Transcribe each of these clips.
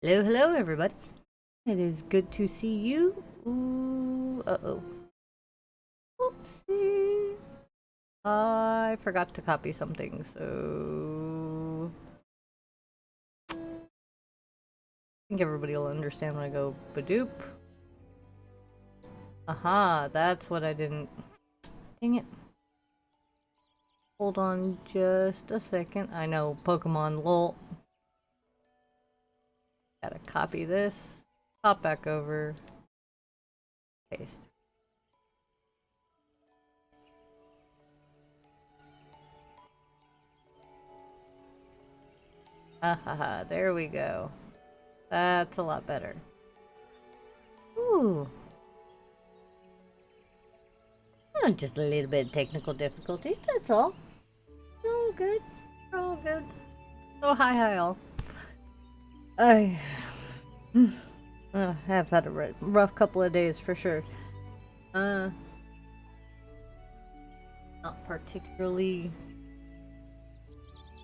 Hello, hello, everybody. It is good to see you. Ooh, uh-oh. Oopsie. I forgot to copy something, so... I think everybody will understand when I go badoop. Aha, that's what I didn't... Dang it. Hold on just a second. I know, Pokemon, lol. Gotta copy this. Pop back over. Paste. Ahaha, there we go. That's a lot better. Ooh. Oh, just a little bit of technical difficulties, that's all. All good. All good. Oh, hi, all. I have had a rough couple of days for sure. Not particularly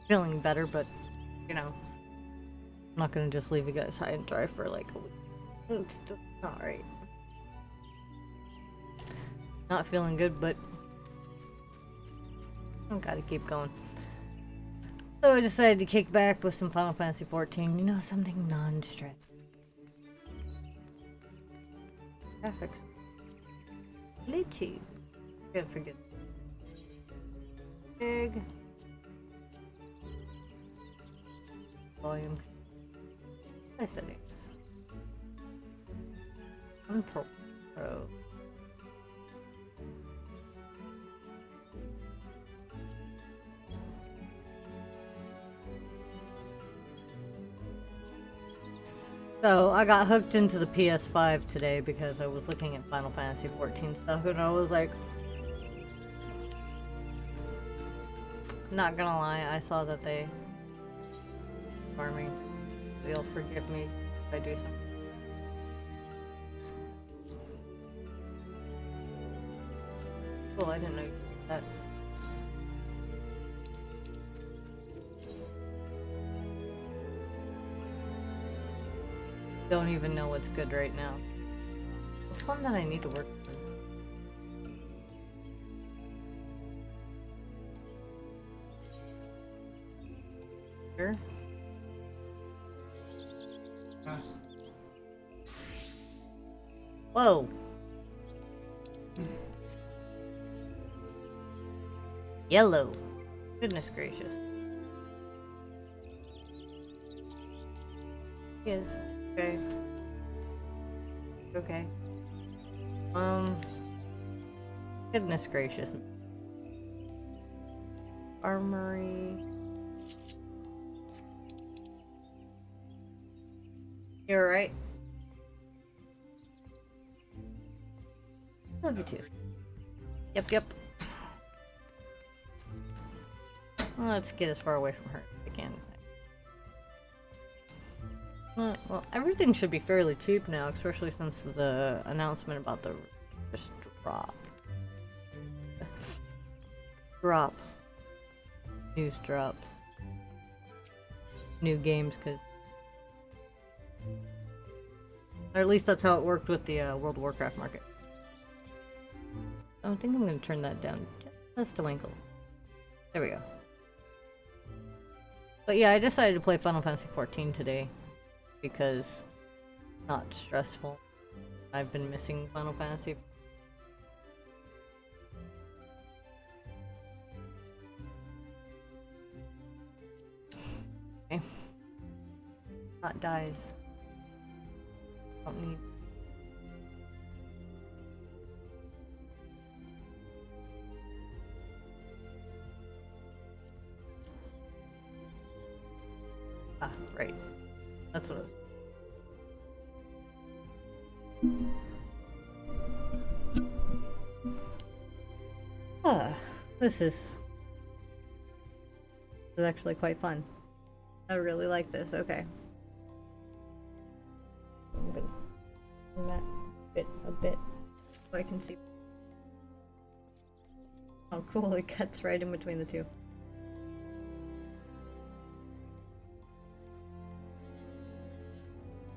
feeling better, but you know, I'm not gonna just leave you guys high and dry for like a week. It's just not right. Not feeling good, but I gotta keep going. So I decided to kick back with some Final Fantasy XIV. You know, something non-stress. Graphics. Glitchy. Gotta forget. Big. Volume. High settings. Control. Pro. So, I got hooked into the PS5 today because I was looking at Final Fantasy XIV stuff and I was like... Not gonna lie, I saw that they... farming. They'll forgive me if I do something. Cool, I didn't know you did that. Don't even know what's good right now. What's one that I need to work on? Sure. Whoa. Yellow. Goodness gracious. Yes. Okay. Okay. Goodness gracious. Armory. You're right. Love you too. Yep, yep. Well, let's get as far away from her as we can. Well, everything should be fairly cheap now, especially since the announcement about the just drop. News drops. New games, because... Or at least that's how it worked with the World of Warcraft market. I think I'm going to turn that down just a winkle. There we go. But yeah, I decided to play Final Fantasy XIV today because it's not stressful. I've been missing Final Fantasy. Okay. Not dies. Don't need. Ah, right. That's what it was. Ah, this is actually quite fun. I really like this. Okay. I'm gonna turn that a bit so I can see. Oh, cool! It cuts right in between the two.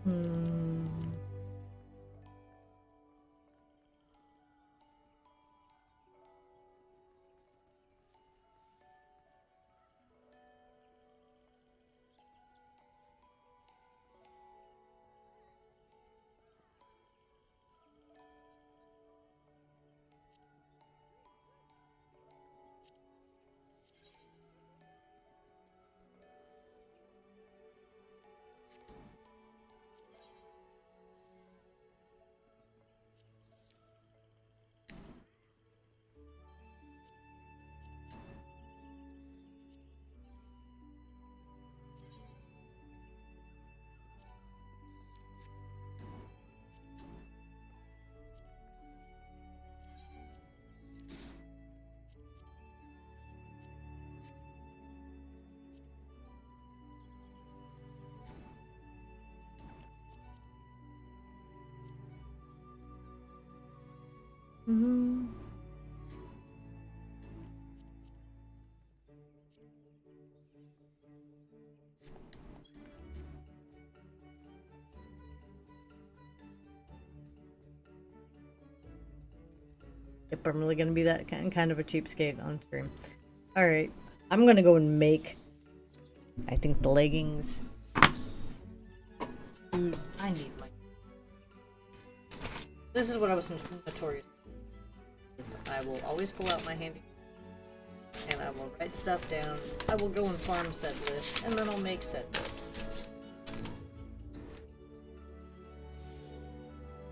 Hmm. Mm-hmm. Yep, I'm really gonna be that kind of a cheapskate on stream. Alright, I'm gonna go and make, I think, the leggings. Shoes. I need my... This is what I was notorious. I will always pull out my handy and I will write stuff down. I will go and farm said list, and then I'll make said list.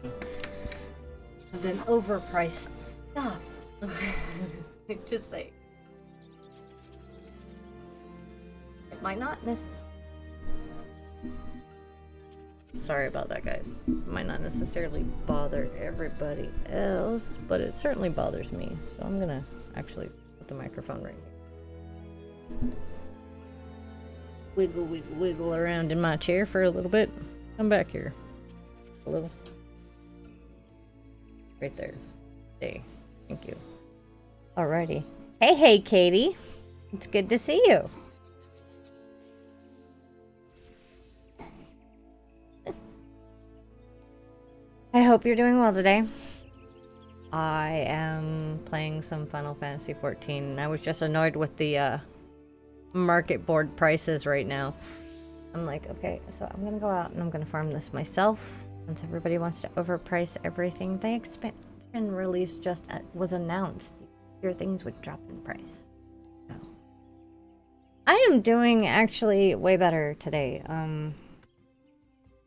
And then overpriced stuff. Just say. It might not necessarily. Sorry about that, guys. It might not necessarily bother everybody else, but it certainly bothers me. So I'm gonna actually put the microphone right here. Wiggle, wiggle, wiggle around in my chair for a little bit. Come back here. A little. Right there. Hey, thank you. Alrighty. Hey, Katie. It's good to see you. I hope you're doing well today. I am playing some Final Fantasy XIV. I was just annoyed with the market board prices right now. I'm like, okay, so I'm gonna go out and I'm gonna farm this myself. Since everybody wants to overprice everything, the expansion release just was announced. Your things would drop in price. So. I am doing actually way better today.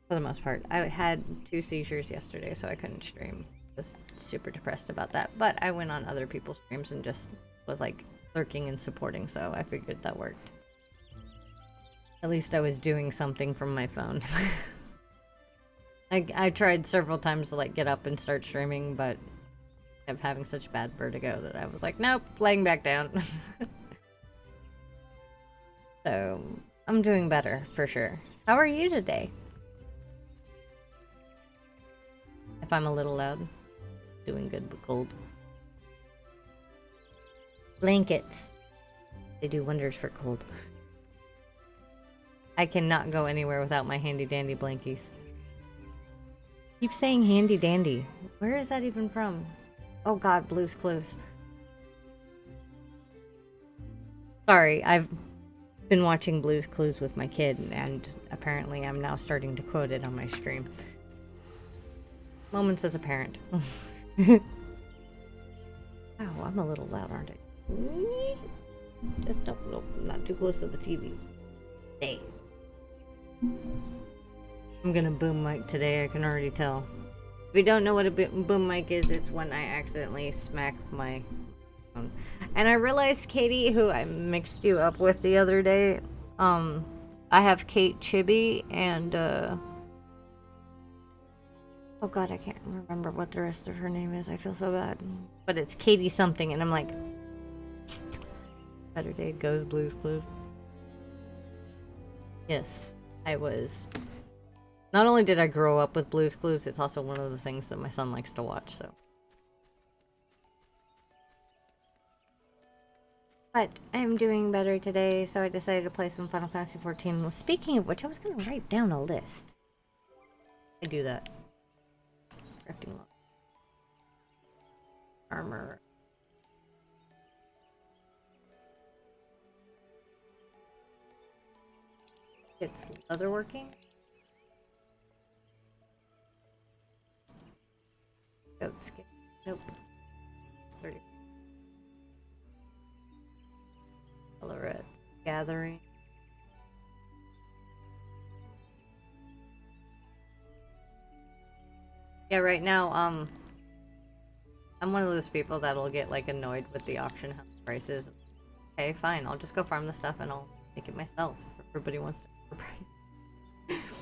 For the most part. I had 2 seizures yesterday, so I couldn't stream. I was super depressed about that. But I went on other people's streams and just was like lurking and supporting, so I figured that worked. At least I was doing something from my phone. I tried several times to like get up and start streaming, but I'm having such bad vertigo that I was like, nope, laying back down. So I'm doing better for sure. How are you today? If I'm a little loud. Doing good but cold. Blankets. They do wonders for cold. I cannot go anywhere without my handy dandy blankies. Keep saying handy dandy. Where is that even from? Oh god, Blue's Clues. Sorry, I've been watching Blue's Clues with my kid, and apparently I'm now starting to quote it on my stream. Moments as a parent. Wow, I'm a little loud, aren't I? Just nope, not too close to the TV. Hey. I'm gonna boom mic today, I can already tell. If you don't know what a boom mic is, it's when I accidentally smack my phone. And I realized, Katie, who I mixed you up with the other day, I have Kate Chibi and oh god, I can't remember what the rest of her name is. I feel so bad. But it's Katie something, and I'm like... Better day goes Blue's Clues. Yes, I was... Not only did I grow up with Blue's Clues, it's also one of the things that my son likes to watch, so... But I'm doing better today, so I decided to play some Final Fantasy XIV. Well, speaking of which, I was going to write down a list. I do that. Crafting log. Armor. It's leatherworking. Goat skin. Nope. 30. Colorette. Gathering. Yeah, right now, I'm one of those people that'll get, like, annoyed with the auction house prices. Okay, fine, I'll just go farm the stuff and I'll make it myself if everybody wants to price.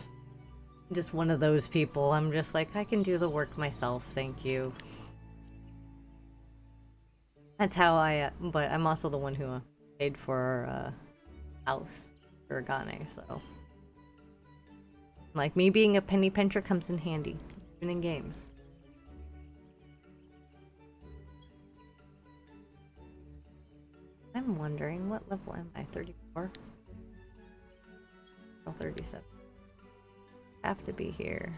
I'm just one of those people. I'm just like, I can do the work myself, thank you. That's how I, but I'm also the one who paid for our house for Agane, so. Like, me being a penny pincher comes in handy. In games. I'm wondering, what level am I? 34? Oh, 37. Have to be here.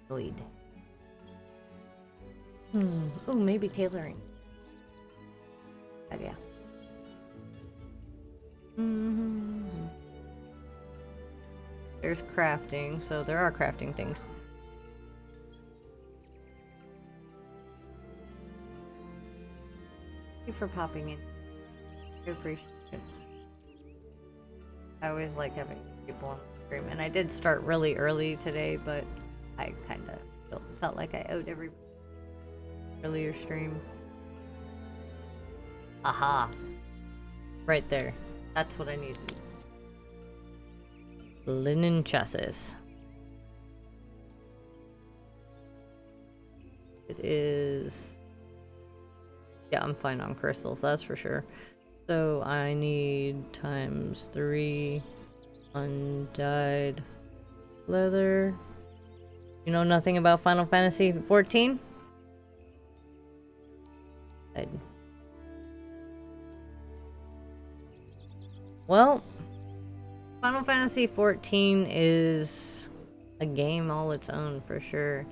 Lead. Ooh, maybe tailoring. But yeah. There's crafting, so there are crafting things. Thank you for popping in. I appreciate it. I always like having people on the stream, and I did start really early today, but I kind of felt like I owed every earlier stream. Aha! Right there. That's what I needed. Linen chassis. It is... Yeah, I'm fine on crystals, that's for sure. So I need ×3 undyed leather. You know nothing about Final Fantasy XIV? Well... Final Fantasy XIV is a game all its own, for sure.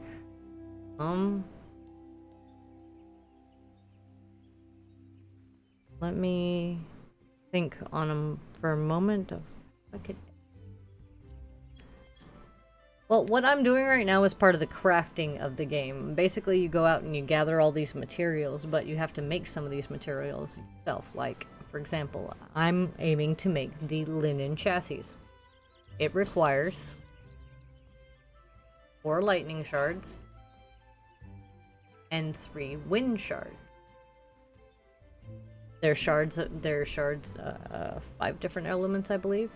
Let me think on them for a moment. Well, what I'm doing right now is part of the crafting of the game. Basically, you go out and you gather all these materials, but you have to make some of these materials yourself. Like, for example, I'm aiming to make the linen chassis. It requires 4 lightning shards and 3 wind shards. There's 5 different elements, I believe.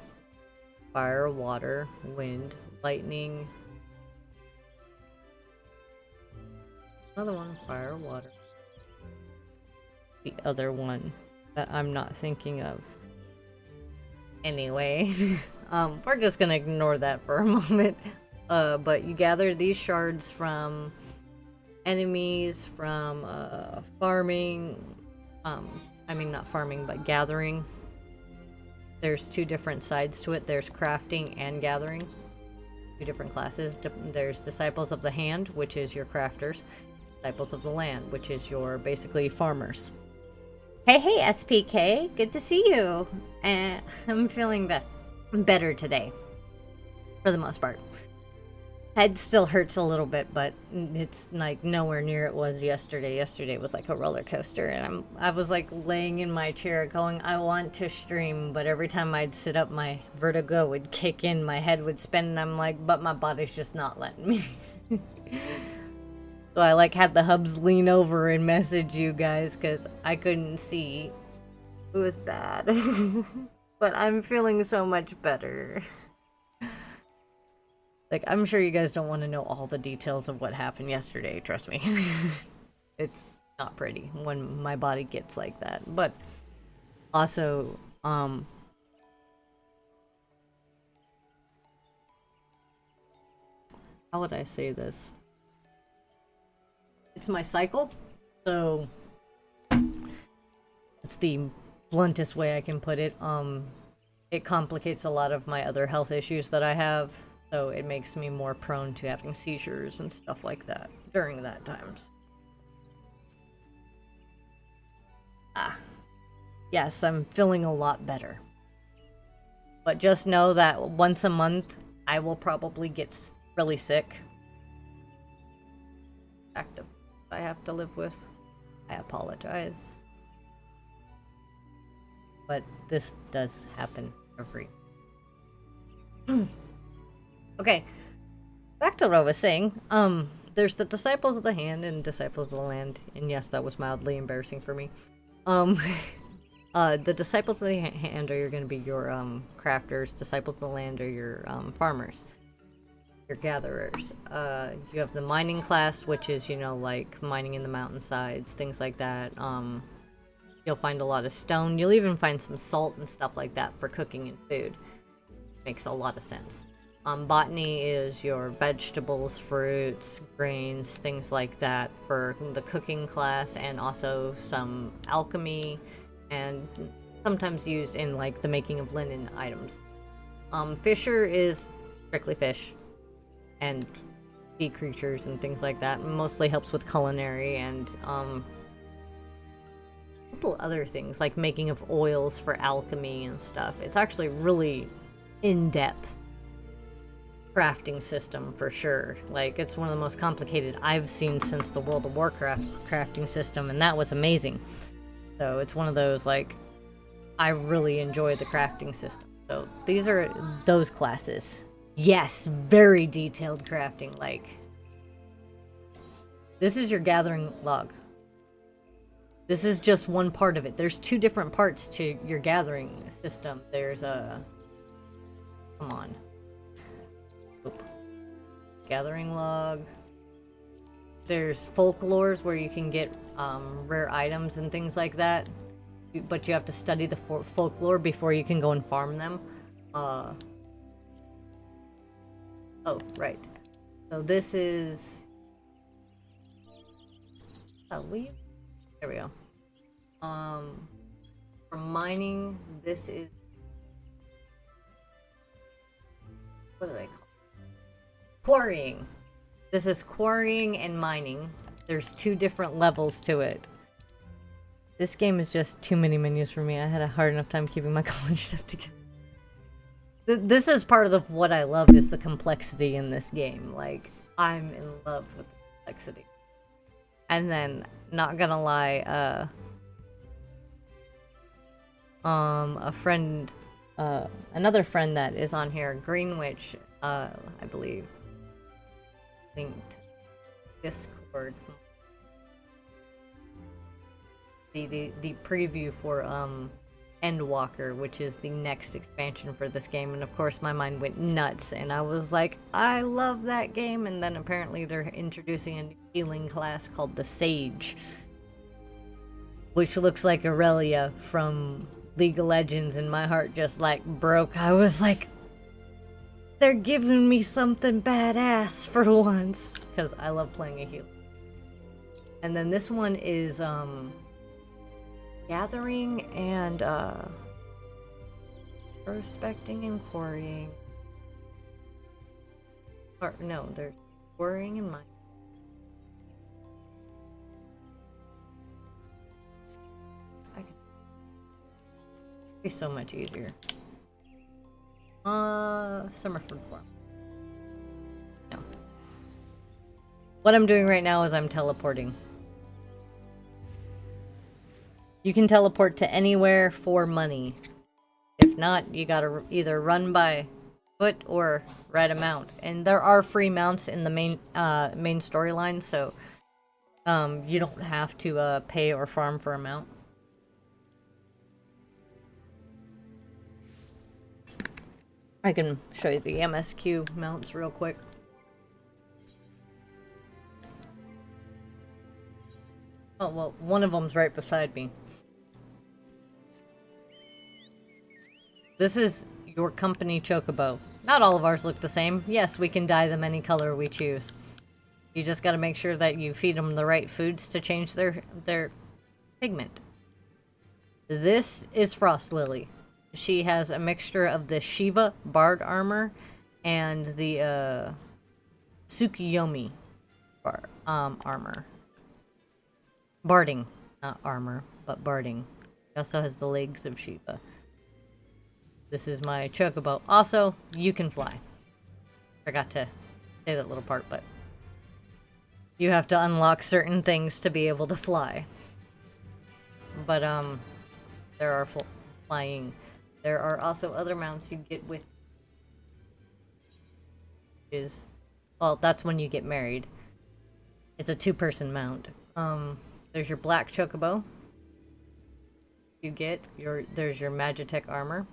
Fire, water, wind, lightning. Another one, fire, water. The other one that I'm not thinking of. Anyway, we're just gonna ignore that for a moment. But you gather these shards from enemies, from farming. I mean, not farming, but gathering. There's 2 different sides to it. There's crafting and gathering. 2 different classes. There's Disciples of the Hand, which is your crafters. Disciples of the Land, which is your basically farmers. Hey, SPK, good to see you. I'm feeling better today, for the most part. Head still hurts a little bit, but it's like nowhere near it was yesterday. Yesterday was like a roller coaster, and I was like laying in my chair going, I want to stream, but every time I'd sit up, my vertigo would kick in, my head would spin, and I'm like, but my body's just not letting me. So I like had the hubs lean over and message you guys because I couldn't see. It was bad. But I'm feeling so much better. Like, I'm sure you guys don't want to know all the details of what happened yesterday, trust me. It's not pretty when my body gets like that. But also, how would I say this? It's my cycle, so it's the bluntest way I can put it. It complicates a lot of my other health issues that I have. So it makes me more prone to having seizures and stuff like that during that times. Yes, I'm feeling a lot better. But just know that once a month, I will probably get really sick. Active. I have to live with. I apologize. But this does happen every. Okay. Back to what I was saying. There's the Disciples of the Hand and Disciples of the Land. And yes, that was mildly embarrassing for me. The Disciples of the Hand are going to be your crafters. Disciples of the Land are your farmers. Your gatherers. You have the mining class, which is, you know, like mining in the mountainsides, things like that. You'll find a lot of stone. You'll even find some salt and stuff like that for cooking and food. Makes a lot of sense. Botany is your vegetables, fruits, grains, things like that for the cooking class, and also some alchemy, and sometimes used in like the making of linen items. Fisher is strictly fish and sea creatures and things like that. Mostly helps with culinary and a couple other things like making of oils for alchemy and stuff. It's actually really in-depth crafting system for sure. Like, it's one of the most complicated I've seen since the World of Warcraft crafting system, and that was amazing. So it's one of those, like, I really enjoy the crafting system. So these are those classes. Yes, very detailed crafting. Like, this is your gathering log. This is just one part of it. There's two different parts to your gathering system. There's a... Come on. Oop. Gathering log. There's folklores where you can get rare items and things like that. But you have to study the folklore before you can go and farm them. Oh, right. So this is... There we go. For mining, this is... What do they call it? Quarrying. This is quarrying and mining. There's two different levels to it. This game is just too many menus for me. I had a hard enough time keeping my college stuff together. This is part of what I love, is the complexity in this game. Like, I'm in love with the complexity. And then, not gonna lie, a friend, another friend that is on here, Greenwich, I believe, linked Discord. The preview for Endwalker, which is the next expansion for this game, and of course my mind went nuts, and I was like, I love that game. And then apparently they're introducing a new healing class called the Sage, which looks like Aurelia from League of Legends, and my heart just like broke. I was like, they're giving me something badass for once, because I love playing a healer. And then this one is gathering and prospecting and quarrying. Or no, there's quarrying and mining. Be so much easier. Summerford Farm. No. What I'm doing right now is I'm teleporting. You can teleport to anywhere for money. If not, you gotta either run by foot or ride a mount. And there are free mounts in the main storyline, so you don't have to pay or farm for a mount. I can show you the Msq Mounts real quick. Oh, well, one of them's right beside me. This is your company chocobo. Not all of ours look the same. Yes, we can dye them any color we choose. You just gotta make sure that you feed them the right foods to change their pigment. This is Frost Lily. She has a mixture of the Shiva Bard armor and the Tsukiyomi armor. Barding, not armor, but barding. He also has the legs of Shiva. This is my chocobo. Also, you can fly. Forgot to say that little part, but you have to unlock certain things to be able to fly. But there are flying. There are also other mounts you get with. Well, that's when you get married. It's a 2-person mount. There's your black chocobo. You get there's your Magitech armor.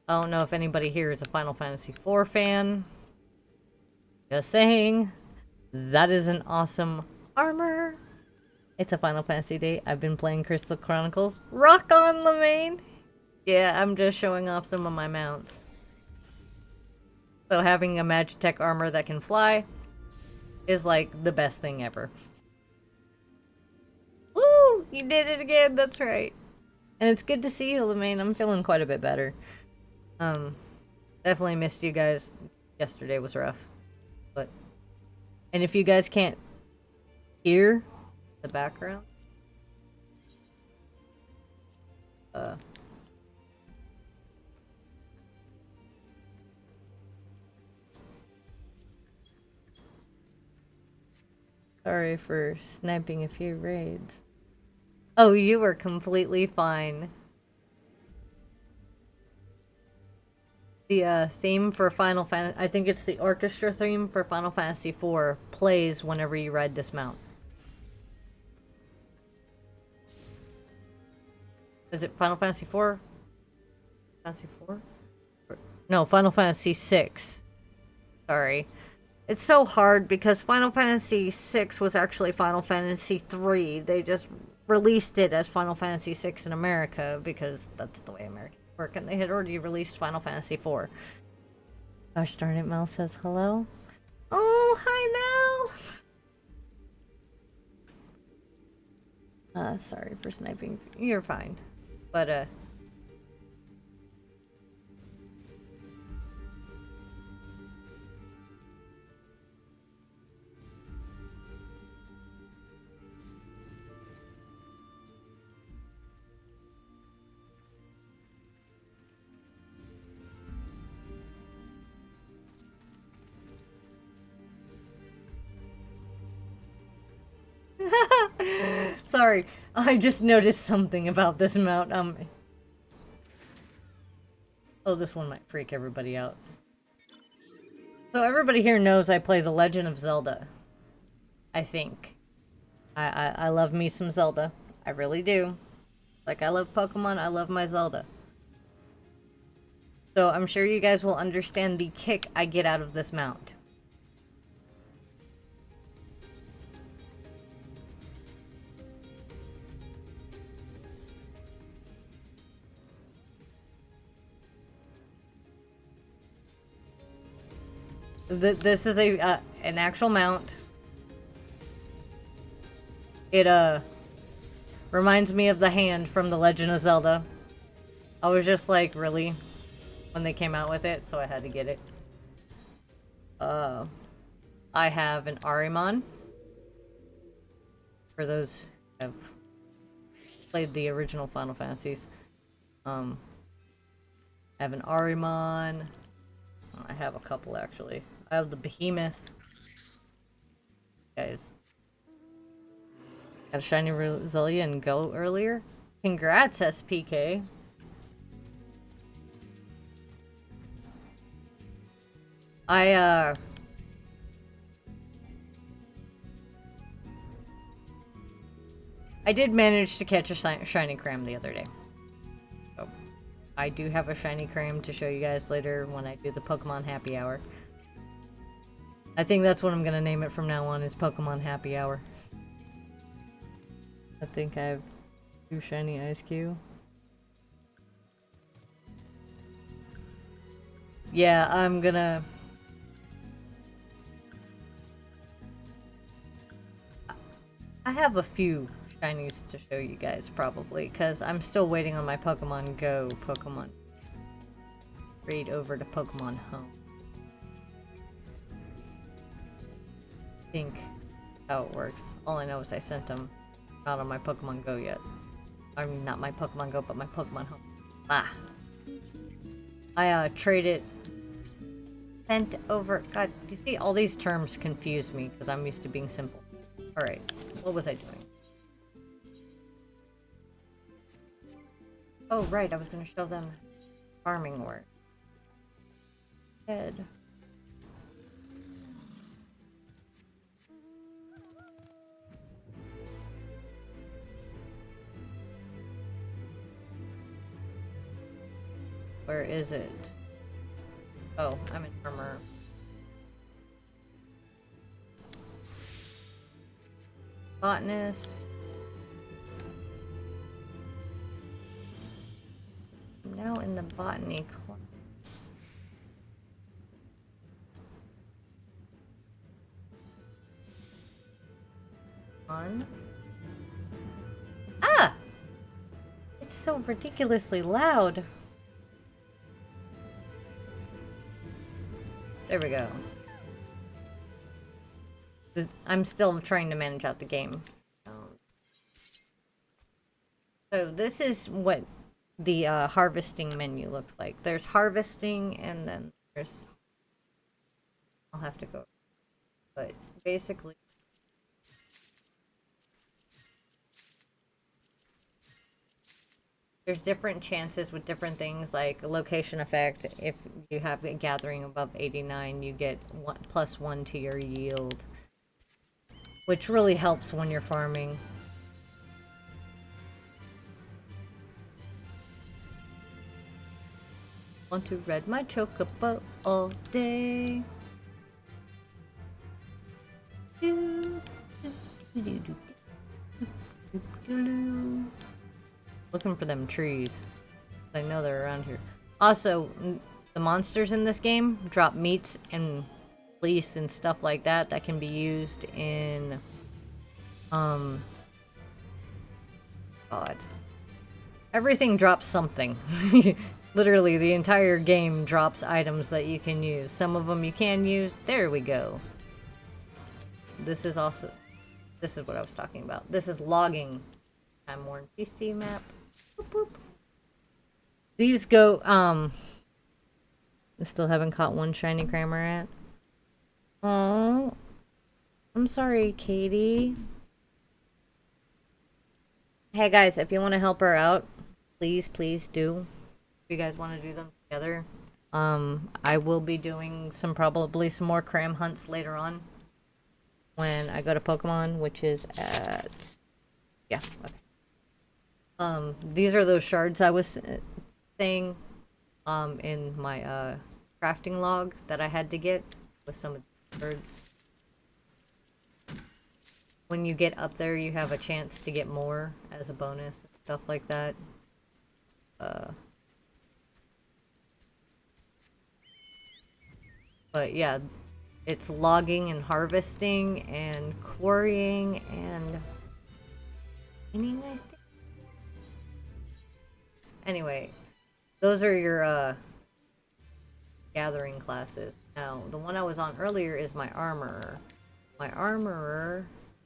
I don't know if anybody here is a Final Fantasy IV fan. Just saying, that is an awesome armor. It's a Final Fantasy day. I've been playing Crystal Chronicles. Rock on, Lemaine! Yeah, I'm just showing off some of my mounts. So having a Magitech armor that can fly is like the best thing ever. Woo! You did it again, that's right. And it's good to see you, Lemaine. I'm feeling quite a bit better. Definitely missed you guys. Yesterday was rough. And if you guys can't hear the background, sorry for sniping a few raids. Oh, you were completely fine. The theme for Final Fantasy, I think it's the orchestra theme for Final Fantasy IV, plays whenever you ride this mount. Is it Final Fantasy IV? Fantasy IV? No, Final Fantasy VI. Sorry. It's so hard because Final Fantasy VI was actually Final Fantasy III. They just released it as Final Fantasy VI in America because that's the way Americans work, and they had already released Final Fantasy IV. Gosh darn it, Mel says hello. Oh, hi Mel! Sorry for sniping. You're fine. But, sorry, I just noticed something about this mount. Oh, this one might freak everybody out. So everybody here knows I play The Legend of Zelda. I think. I love me some Zelda. I really do. Like I love Pokemon, I love my Zelda. So I'm sure you guys will understand the kick I get out of this mount. This is an actual mount. It reminds me of the hand from The Legend of Zelda. I was just like, really? When they came out with it, so I had to get it. I have an Ahriman. For those who have played the original Final Fantasies. I have an Ahriman. I have a couple actually. I have the Behemoth. Guys. Got a shiny Roselia and go earlier. Congrats, SPK. I did manage to catch a shiny cram the other day. So, I do have a shiny cram to show you guys later when I do the Pokemon Happy Hour. I think that's what I'm gonna name it from now on, is Pokemon Happy Hour. I think I have 2 shiny Ice Cube. Yeah, I'm gonna... I have a few shinies to show you guys probably, because I'm still waiting on my Pokemon Go Pokemon raid over to Pokemon Home. I think how it works. All I know is I sent them. Not on my Pokemon Go yet. I mean, not my Pokemon Go, but my Pokemon Home. Ah. I traded. Sent over. God, you see, all these terms confuse me because I'm used to being simple. Alright, what was I doing? Oh, right, I was going to show them farming work. Head. Where is it? Oh, I'm in armor. Botanist. I'm now in the botany class. On. Ah! It's so ridiculously loud. There we go. I'm still trying to manage out the game. So this is what the harvesting menu looks like. There's harvesting and then there's... I'll have to go. But basically... There's different chances with different things, like a location effect. If you have a gathering above 89, you get +1 to your yield. Which really helps when you're farming. Want to ride my chocobo all day. Looking for them trees. I know they're around here. Also, the monsters in this game drop meats and fleece and stuff like that that can be used in God. Everything drops something. Literally, the entire game drops items that you can use. Some of them you can use. There we go. This is also... This is what I was talking about. This is logging. I'm Warren PC map. Boop, boop. These go, I still haven't caught one shiny Cramorant. Oh, I'm sorry, Katie. Hey guys, if you want to help her out, please do. If you guys want to do them together, I will be doing probably some more cram hunts later on when I go to Pokemon, which is at, yeah, okay. These are those shards I was saying in my crafting log that I had to get with some of the shards. When you get up there, you have a chance to get more as a bonus, stuff like that. But yeah, it's logging and harvesting and quarrying and mining, I think. Anyway, those are your gathering classes. Now, the one I was on earlier is my armorer. My armorer,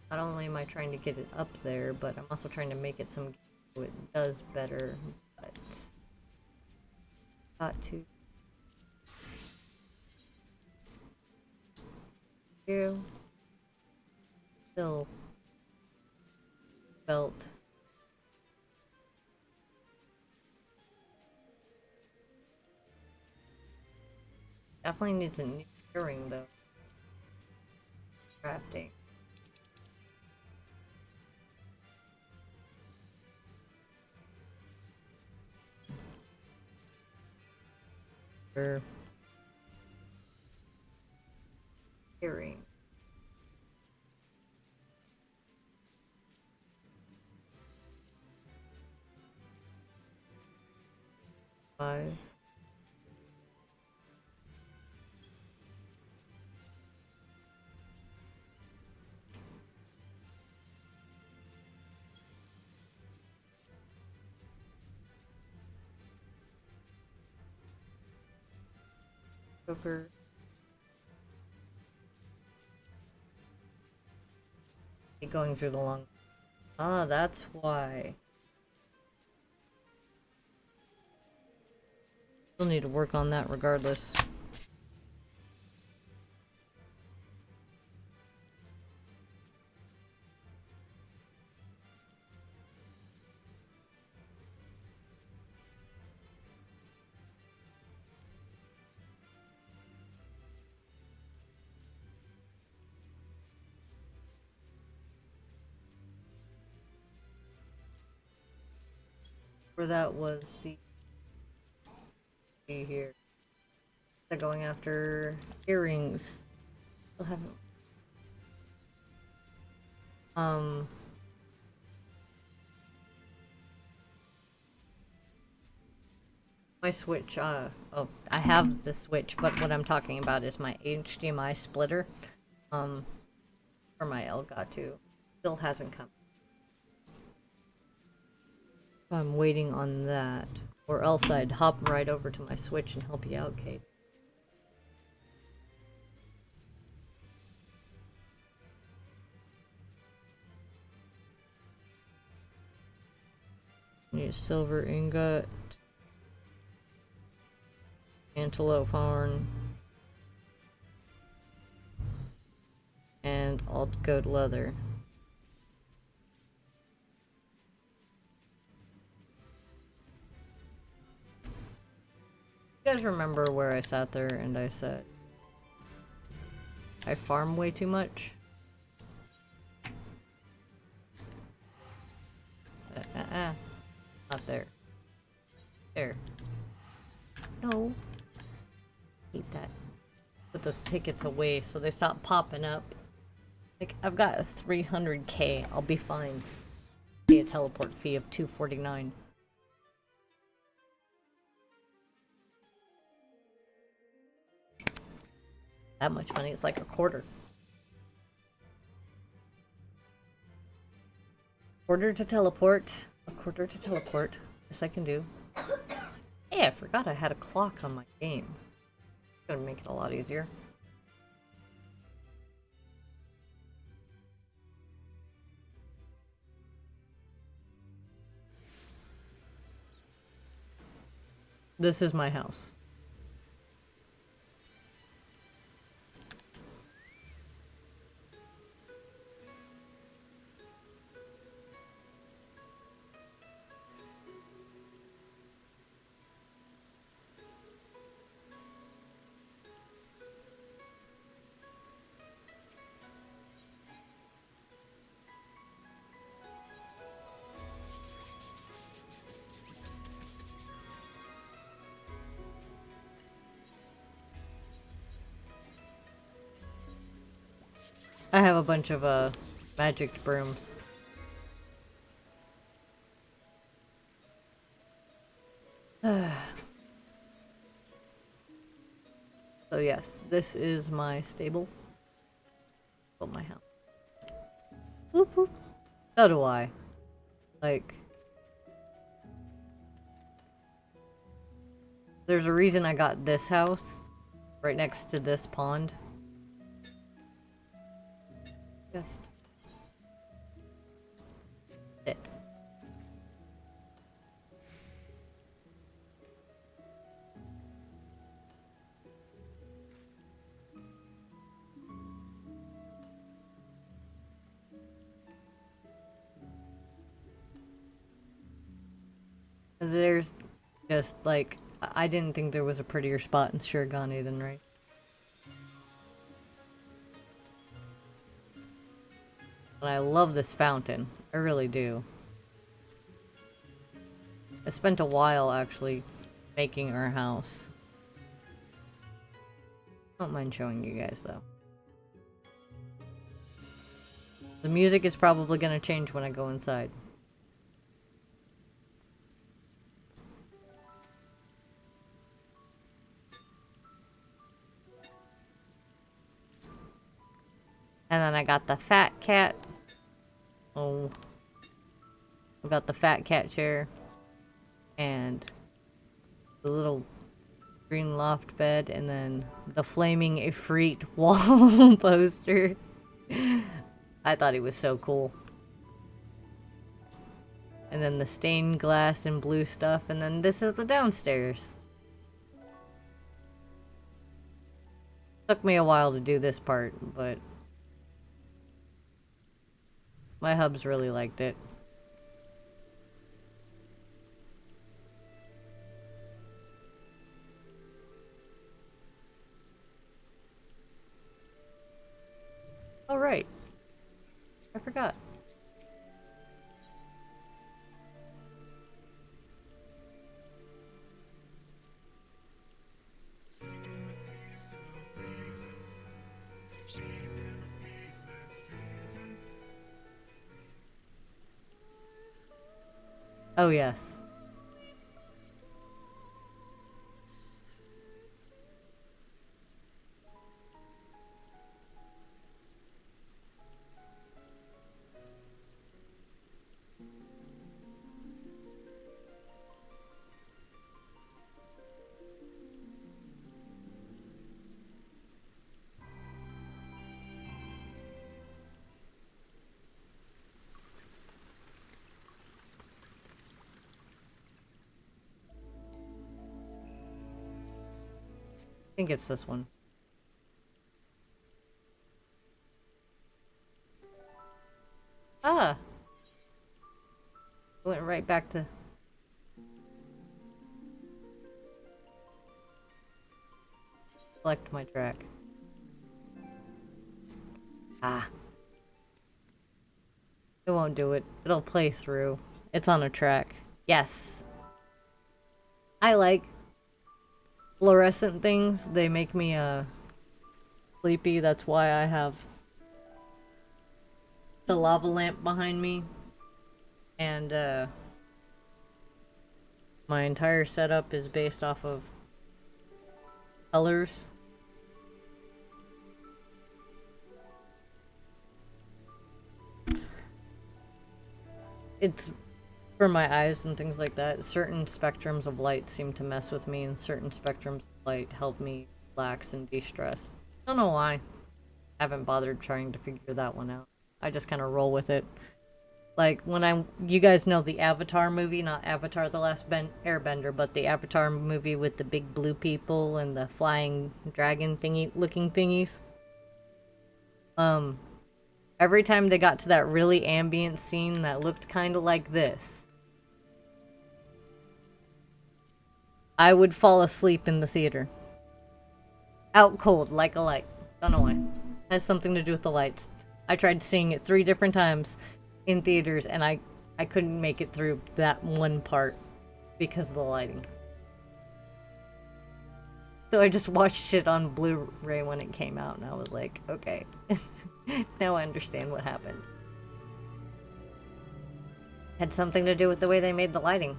not only am I trying to get it up there, but I'm also trying to make it so it does better. But got to do still belt. Definitely needs a new earring though. Crafting. Sure. Earring. Five. Joker. Going through the long... Ah, that's why. Still need to work on that regardless. Where that was the... here. They're going after earrings. Still haven't... My Switch, oh, I have the Switch, but what I'm talking about is my HDMI splitter, for my Elgato. Still hasn't come. I'm waiting on that. Or else I'd hop right over to my Switch and help you out, Kate. Need a silver ingot. Antelope horn. And alt goat leather. You guys remember where I sat there and I said I farm way too much? Not there. There. No. Keep that. Put those tickets away so they stop popping up. Like, I've got a 300k. I'll be fine. Pay a teleport fee of $249. That much money, it's like a quarter. Quarter to teleport. A quarter to teleport. Yes, I can do. Hey, I forgot I had a clock on my game. Gonna make it a lot easier. This is my house. I have a bunch of magic brooms. So yes, this is my stable. Oh, my house. Whoop whoop. So do I. Like, there's a reason I got this house right next to this pond. Just it. There's just like, I didn't think there was a prettier spot in Shirogane than right. And I love this fountain. I really do. I spent a while actually making our house. Don't mind showing you guys though. The music is probably gonna change when I go inside. And then I got the fat cat. Oh. I got the fat cat chair. And the little green loft bed, and then the flaming Ifrit wall poster. I thought he was so cool. And then the stained glass and blue stuff, and then this is the downstairs. Took me a while to do this part, but my hubs really liked it. Oh, right. I forgot. Oh, yes. I think it's this one. Ah! Went right back to... select my track. Ah. It won't do it. It'll play through. It's on a track. Yes. I like fluorescent things. They make me sleepy. That's why I have the lava lamp behind me. And my entire setup is based off of colors. It's for my eyes and things like that. Certain spectrums of light seem to mess with me, and certain spectrums of light help me relax and de-stress. Don't know why. I haven't bothered trying to figure that one out. I just kind of roll with it. Like, when you guys know the Avatar movie, not Avatar the Last Airbender, but the Avatar movie with the big blue people and the flying dragon looking thingies. Every time they got to that really ambient scene that looked kind of like this, I would fall asleep in the theater. Out cold, like a light. Don't know why. Has something to do with the lights. I tried seeing it 3 different times in theaters, and I couldn't make it through that one part because of the lighting. So I just watched it on Blu-ray when it came out, and I was like, okay. Now I understand what happened. Had something to do with the way they made the lighting.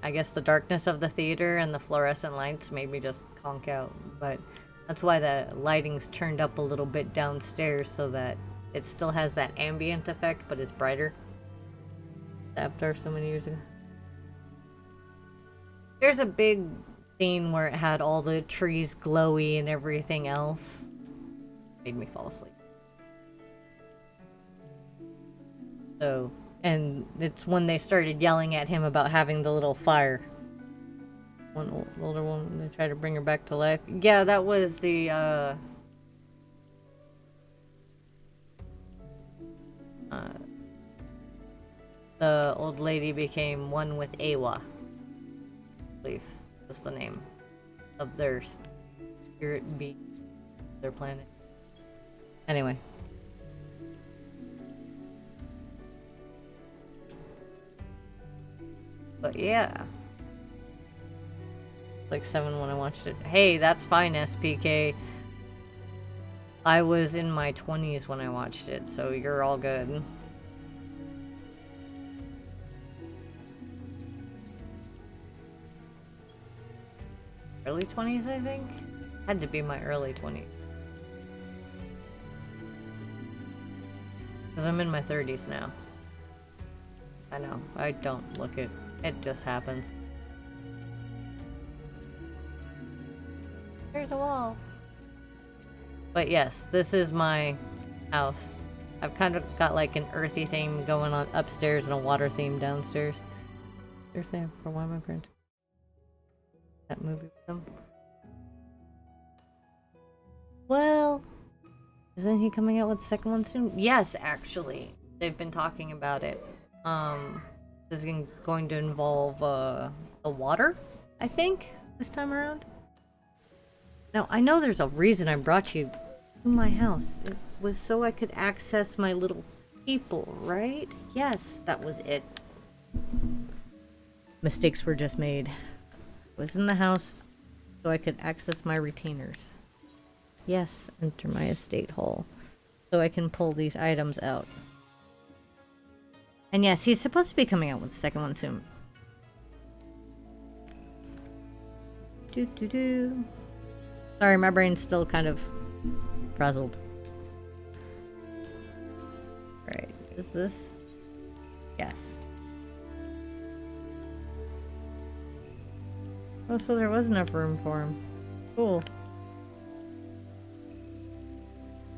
I guess the darkness of the theater and the fluorescent lights made me just conk out, but that's why the lighting's turned up a little bit downstairs so that it still has that ambient effect, but is brighter. After so many years ago. There's a big scene where it had all the trees glowy and everything else. Made me fall asleep. So, and it's when they started yelling at him about having the little fire. One older woman, they tried to bring her back to life. Yeah, that was the, the old lady became one with Awa. I believe was the name of their spirit being, their planet. Anyway. But yeah. Like 7 when I watched it. Hey, that's fine, SPK. I was in my 20s when I watched it, so you're all good. Early 20s, I think? Had to be my early 20s. Because I'm in my 30s now. I know, I don't look it. It just happens. There's a wall. But yes, this is my house. I've kind of got like an earthy theme going on upstairs and a water theme downstairs. Seriously, for one of my parents. That movie with them. Well, isn't he coming out with the second one soon? Yes, actually. They've been talking about it. This is going to involve the water, I think, this time around. Now, I know there's a reason I brought you to my house. It was so I could access my little people, right? Yes, that was it. Mistakes were just made. I was in the house so I could access my retainers. Yes, enter my estate hall so I can pull these items out. And yes, he's supposed to be coming out with the second one soon. Doo-doo-doo. Sorry, my brain's still kind of frazzled. Right, is this? Yes. Oh, so there was enough room for him. Cool.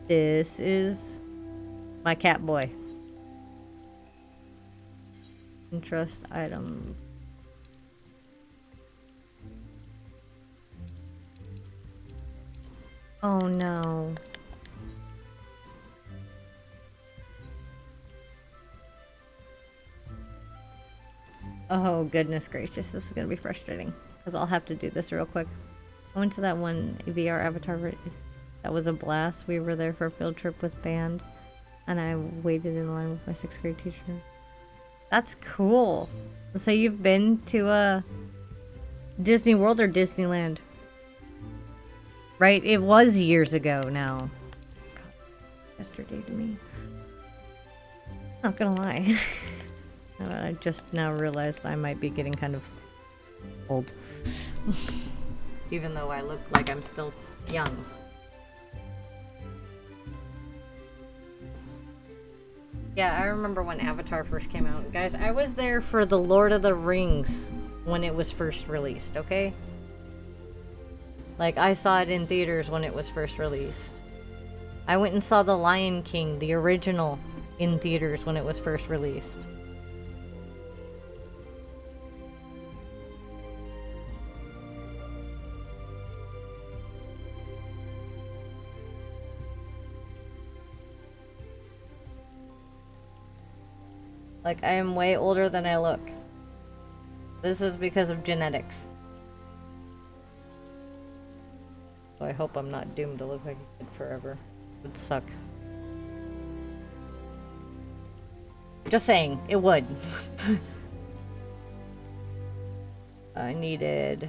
This is my cat boy. Interest item. Oh no. Oh goodness gracious, this is gonna be frustrating. Because I'll have to do this real quick. I went to that one VR avatar. That was a blast. We were there for a field trip with band. And I waited in line with my 6th grade teacher. That's cool. So you've been to Disney World or Disneyland? Right? It was years ago now. God, yesterday to me. Not gonna lie. I just now realized I might be getting kind of old. Even though I look like I'm still young. Yeah, I remember when Avatar first came out. Guys, I was there for the Lord of the Rings when it was first released, okay? Like, I saw it in theaters when it was first released. I went and saw The Lion King, the original, in theaters when it was first released. Like, I am way older than I look. This is because of genetics. So I hope I'm not doomed to look like a kid forever. It would suck. Just saying, it would. I needed...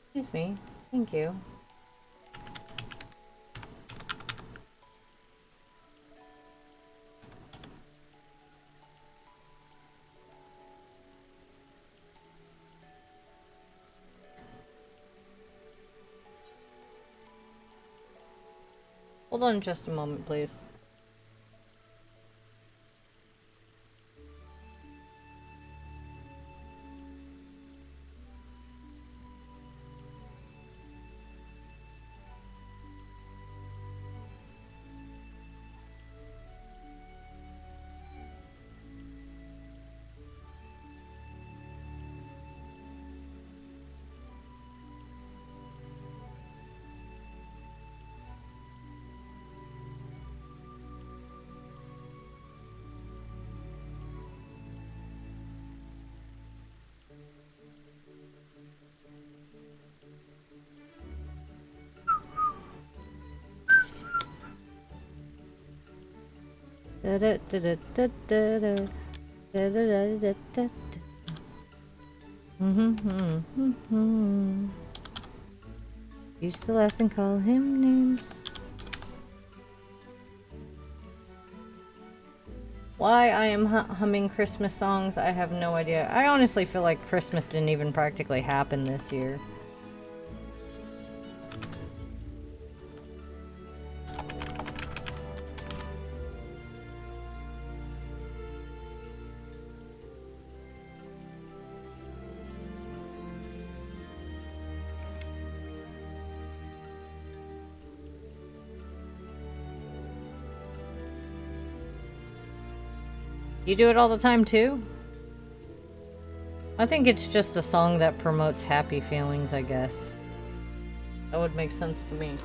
Excuse me. Thank you. Hold on just a moment, please. Used to laugh and call him names. Why I am humming Christmas songs, I have no idea. I honestly feel like Christmas didn't even practically happen this year. You do it all the time too? I think it's just a song that promotes happy feelings, I guess. That would make sense to me.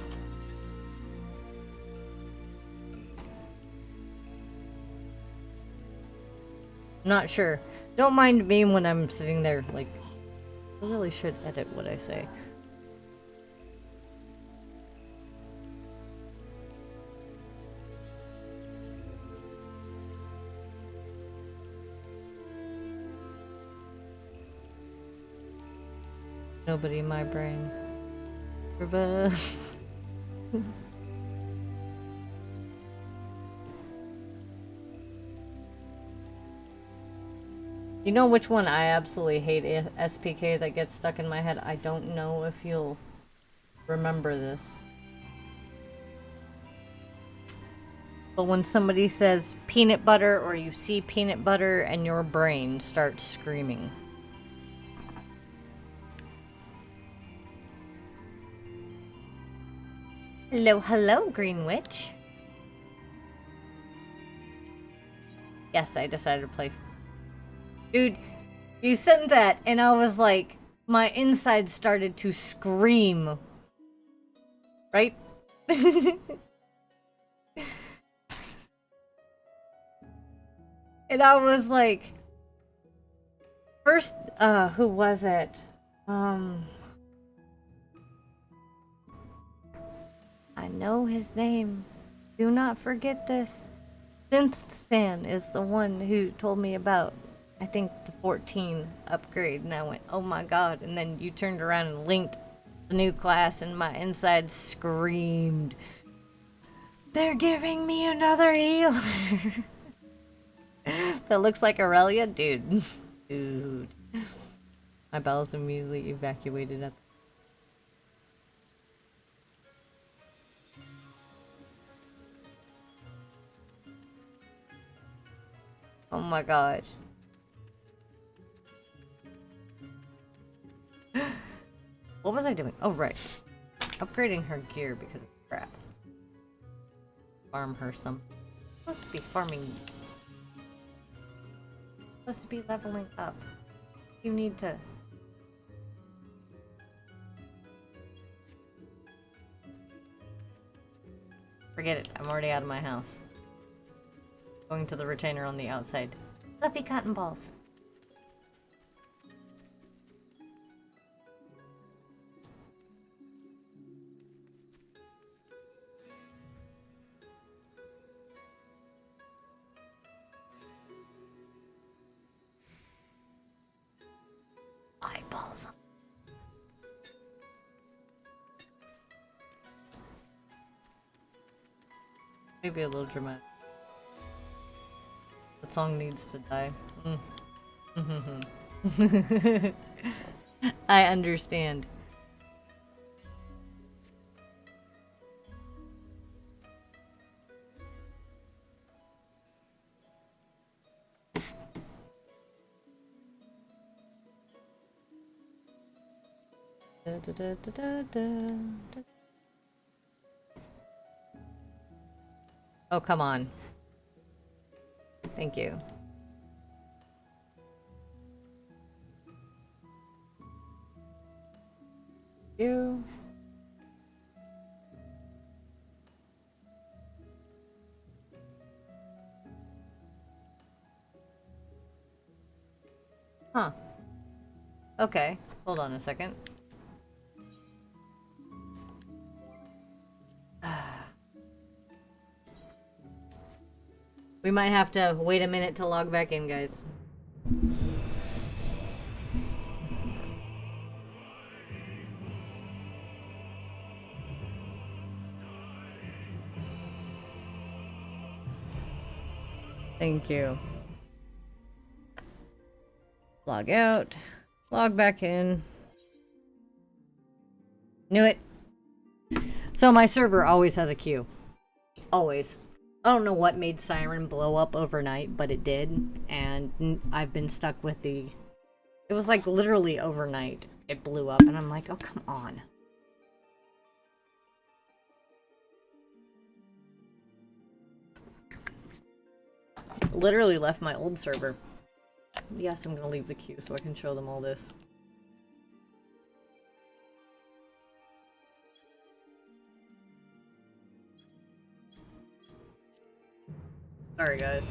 Not sure. Don't mind me when I'm sitting there, like... I really should edit what I say. Nobody in my brain. You know which one I absolutely hate SPK that gets stuck in my head? I don't know if you'll remember this. But when somebody says peanut butter or you see peanut butter and your brain starts screaming. Hello, hello, Green Witch. Yes, I decided to play. Dude, you sent that and I was like, my inside started to scream. Right? And I was like, first, who was it? I know his name. Do not forget this. Synth-San is the one who told me about, I think, the 14 upgrade, and I went, oh my god, and then you turned around and linked the new class, and my inside screamed, they're giving me another healer! That looks like Aurelia? Dude. Dude. My bowels immediately evacuated at the... Oh my gosh. What was I doing? Oh, right. Upgrading her gear because of crap. Farm her some. Supposed to be farming. Supposed to be leveling up. You need to. Forget it. I'm already out of my house. Going to the retainer on the outside. Fluffy cotton balls. Eyeballs. Maybe a little dramatic. That song needs to die. I understand. Da, da, da, da, da, da. Oh, come on. Thank you. You. Huh. Okay. Hold on a second. We might have to wait a minute to log back in, guys. Thank you. Log out. Log back in. Knew it. So my server always has a queue. Always. I don't know what made Siren blow up overnight, but it did. And I've been stuck with the... It was like literally overnight. It blew up and I'm like, oh, come on. literally left my old server. Yes, I'm gonna leave the queue so I can show them all this. Sorry, guys.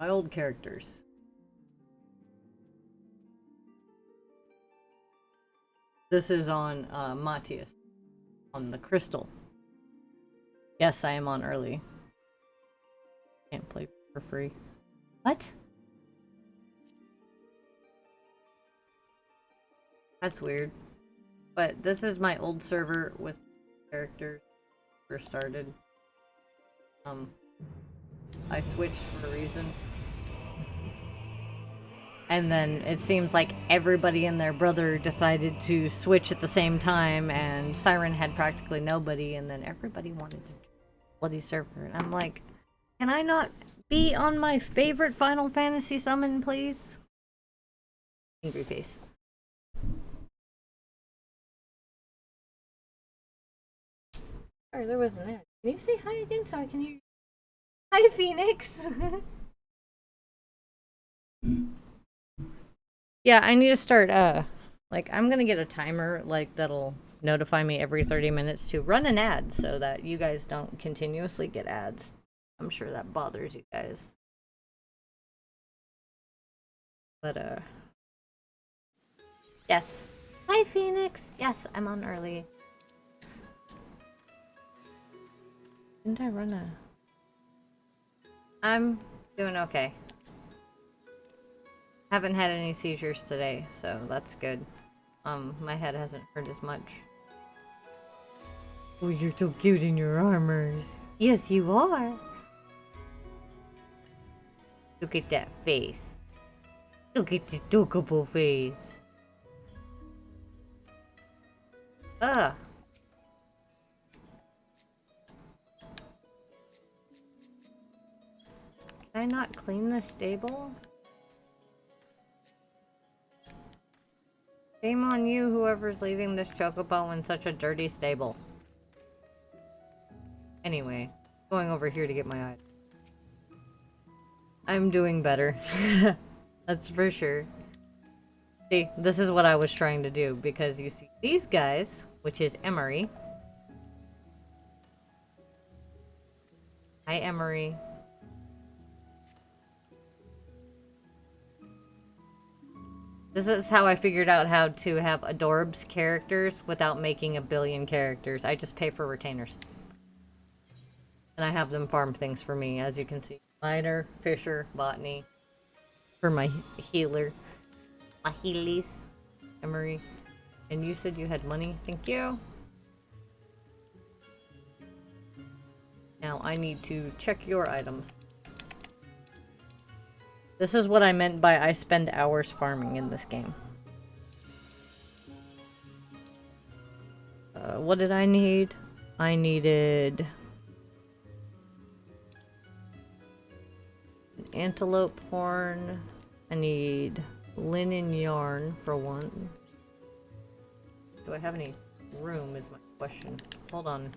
My old characters. This is on Matthias. On the crystal. Yes, I am on early. Can't play for free. What? That's weird. But this is my old server with characters first started. I switched for a reason. And then it seems like everybody and their brother decided to switch at the same time, and Siren had practically nobody, and then everybody wanted to bloody server. And I'm like, can I not be on my favorite Final Fantasy summon, please? Angry face. Sorry, there wasn't that. Can you say hi again so I can hear you? Hi, Phoenix! Yeah, I need to start, like, I'm gonna get a timer, like, that'll notify me every 30 minutes to run an ad so that you guys don't continuously get ads. I'm sure that bothers you guys. But, yes. Hi, Phoenix! Yes, I'm on early. Didn't I run a... I'm doing okay. Haven't had any seizures today, so that's good. My head hasn't hurt as much. Oh, you're so cute in your armors. Yes, you are. Look at that face. Look at the adorable face. Ugh. Can I not clean the stable? Shame on you, whoever's leaving this chocobo in such a dirty stable. Anyway, going over here to get my eye. I'm doing better. That's for sure. See, this is what I was trying to do, because you see these guys, which is Emery. Hi, Emery. This is how I figured out how to have Adorbs characters without making a billion characters. I just pay for retainers. And I have them farm things for me, as you can see. Miner, Fisher, Botany. For my healer. My healies. Emery. And you said you had money? Thank you. Now I need to check your items. This is what I meant by I spend hours farming in this game. What did I need? I needed... antelope horn. I need linen yarn for one. Do I have any room is my question. Hold on.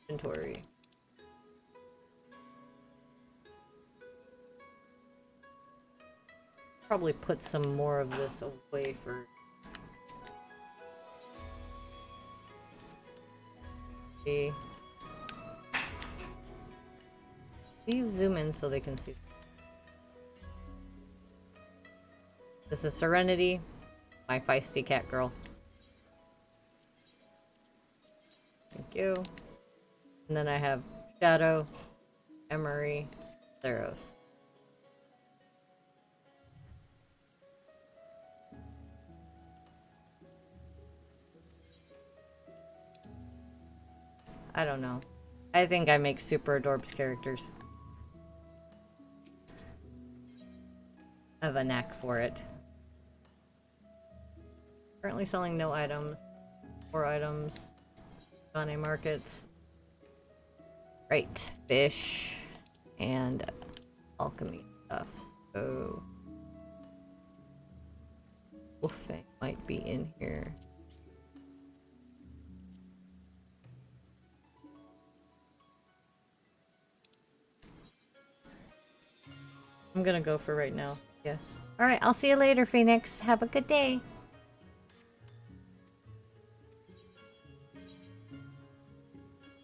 Inventory. Probably put some more of this away for... Can you zoom in so they can see? This is Serenity, my feisty cat girl. Thank you. And then I have Shadow, Emery, Theros. I don't know. I think I make super Adorbs characters. have a knack for it. Currently selling no items. 4 items. Money markets. Right. Fish. And alchemy stuff. So... Wolfang might be in here. I'm gonna go for right now. Yeah. Alright, I'll see you later, Phoenix. Have a good day.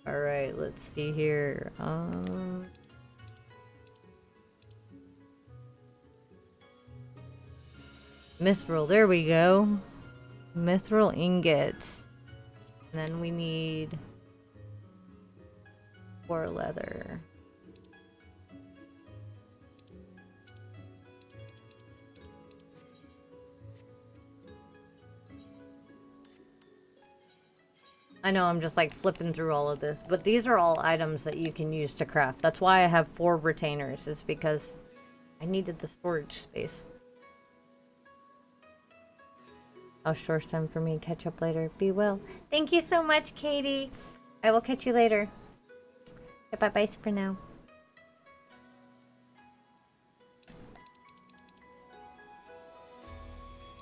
Alright, let's see here. Mithril, there we go. Mithril ingots. And then we need 4 leather. I know I'm just like flipping through all of this, but these are all items that you can use to craft. That's why I have 4 retainers. It's because I needed the storage space. Oh, short time for me. Catch up later. Be well. Thank you so much, Katie. I will catch you later. Bye-bye for now.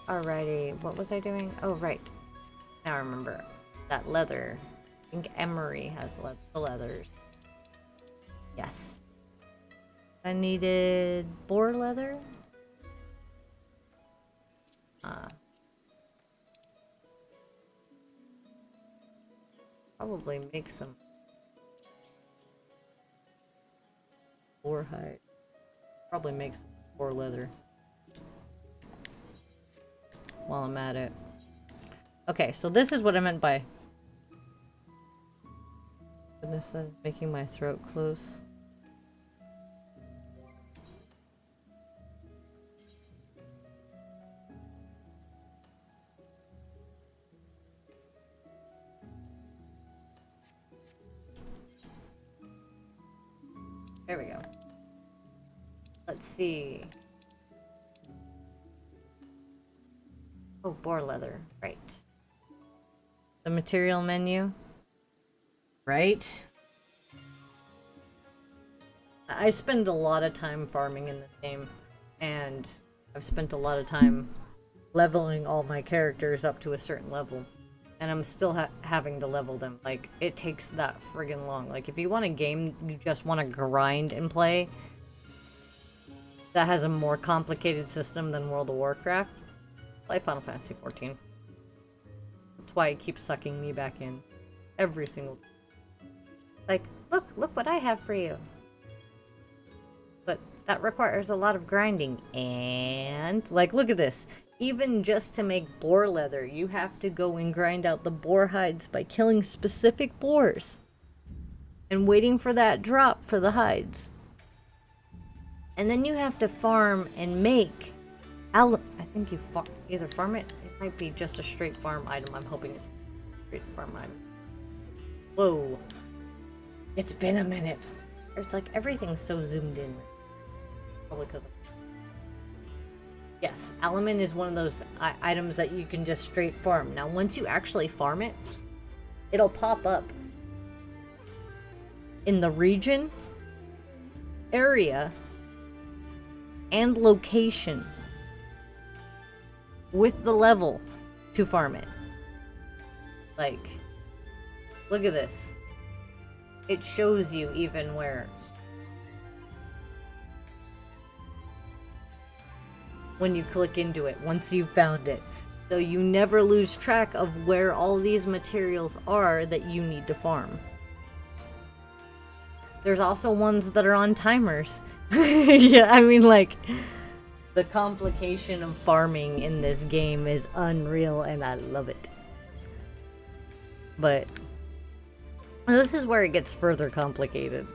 Alrighty. What was I doing? Oh, right. Now I remember. That leather. I think Emery has the leathers. Yes. I needed boar leather. Probably make some boar hide. Probably make some boar leather while I'm at it. Okay, so this is what I meant by... Goodness, that is making my throat close. There we go. Let's see. Oh, boar leather. Right. The material menu. Right? I spend a lot of time farming in this game, and I've spent a lot of time leveling all my characters up to a certain level, and I'm still having to level them. Like, it takes that friggin' long. Like, if you want a game you just want to grind and play that has a more complicated system than World of Warcraft, play Final Fantasy XIV. That's why it keeps sucking me back in every single time. Like, look what I have for you. But that requires a lot of grinding. And, like, look at this. Even just to make boar leather, you have to go and grind out the boar hides by killing specific boars. And waiting for that drop for the hides. And then you have to farm and make... I think you either farm it... It might be just a straight farm item. I'm hoping it's a straight farm item. Whoa. It's been a minute. It's like everything's so zoomed in. Probably because of... Yes, Alaman is one of those items that you can just straight farm. Now, once you actually farm it, it'll pop up in the region, area, and location with the level to farm it. Like, look at this. It shows you even where. When you click into it, once you've found it. So you never lose track of where all these materials are that you need to farm. There's also ones that are on timers. Yeah, I mean, like, the complication of farming in this game is unreal, and I love it. But this is where it gets further complicated.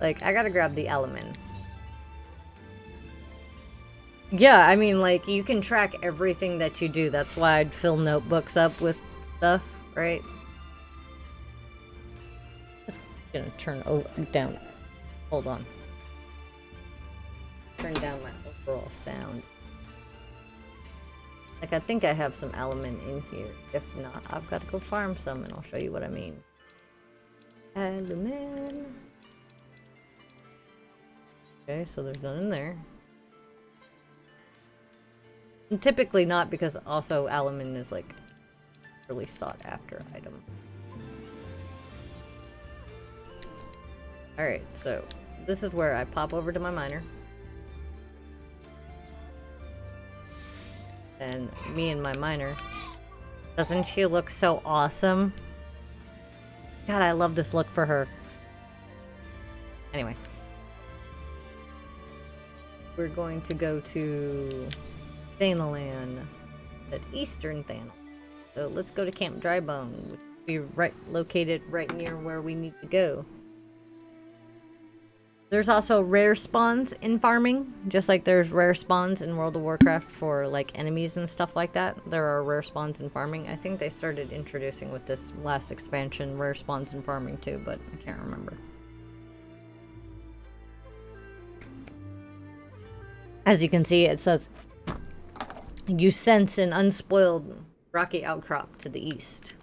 Like, I gotta grab the element. Yeah, I mean, like, you can track everything that you do. That's why I'd fill notebooks up with stuff, right? Just gonna turn down. Hold on. turn down my overall sound. Like, I think I have some element in here. If not, I've got to go farm some, and I'll show you what I mean. Element. Okay, so there's none in there. And typically not, because also element is like really sought after item. Alright, so this is where I pop over to my miner. And me and my miner. Doesn't she look so awesome? God, I love this look for her. Anyway. We're going to go to Thanalan, at Eastern Thanalan. So let's go to Camp Drybone, which will be located right near where we need to go. There's also rare spawns in farming, just like there's rare spawns in World of Warcraft for like enemies and stuff like that. There are rare spawns in farming. I think they started introducing with this last expansion rare spawns in farming too, but I can't remember. As you can see, it says, you sense an unspoiled rocky outcrop to the east.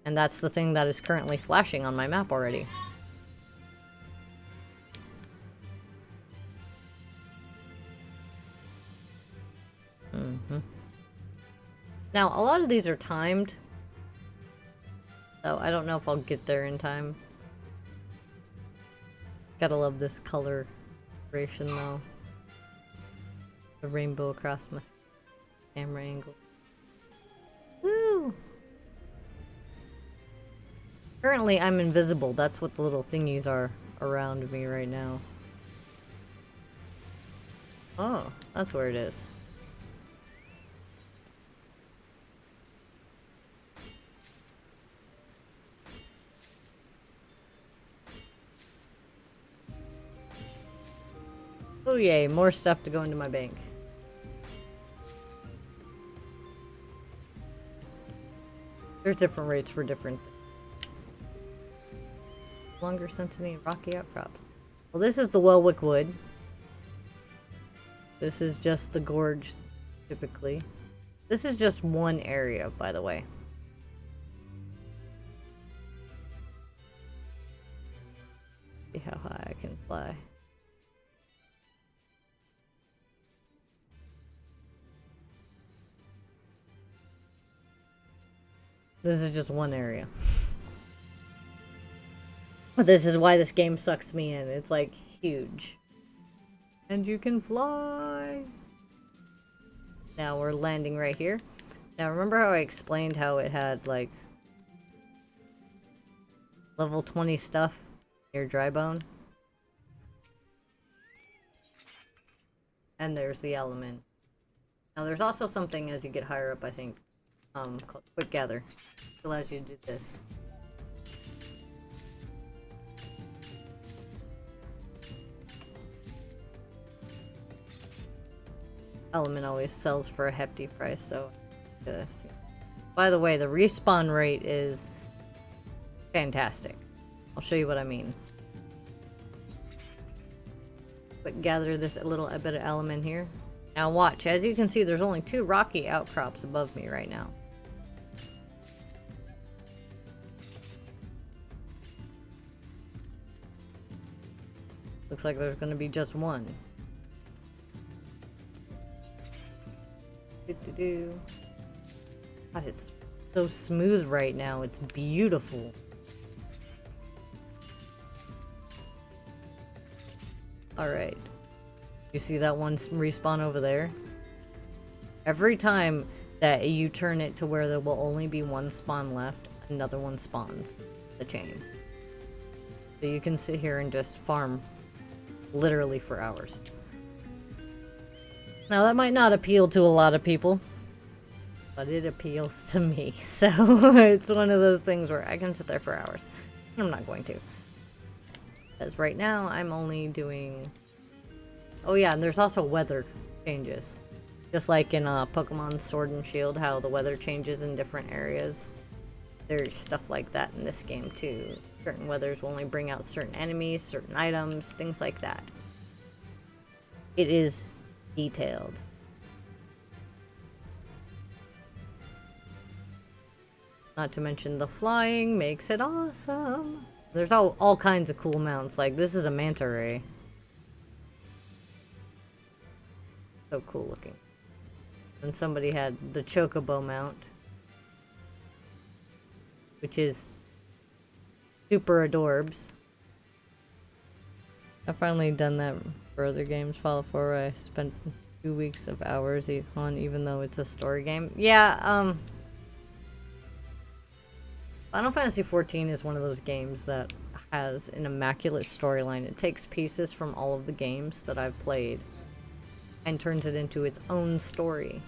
And that's the thing that is currently flashing on my map already. Now, a lot of these are timed, so I don't know if I'll get there in time. Gotta love this color creation though. The rainbow across my camera angle. Woo! Currently, I'm invisible. That's what the little thingies are around me right now. Oh, that's where it is. Oh yay, more stuff to go into my bank. There's different rates for different things. Longer sensitivity rocky outcrops. Well, this is the Welwick Wood. This is just the gorge, typically. This is just one area, by the way. See how high I can fly. This is just one area. This is why this game sucks me in. It's like huge. And you can fly. Now we're landing right here. Now remember how I explained how it had like level 20 stuff near Drybone? And there's the element. Now there's also something as you get higher up, I think. Called Quick Gather. It allows you to do this. Element always sells for a hefty price, so this. By the way, the respawn rate is fantastic. I'll show you what I mean. But gather this little bit of element here. Now watch, as you can see, there's only 2 rocky outcrops above me right now. Looks like there's gonna be just one. God, it's so smooth right now. It's beautiful. Alright. You see that one respawn over there? Every time that you turn it to where there will only be one spawn left, another one spawns the chain. So you can sit here and just farm literally for hours. Now that might not appeal to a lot of people, but it appeals to me. So it's one of those things where I can sit there for hours. I'm not going to. Because right now I'm only doing... Oh yeah, and there's also weather changes. Just like in Pokemon Sword and Shield, how the weather changes in different areas. There's stuff like that in this game too. Certain weathers will only bring out certain enemies, certain items, things like that. It is detailed. Not to mention the flying makes it awesome. There's all kinds of cool mounts. Like, this is a manta ray. So cool looking. And somebody had the chocobo mount, which is super adorbs. I've finally done that for other games. Fallout 4, I spent 2 weeks of hours on, even though it's a story game. Yeah, Final Fantasy XIV is one of those games that has an immaculate storyline. It takes pieces from all of the games that I've played and turns it into its own story.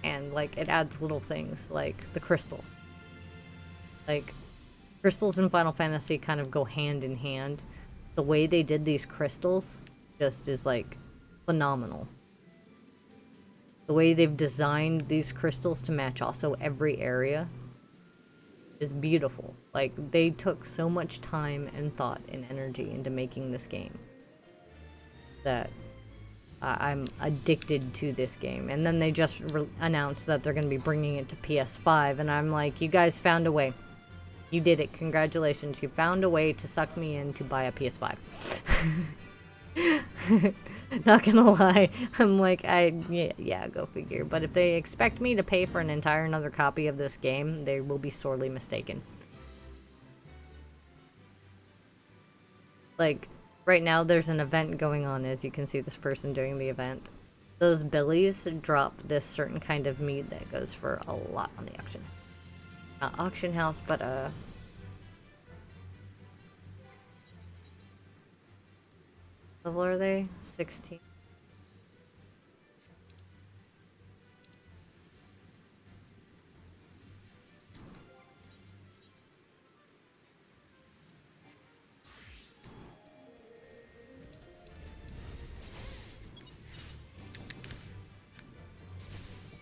And, like, it adds little things, like the crystals. Like, crystals in Final Fantasy kind of go hand in hand. The way they did these crystals just is, like, phenomenal. The way they've designed these crystals to match also every area is beautiful. Like, they took so much time and thought and energy into making this game that I'm addicted to this game. And then they just announced that they're going to be bringing it to PS5, and I'm like, you guys found a way. You did it. Congratulations. You found a way to suck me in to buy a PS5. Not gonna lie. I'm like, yeah, go figure. But if they expect me to pay for an entire another copy of this game, they will be sorely mistaken. Like, right now there's an event going on, as you can see this person doing the event. Those billies drop this certain kind of meat that goes for a lot on the auction. Not auction house, but level are they? 16.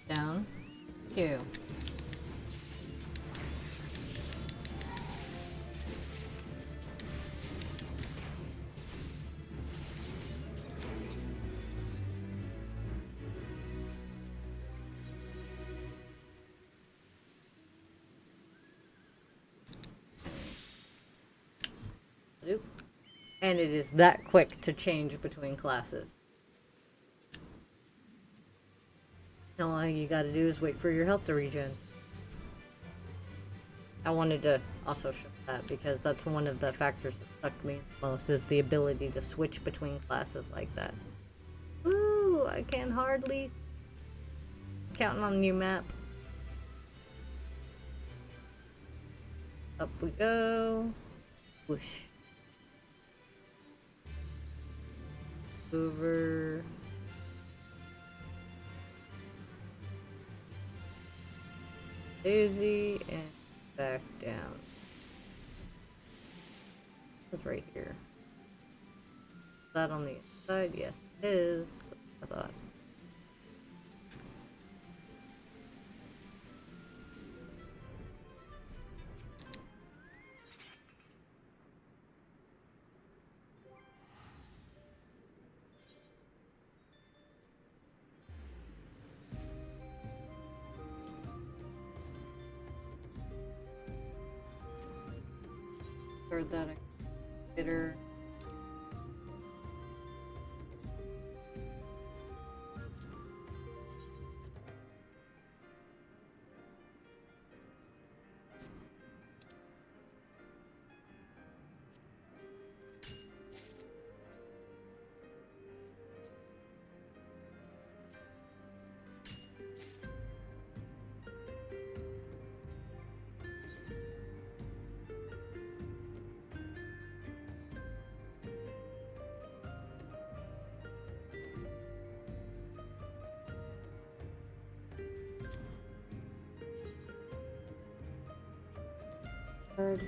Down. 2. And it is that quick to change between classes. All you gotta do is wait for your health to regen. I wanted to also show that because that's one of the factors that sucked me the most, is the ability to switch between classes like that. Woo! I can hardly... Counting on the new map. Up we go. Whoosh. Over. Daisy and back down. It's right here. Is that on the inside? Yes, it is. I thought. Or that I consider. Bird.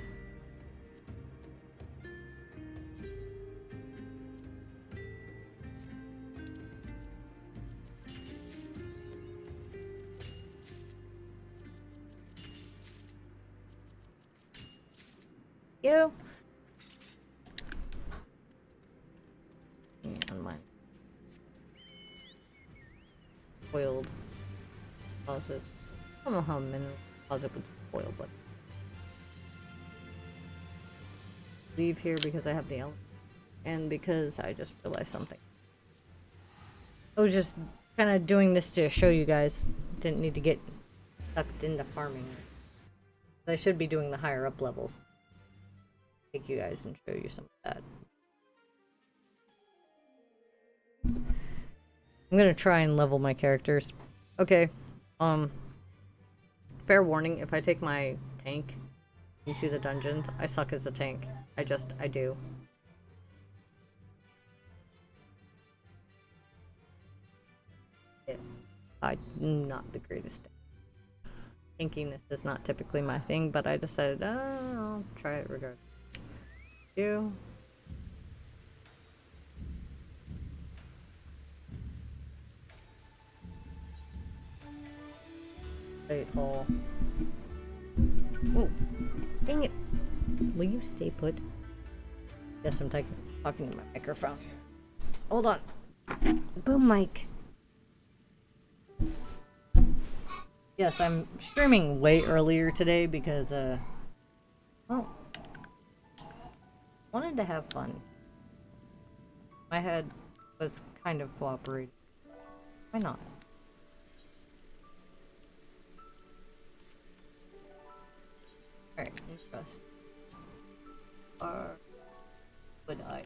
You. On mine. spoiled deposits. I don't know how a mineral deposit would spoil, but leave here because I have the element, and because I just realized something. I was just kind of doing this to show you guys. Didn't need to get sucked into farming. I should be doing the higher up levels. Take you guys and show you some of that. I'm gonna try and level my characters. Okay, fair warning, if I take my tank into the dungeons, I suck as a tank. I do. Yeah, I'm not the greatest. Tankiness is not typically my thing, but I decided, I'll try it regardless. You. Wait, hole. Oh, dang it. Will you stay put? Yes, I'm talking to my microphone. Hold on. Boom mic. Yes, I'm streaming way earlier today because, well, wanted to have fun. My head was kind of cooperating. Why not? Alright, interest. Or would I?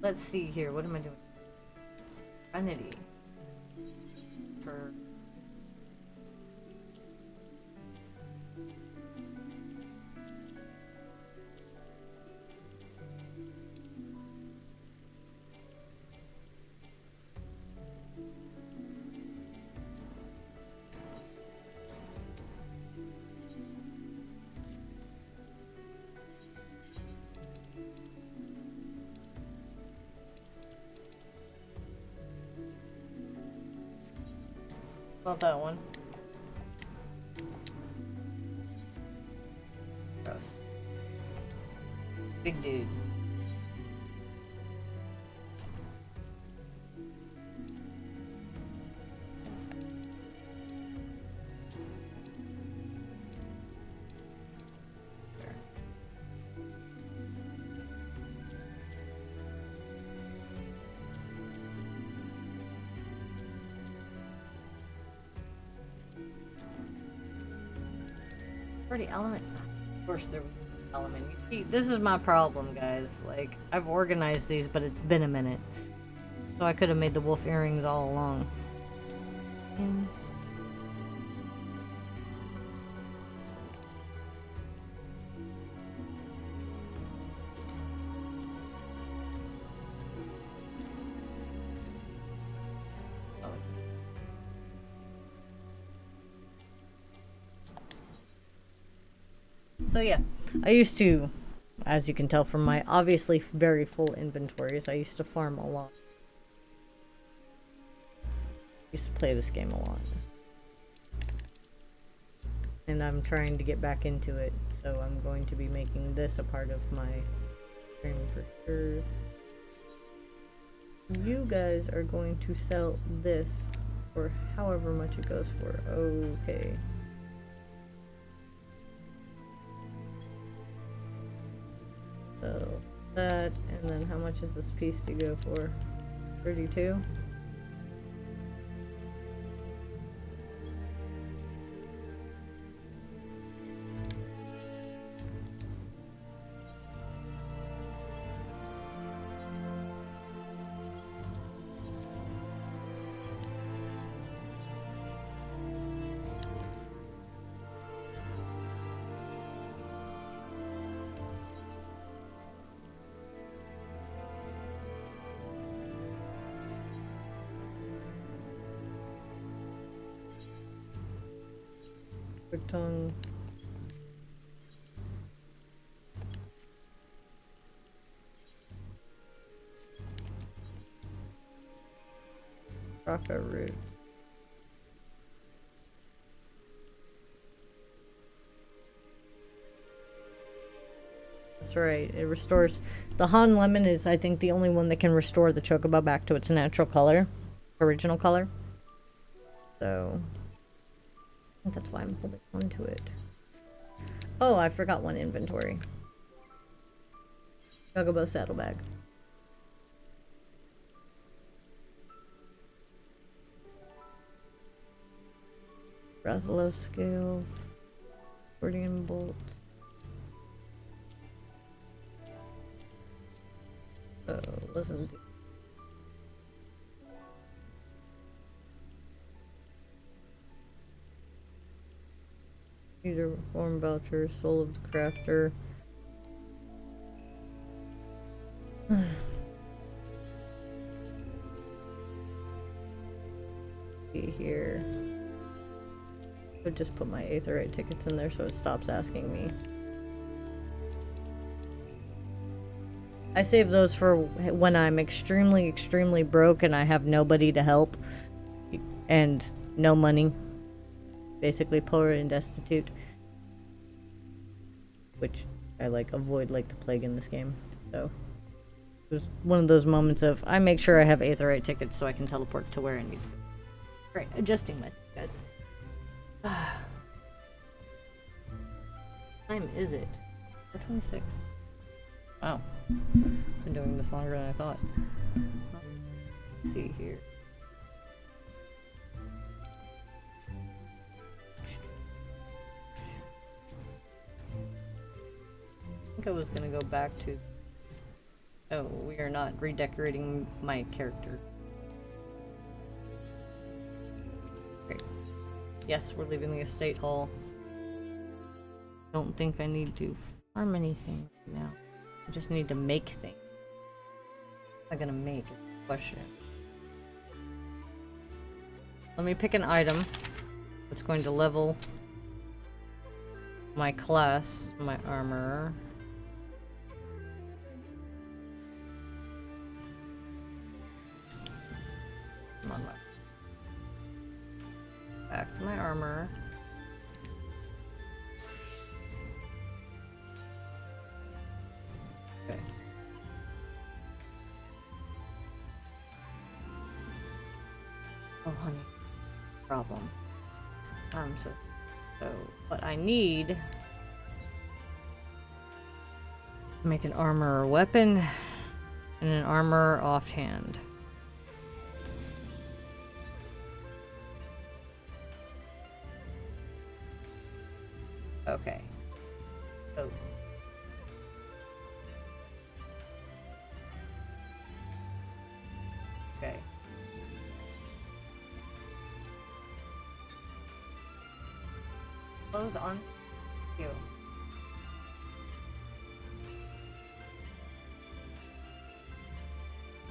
Let's see here. What am I doing? Serenity. For not that one. Gross. Big dude. Pretty element. Of course there was element. See, this is my problem, guys. Like, I've organized these, but it's been a minute. So I could have made the wolf earrings all along. And so yeah, I used to, as you can tell from my obviously very full inventories, I used to farm a lot. Used to play this game a lot. and I'm trying to get back into it, so I'm going to be making this a part of my stream for sure. You guys are going to sell this for however much it goes for. Okay. So that, and then how much is this piece to go for? 32? Quick tongue. Rocka roots. That's right, it restores. The Han Lemon is, I think, the only one that can restore the Chocobo back to its natural color. Original color. So, I think that's why I'm holding on to it. Oh, I forgot one inventory. Chocobo saddlebag. Rathalos scales. Gordian bolts. Oh, listen. User form voucher, soul of the crafter. Be here. Could just put my Aetherite tickets in there so it stops asking me. I save those for when I'm extremely, extremely broke and I have nobody to help and no money. Basically poor and destitute. Which I like avoid like the plague in this game. So it was one of those moments of I make sure I have Aetherite tickets so I can teleport to where I need to go. Right, adjusting myself, guys. Time is it? 4:26. Wow. Been doing this longer than I thought. Let's see here. I think I was gonna go back to... Oh, we are not redecorating my character. Great. Yes, we're leaving the estate hall. Don't think I need to farm anything right now. I just need to make things. What am I gonna make? Is the question. Let me pick an item that's going to level my class, my armor. Come on, back to my armor. Okay. Oh, honey. Problem. So what I need... Make an armor or weapon and an armor offhand. Okay. Oh. Okay. Close on you.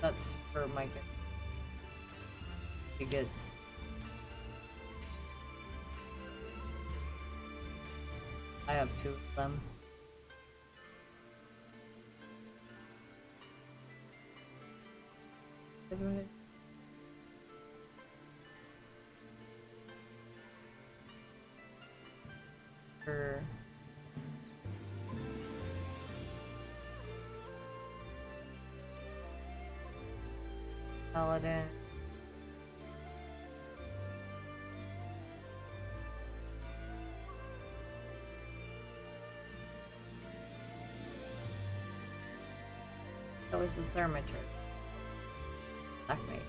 That's for my good. He gets. I have 2 of them. for Paladin. That was the Thermaturge. Black Mage.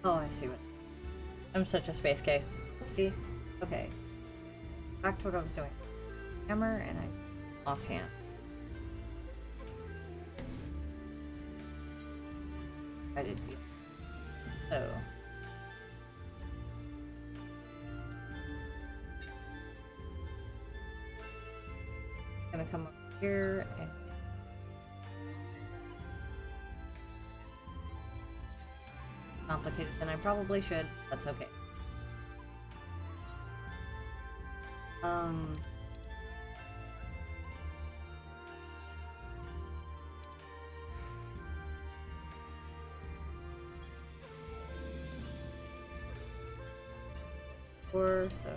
Oh, I see what. I'm such a space case. See? Okay. Back to what I was doing. Hammer and I offhand. I did see. So. Gonna come up here and complicated than I probably should. That's okay. So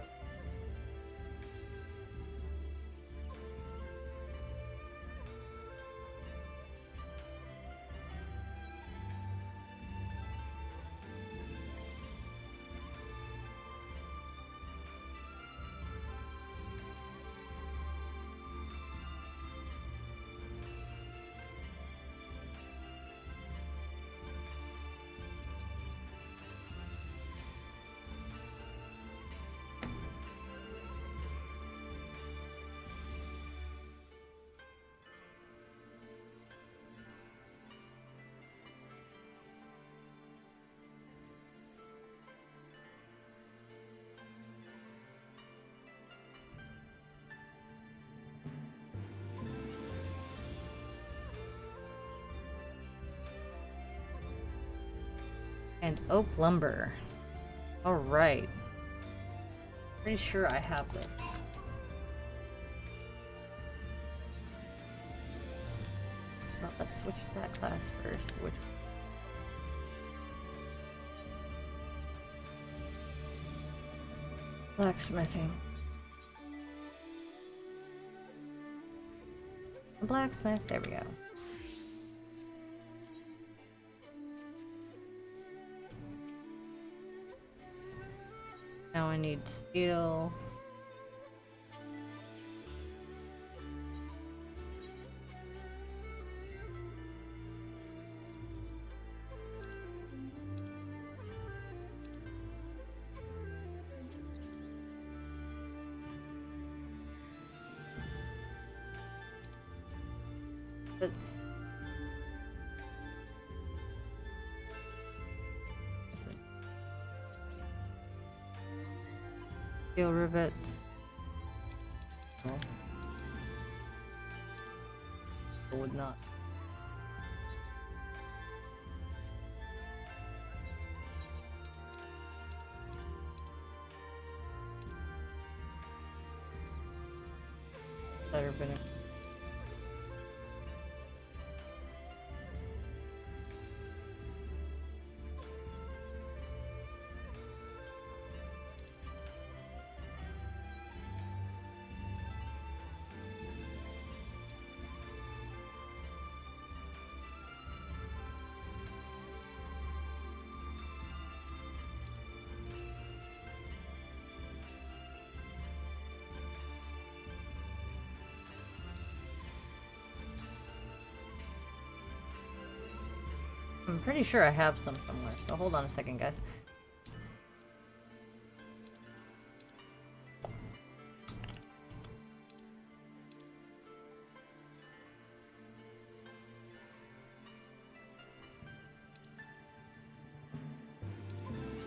and oak lumber. All right. Pretty sure I have this. Well, let's switch to that class first. Which blacksmithing. Blacksmith. There we go. Now I need steel. Let's steel rivets. Oh. I would not. Better been. I'm pretty sure I have some somewhere, so hold on a second, guys.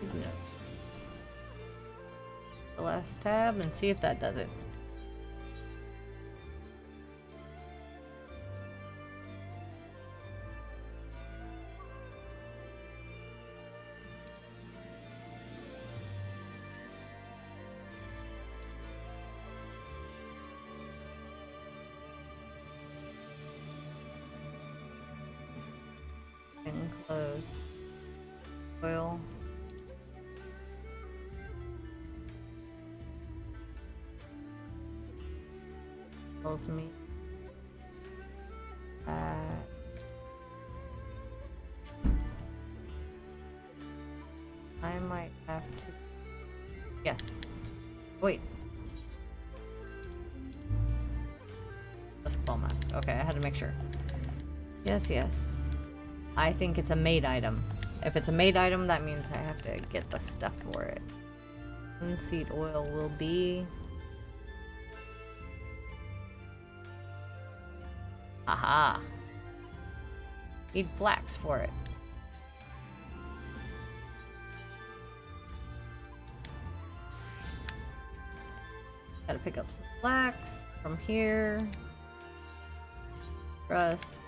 No. The last tab and see if that does it. Close. Oil. Tells me. I might have to. Yes. Wait. Msq Mounts. Okay, I had to make sure. Yes, yes. I think it's a made item. If it's a made item, that means I have to get the stuff for it. Linseed oil will be. Aha! Need flax for it. Gotta pick up some flax from here. Rust.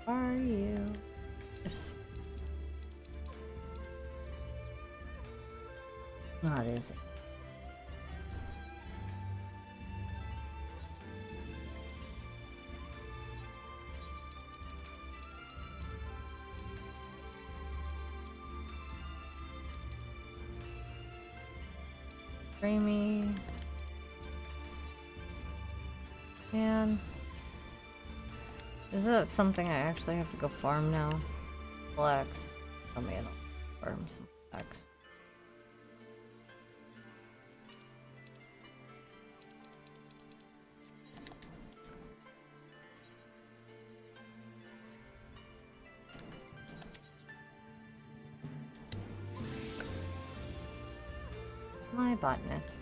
Are you? Not is it? Creamy. Man. Is that something I actually have to go farm now? Flax. Oh man, I'll farm some flax. My botanist.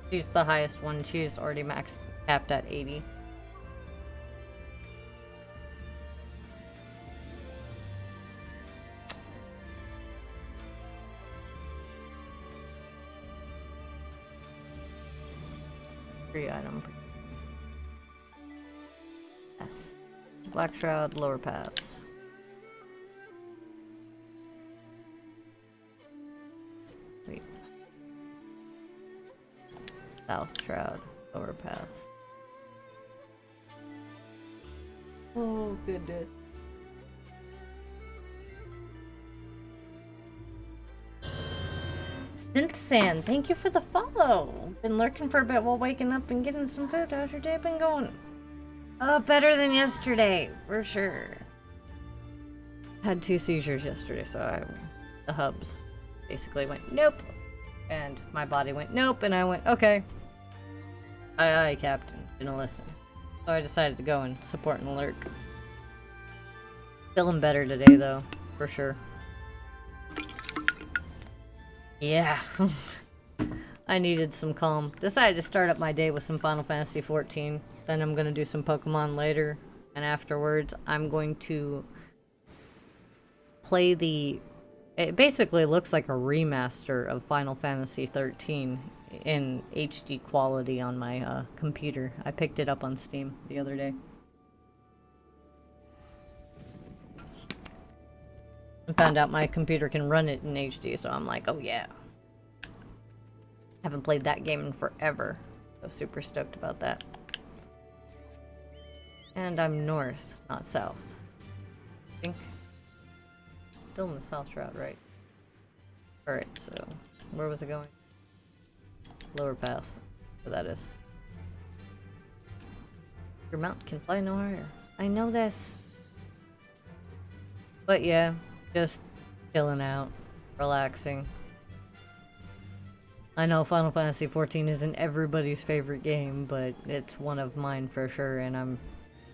She's the highest one. She's already max capped at 80. Free item. Yes. Black Shroud, lower paths. South Shroud, lower path. Oh goodness. Synth Sand, thank you for the follow. Been lurking for a bit while waking up and getting some food. How's your day been going? Better than yesterday, for sure. Had 2 seizures yesterday, so the hubs basically went nope. And my body went nope, and I went okay. Aye, Captain. Didn't listen. So I decided to go and support and lurk. Feeling better today, though, for sure. Yeah. I needed some calm. Decided to start up my day with some Final Fantasy XIV. Then I'm gonna do some Pokemon later. And afterwards, I'm going to play the... It basically looks like a remaster of Final Fantasy XIII in HD quality on my computer. I picked it up on Steam the other day. I found out my computer can run it in HD, so I'm like, oh yeah. Haven't played that game in forever. So super stoked about that. And I'm north, not south. I think. Still in the South Shroud, right? Alright, so where was it going? Lower pass. So that is. Your mount can fly no higher. I know this. But yeah, just chilling out, relaxing. I know Final Fantasy XIV isn't everybody's favorite game, but it's one of mine for sure, and I'm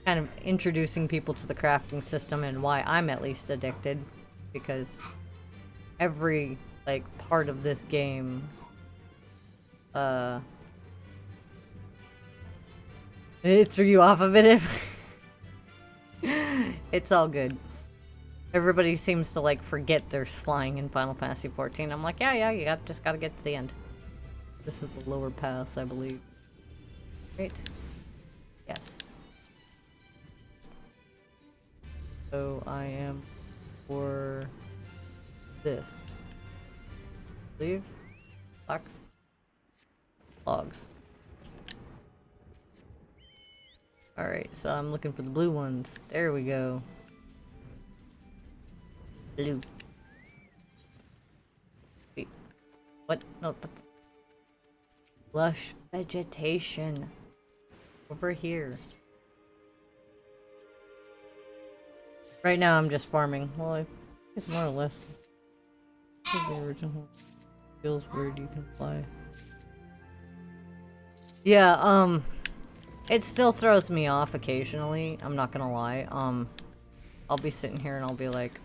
kind of introducing people to the crafting system and why I'm at least addicted. Because every, like, part of this game, it threw you off of it. It's all good. Everybody seems to, like, forget there's flying in Final Fantasy XIV. I'm like, yeah, you just gotta get to the end. This is the lower pass, I believe. Right? Yes. So I am for this. Leave. Box. Logs. Alright, so I'm looking for the blue ones. There we go. Blue. Wait. What? No, that's... lush vegetation. Over here. Right now I'm just farming. Well, it's more or less the original. Feels weird you can fly. Yeah, it still throws me off occasionally, I'm not gonna lie. I'll be sitting here and I'll be like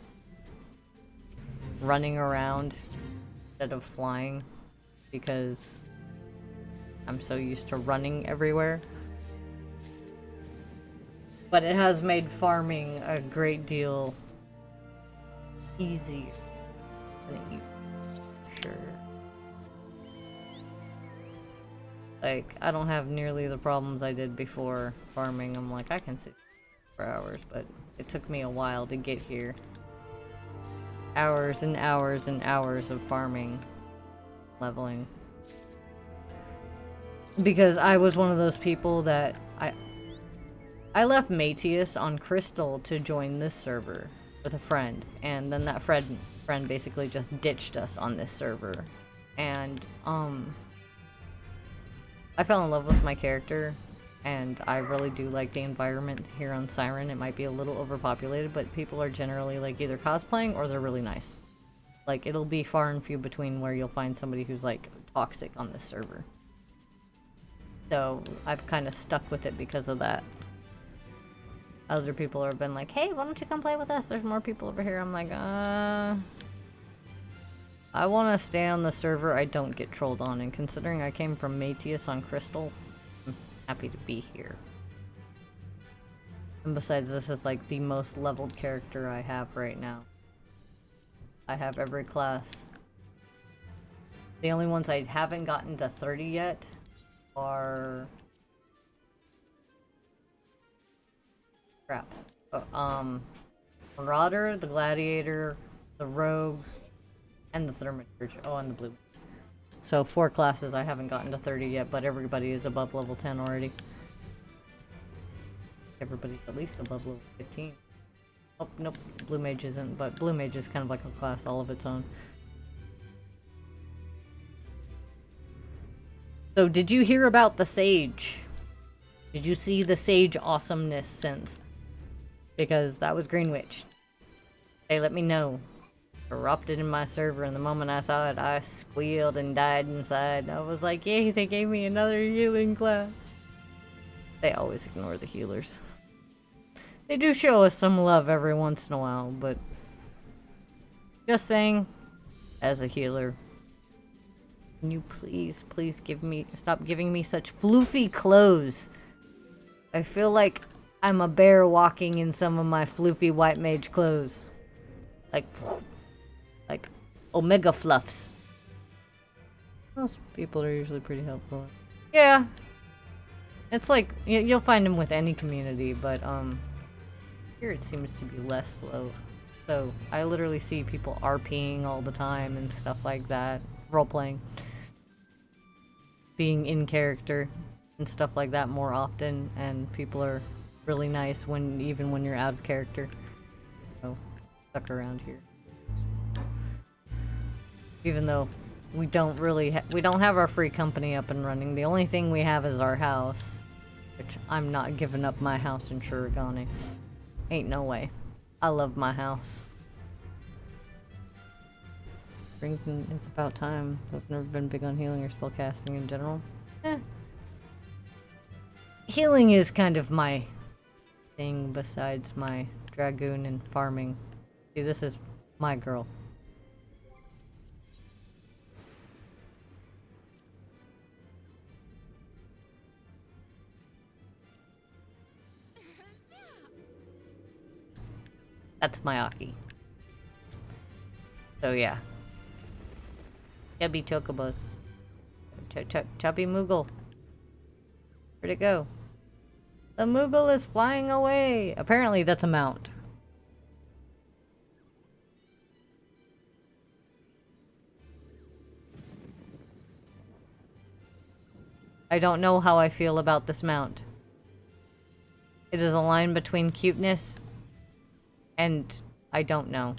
running around instead of flying because I'm so used to running everywhere. But it has made farming a great deal easier than it used to, for sure. Like, I don't have nearly the problems I did before farming. I'm like, I can sit for hours, but it took me a while to get here. Hours and hours and hours of farming, leveling. Because I was one of those people that I left Mateus on Crystal to join this server with a friend, and then that friend basically just ditched us on this server. And I fell in love with my character, and I really do like the environment here on Siren. It might be a little overpopulated, but people are generally like either cosplaying or they're really nice. Like, it'll be far and few between where you'll find somebody who's like toxic on this server. So I've kind of stuck with it because of that. Other people have been like, hey, why don't you come play with us? There's more people over here. I'm like, I want to stay on the server I don't get trolled on, and considering I came from Mateus on Crystal, I'm happy to be here. And besides, this is like the most leveled character I have right now. I have every class. The only ones I haven't gotten to 30 yet are... crap. Marauder, the Gladiator, the Rogue, and the Thaumaturge. Oh, and the Blue. So 4 classes I haven't gotten to 30 yet, but everybody is above level 10 already. Everybody's at least above level 15. Oh, nope, Blue Mage isn't, but Blue Mage is kind of like a class all of its own. So, did you hear about the Sage? Did you see the Sage awesomeness synth? Because that was Green Witch. They let me know. Erupted in my server, and the moment I saw it, I squealed and died inside. I was like, yay, they gave me another healing class. They always ignore the healers. They do show us some love every once in a while, but... just saying, as a healer, can you please stop giving me such floofy clothes? I feel like I'm a bear walking in some of my floofy white mage clothes. Like Omega Fluffs. Most people are usually pretty helpful. Yeah. It's like, you'll find them with any community, but here it seems to be less slow. So, I literally see people RPing all the time and stuff like that. Role-playing. Being in character and stuff like that more often, and people are really nice even when you're out of character. So, stuck around here. Even though we don't really we don't have our free company up and running. The only thing we have is our house, which I'm not giving up my house in Shurigane. Ain't no way. I love my house. It's about time. I've never been big on healing or spellcasting in general. Healing is kind of my thing besides my dragoon and farming. See, this is my girl. That's my Aki. So yeah. Chubby chocobos. Chubby Moogle. Where'd it go? The Moogle is flying away! Apparently that's a mount. I don't know how I feel about this mount. It is a line between cuteness and I don't know.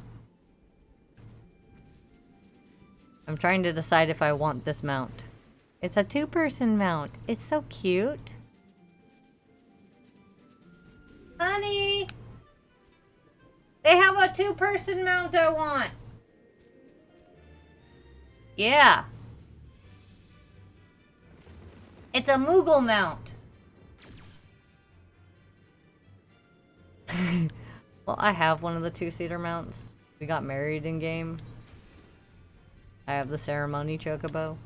I'm trying to decide if I want this mount. It's a two-person mount. It's so cute. Honey! They have a two-person mount I want. Yeah. It's a Moogle mount. Well, I have one of the two-seater mounts. We got married in game. I have the ceremony chocobo.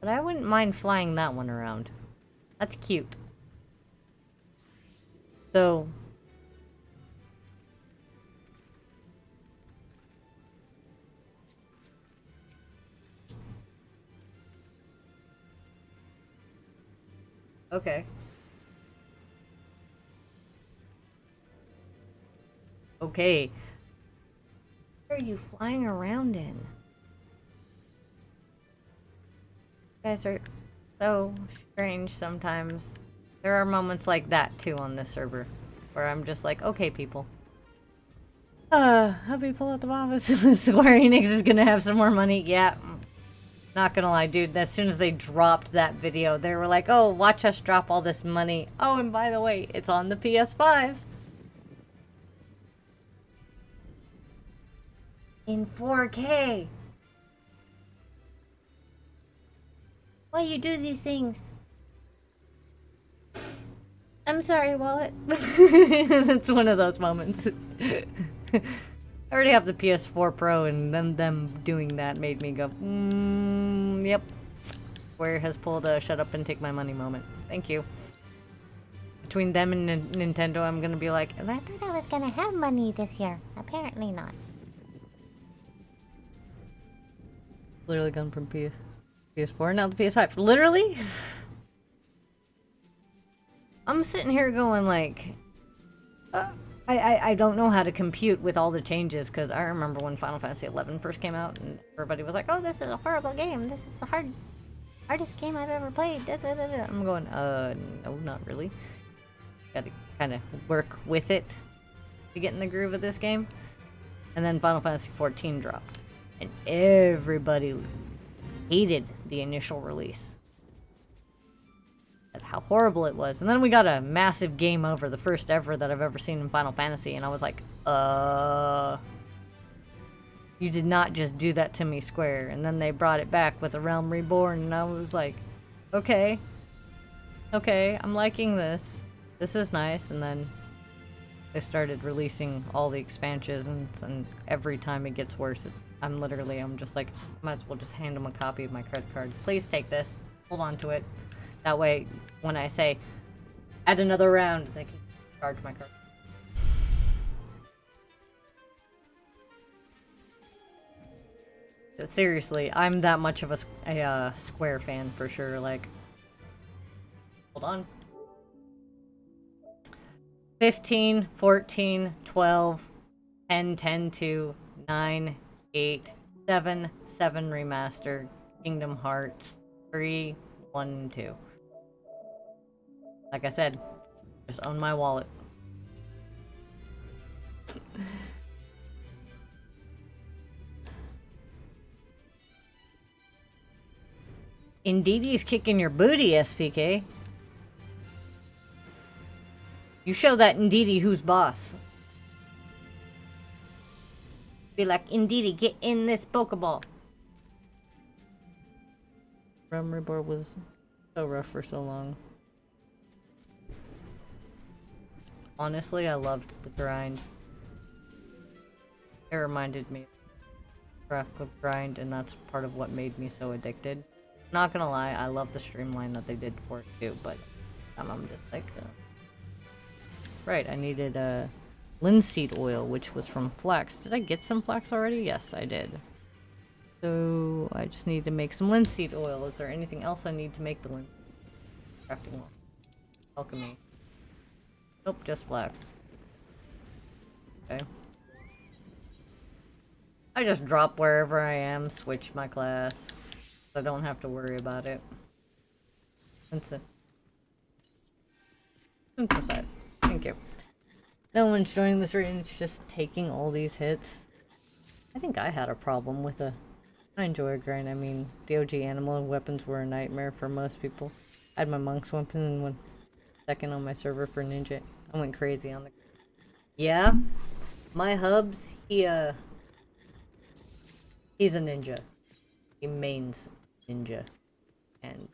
But I wouldn't mind flying that one around. That's cute. So... okay. Okay. What are you flying around in? You guys are so strange sometimes. There are moments like that too on this server. Where I'm just like, okay people. Help me pull out the office. Square Enix is gonna have some more money. Yeah. Not gonna lie, dude. As soon as they dropped that video, they were like, oh, watch us drop all this money. Oh, and by the way, it's on the PS5. In 4K. Why you do these things? I'm sorry, Wallet. It's one of those moments. I already have the PS4 Pro, and then them doing that made me go, yep. Square has pulled a shut up and take my money moment. Thank you. Between them and Nintendo, I'm gonna be like, I thought I was gonna have money this year. Apparently not. Literally gone from PS4, now the PS5. Literally? I'm sitting here going like... I don't know how to compute with all the changes, because I remember when Final Fantasy XI first came out, and everybody was like, oh, this is a horrible game. This is the hardest game I've ever played. Da, da, da, da. I'm going, no, not really. Gotta kind of work with it to get in the groove of this game. And then Final Fantasy XIV dropped. And everybody hated the initial release. At how horrible it was. And then we got a massive game over, the first ever that I've ever seen in Final Fantasy, and I was like, you did not just do that to me, Square. And then they brought it back with A Realm Reborn, and I was like, okay. Okay, I'm liking this. This is nice. And then they started releasing all the expansions, and every time it gets worse. I'm just like, might as well just hand them a copy of my credit card. Please take this. Hold on to it. That way, when I say, add another round, they can charge my card. But seriously, I'm that much of a Square fan for sure. Like, hold on. 15, 14, 12, 10, 10, 2, 9, 8, 7, 7 remastered, Kingdom Hearts, 3, 1, 2. Like I said, just own my wallet. Indeedee's kicking your booty, SPK. You show that Indeedee who's boss. Be like, Indeedee, get in this Pokeball. Realm Reborn was so rough for so long. Honestly, I loved the grind. It reminded me of grind, and that's part of what made me so addicted. Not gonna lie, I love the streamline that they did for it too, but I'm just like... Right, I needed linseed oil, which was from flax. Did I get some flax already? Yes, I did. So I just need to make some linseed oil. Is there anything else I need to make the crafting oil? Alchemy. Nope, just flax. Okay. I just drop wherever I am, switch my class. So I don't have to worry about it. Synthesize. Thank you. No one's joining this range, just taking all these hits. I think I had a problem with a... I enjoy a grind. I mean, the OG animal weapons were a nightmare for most people. I had my monk's weapon and went second on my server for ninja. I went crazy on the... Yeah? My hubs, he's a ninja. He mains ninja. And...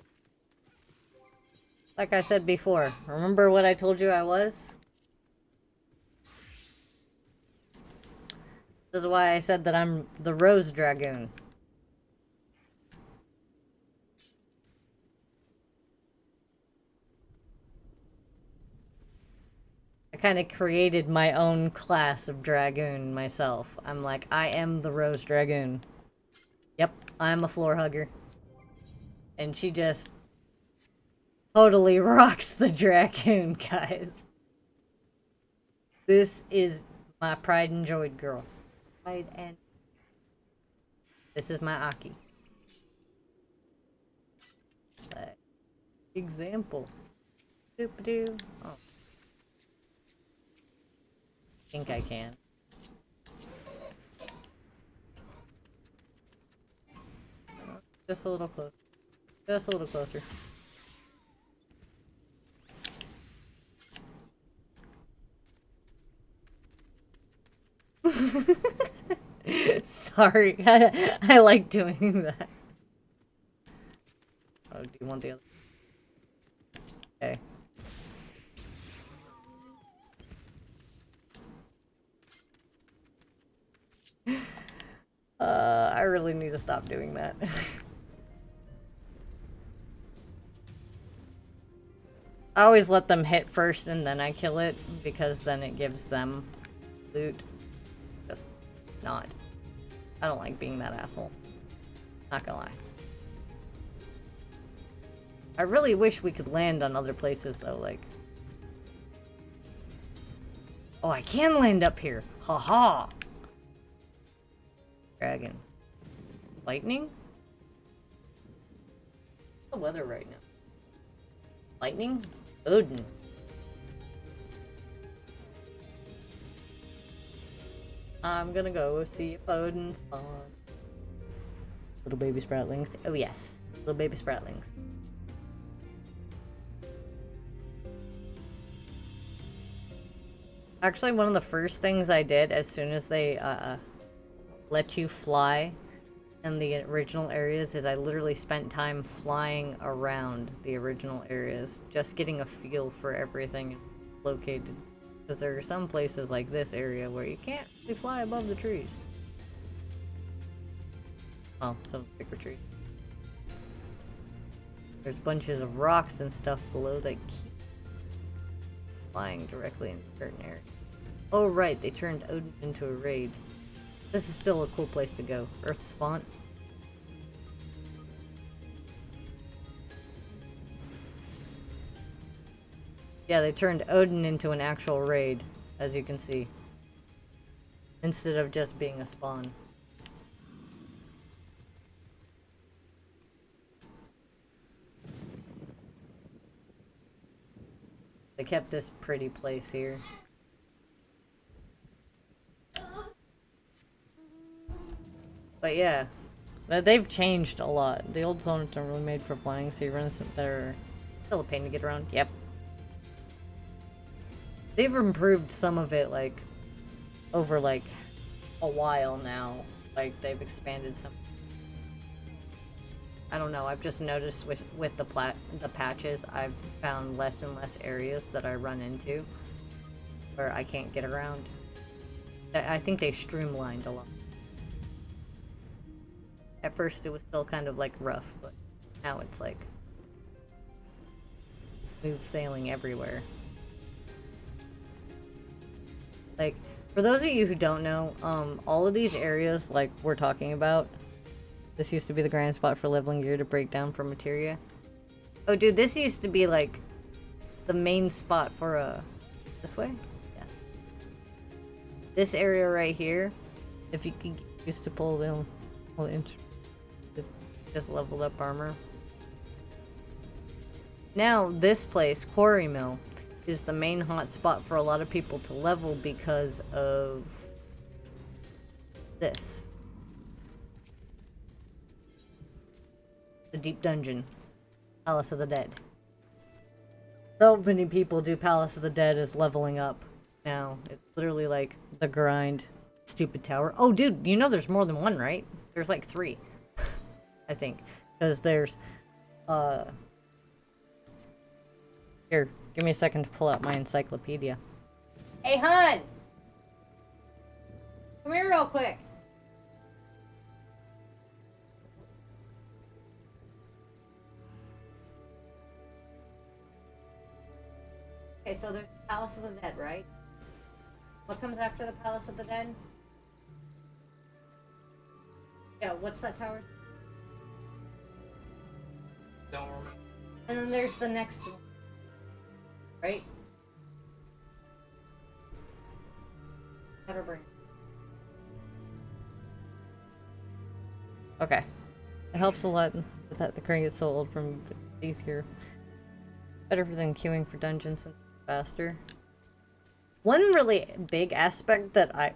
like I said before, remember what I told you I was? This is why I said that I'm the Rose Dragoon. I kind of created my own class of Dragoon myself. I'm like, I am the Rose Dragoon. Yep, I'm a floor hugger. And she just totally rocks the Dragoon, guys. This is my pride and joy girl. Pride and... this is my Aki. Example. Doop-a-doo. Oh. I think I can. Just a little closer. Just a little closer. Sorry, I like doing that. Oh, do you want the other? Okay. I really need to stop doing that. I always let them hit first and then I kill it, because then it gives them loot. Just not. I don't like being that asshole. Not gonna lie. I really wish we could land on other places though, like... oh, I can land up here! Haha! Dragon. Lightning? What's the weather right now? Lightning? Odin. I'm gonna go see if Odin spawns. Little baby sproutlings. Oh yes, little baby sproutlings. Actually, one of the first things I did as soon as they let you fly in the original areas is I literally spent time flying around the original areas, just getting a feel for everything located. Because there are some places like this area where you can't really fly above the trees. Oh, some bigger trees. There's bunches of rocks and stuff below that keep flying directly in certain areas. Oh right, they turned Odin into a raid. This is still a cool place to go. Earth spawn. Yeah, they turned Odin into an actual raid, as you can see. Instead of just being a spawn. They kept this pretty place here. But yeah, they've changed a lot. The old zones aren't really made for flying, so you run some that are still a pain to get around. Yep. They've improved some of it, like, over, like, a while now. Like, they've expanded some. I don't know, I've just noticed with the patches, I've found less and less areas that I run into where I can't get around. I think they streamlined a lot. At first it was still kind of like rough, but now it's like smooth sailing everywhere. Like, for those of you who don't know, all of these areas like we're talking about, this used to be the grand spot for leveling gear to break down for materia. Oh dude, this used to be like the main spot for this way? Yes. This area right here, if you could used to pull them just leveled up armor. now this place, Quarry Mill, is the main hot spot for a lot of people to level because of this. The Deep Dungeon. Palace of the Dead. So many people do Palace of the Dead as leveling up now. It's literally like the grind. Stupid tower. Oh, dude, you know there's more than one, right? There's like 3. I think. Because there's, Here, give me a second to pull out my encyclopedia. Hey, hon! Come here real quick. Okay, so there's the Palace of the Dead, right? What comes after the Palace of the Dead? Yeah, what's that tower? Don't remember. And then there's the next one. Right? Better bring. Okay. It helps a lot that the current gets so old from easier. Better than queuing for dungeons and faster. One really big aspect that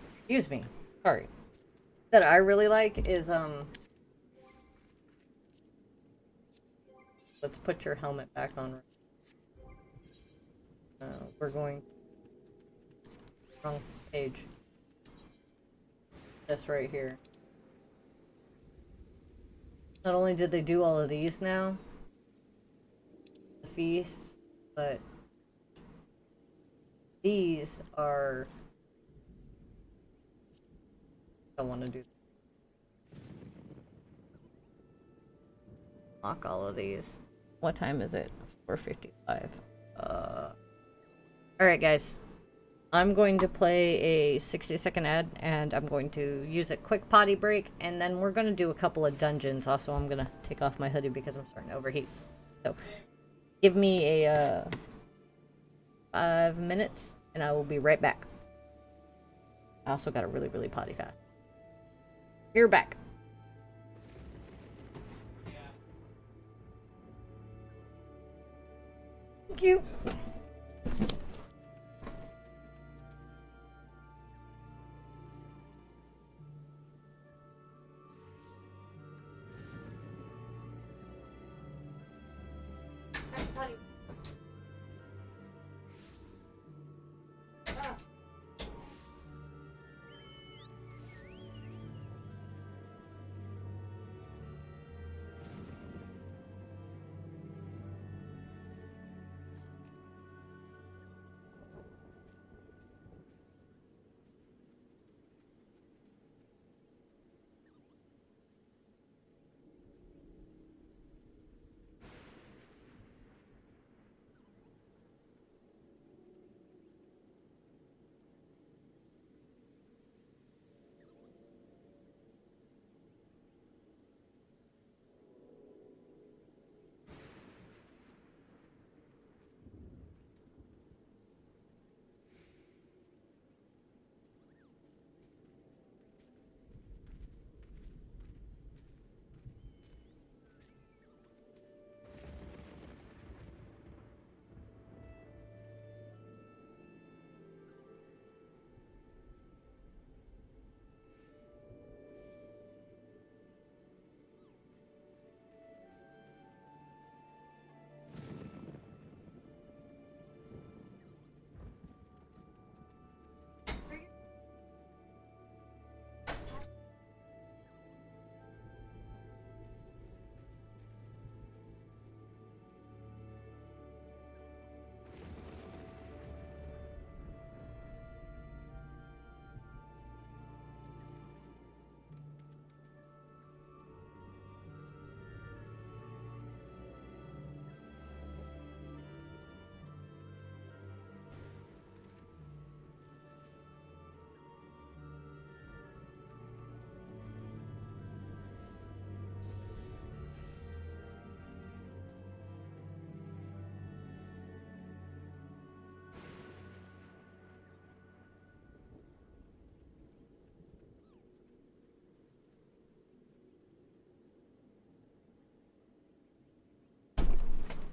excuse me, sorry, that I really like is, let's put your helmet back on. We're going wrong page. This right here. Not only did they do all of these now, the feasts, but these are... I don't want to do... Lock all of these. What time is it? 4:55. Alright guys. I'm going to play a 60-second ad, and I'm going to use a quick potty break, and then we're going to do a couple of dungeons. Also, I'm going to take off my hoodie because I'm starting to overheat. So, give me a 5 minutes, and I will be right back. I also got to really, really potty fast. You're back. Thank you.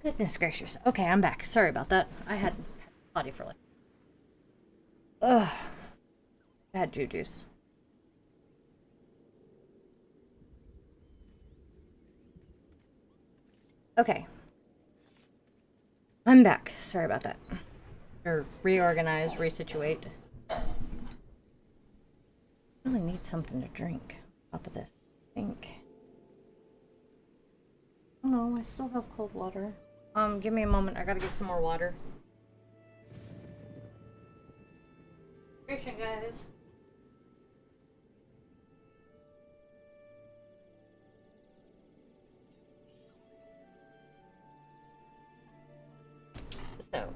Goodness gracious. Okay, I'm back. Sorry about that. I had body for like... Ugh. Bad juju's. Okay. I'm back. Sorry about that. Or reorganize, resituate. I really need something to drink on top of this, I think. Oh no, I still have cold water. Give me a moment. I gotta get some more water. Patient, guys. So,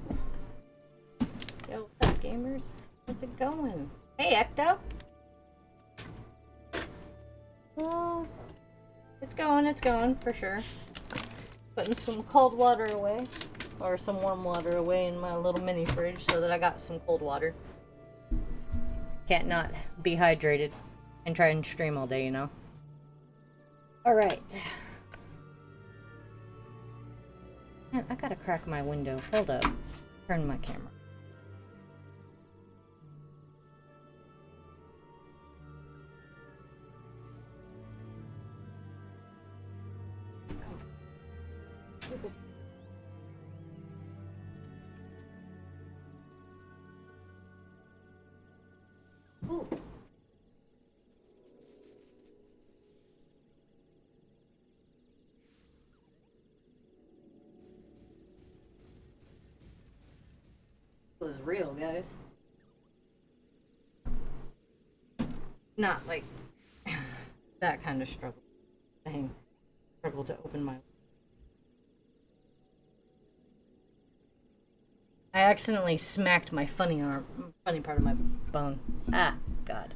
yo, what's up, gamers? How's it going? Hey, Ecto. Well, it's going for sure. Putting some cold water away, or some warm water away in my little mini fridge so that I got some cold water. Can't not be hydrated and try and stream all day, you know? Alright. Man, I gotta crack my window. Hold up. Turn my camera. Ooh. It was real, guys. Not like that kind of struggle. Dang. Struggle to open my... I accidentally smacked my funny part of my bone. Ah, God.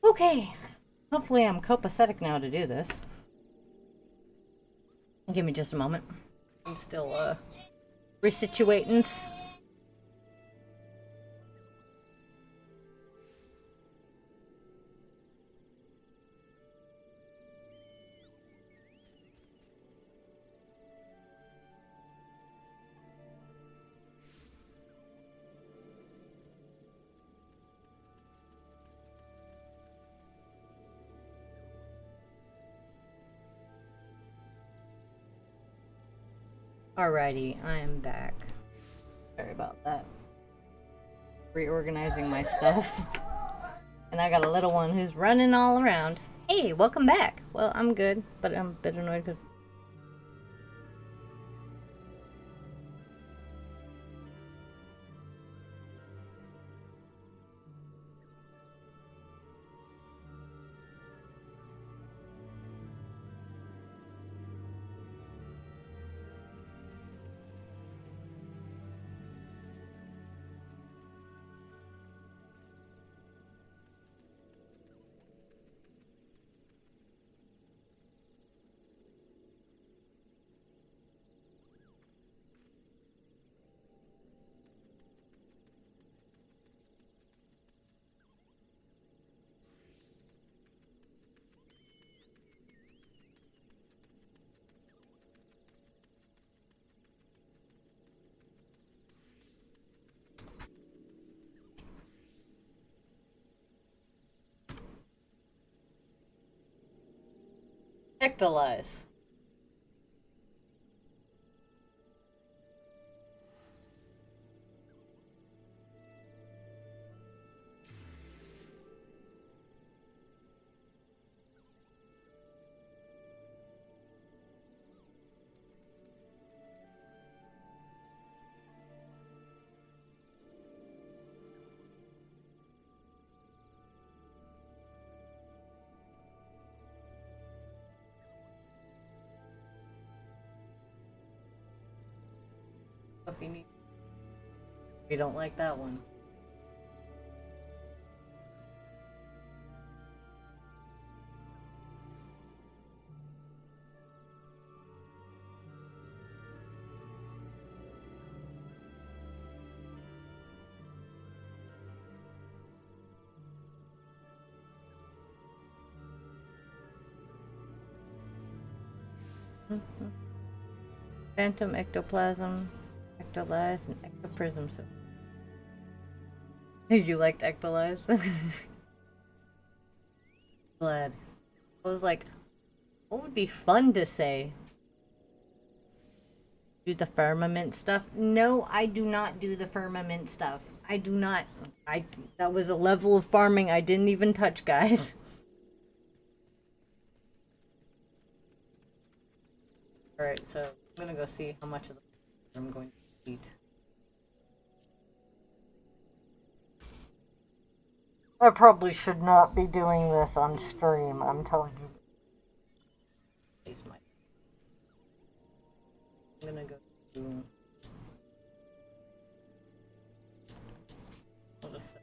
Okay. Hopefully I'm copacetic now to do this. Give me just a moment. I'm still, resituating. Alrighty, I am back. Sorry about that. Reorganizing my stuff. And I got a little one who's running all around. Hey, welcome back. Well, I'm good, but I'm a bit annoyed because... Ectolize. If you need... If you don't like that one. Phantom, ectoplasm, ectolyze, and ectoprism. So you liked ectolyze? Glad. I was like, what would be fun to say? Do the firmament stuff? No, I do not do the firmament stuff. I do not. That was a level of farming I didn't even touch, guys. Alright, so I'm gonna go see how much of the I'm going to eat. I probably should not be doing this on stream, I'm telling you. I'm gonna go to... I'll just...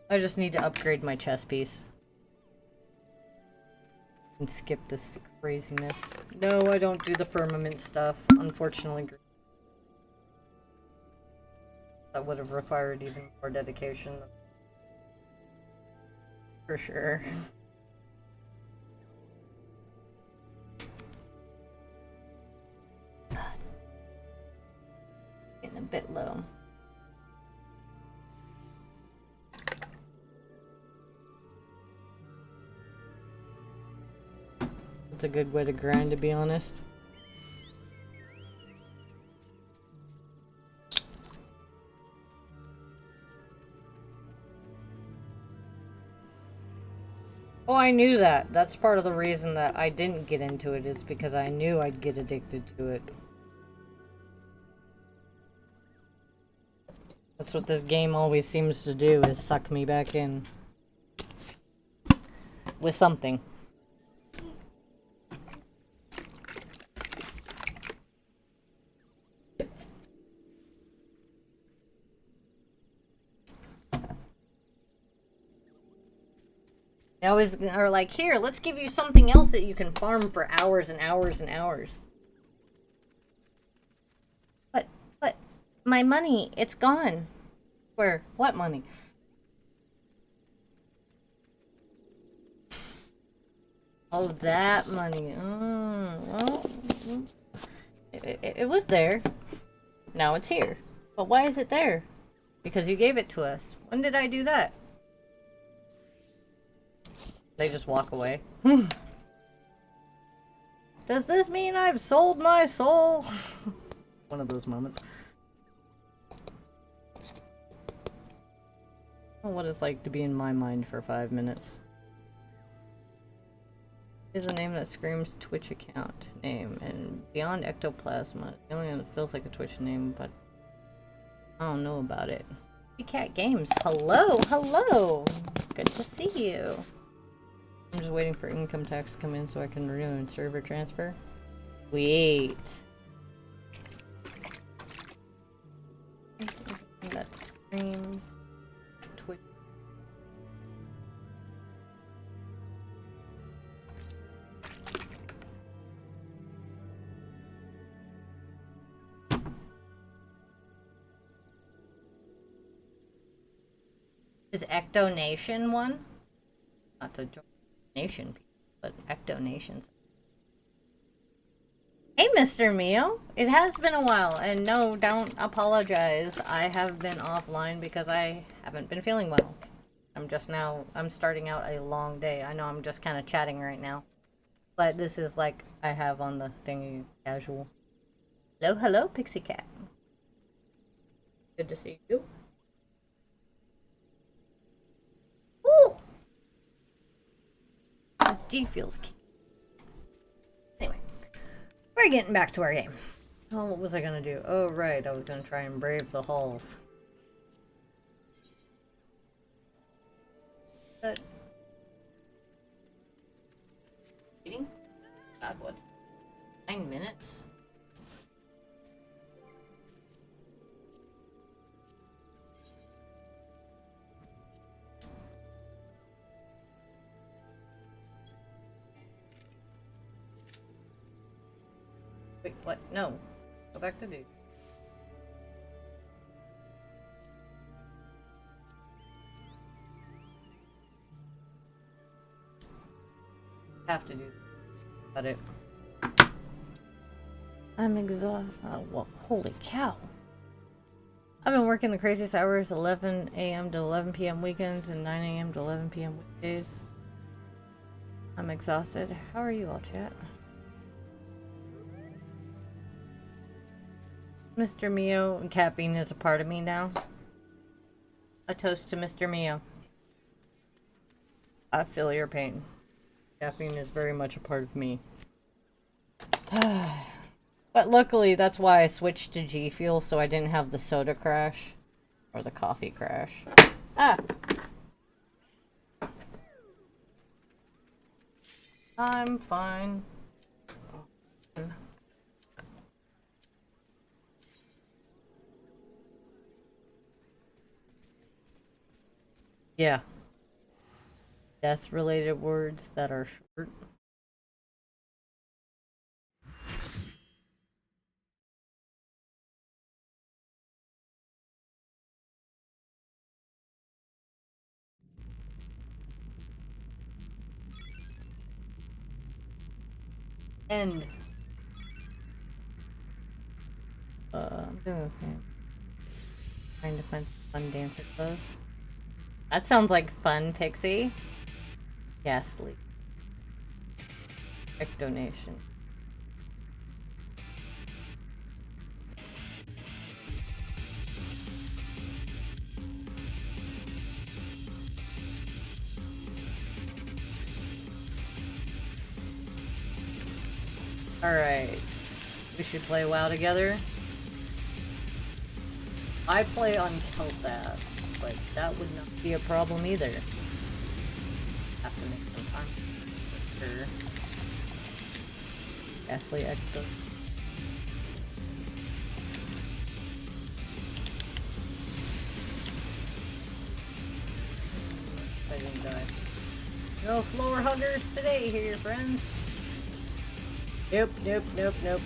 I just need to upgrade my chess piece. And skip this craziness. No, I don't do the firmament stuff, unfortunately. That would have required even more dedication. For sure. Getting a bit low. That's a good way to grind, to be honest. Oh, I knew that. That's part of the reason that I didn't get into it, is because I knew I'd get addicted to it. That's what this game always seems to do, is suck me back in. With something. They always are like, here, let's give you something else that you can farm for hours and hours and hours. But, my money, it's gone. Where? What money? Oh, that money. Oh, well, it was there. Now it's here. But why is it there? Because you gave it to us. When did I do that? They just walk away. Does this mean I've sold my soul? One of those moments. What it's like to be in my mind for 5 minutes. Is a name that screams Twitch account name, and beyond ectoplasma, the only one that feels like a Twitch name, but I don't know about it. Cat Games, hello, hello, good to see you. I'm just waiting for income tax to come in so I can renew and server transfer. Wait. That screams Twitch. Is Ecto Nation one? Not to join Nation, but Ecto Nations. Hey, Mr. Mio! It has been a while, and no, don't apologize. I have been offline because I haven't been feeling well. I'm starting out a long day. I know I'm just kind of chatting right now. But this is like I have on the thingy casual. Hello, hello, Pixie Cat. Good to see you. Ooh! This D feels cute. Anyway, we're getting back to our game. Oh, what was I gonna do? Oh, right, I was gonna try and brave the halls. But... Eating? God, what's... 9 minutes? Wait, what? No. Go back to dude. Have to do got it. I'm exhausted. Well, holy cow. I've been working the craziest hours, 11 a.m. to 11 p.m. weekends and 9 a.m. to 11 p.m. weekdays. I'm exhausted. How are you all, chat? Mr. Mio, and caffeine is a part of me now. A toast to Mr. Mio. I feel your pain. Caffeine is very much a part of me. But luckily, that's why I switched to G Fuel, so I didn't have the soda crash. Or the coffee crash. Ah! I'm fine. Yeah. Death-related words that are short. End. I'm doing okay. Trying to find some fun dancer clothes. That sounds like fun, Pixie. Ghastly. Check donation. Alright. We should play WoW together. I play on Kel'Thas, but that would not be a problem either. Have to make some time for sure. Ghastly Expo. I didn't die. No floor huggers today here, friends. Nope, nope, nope, nope.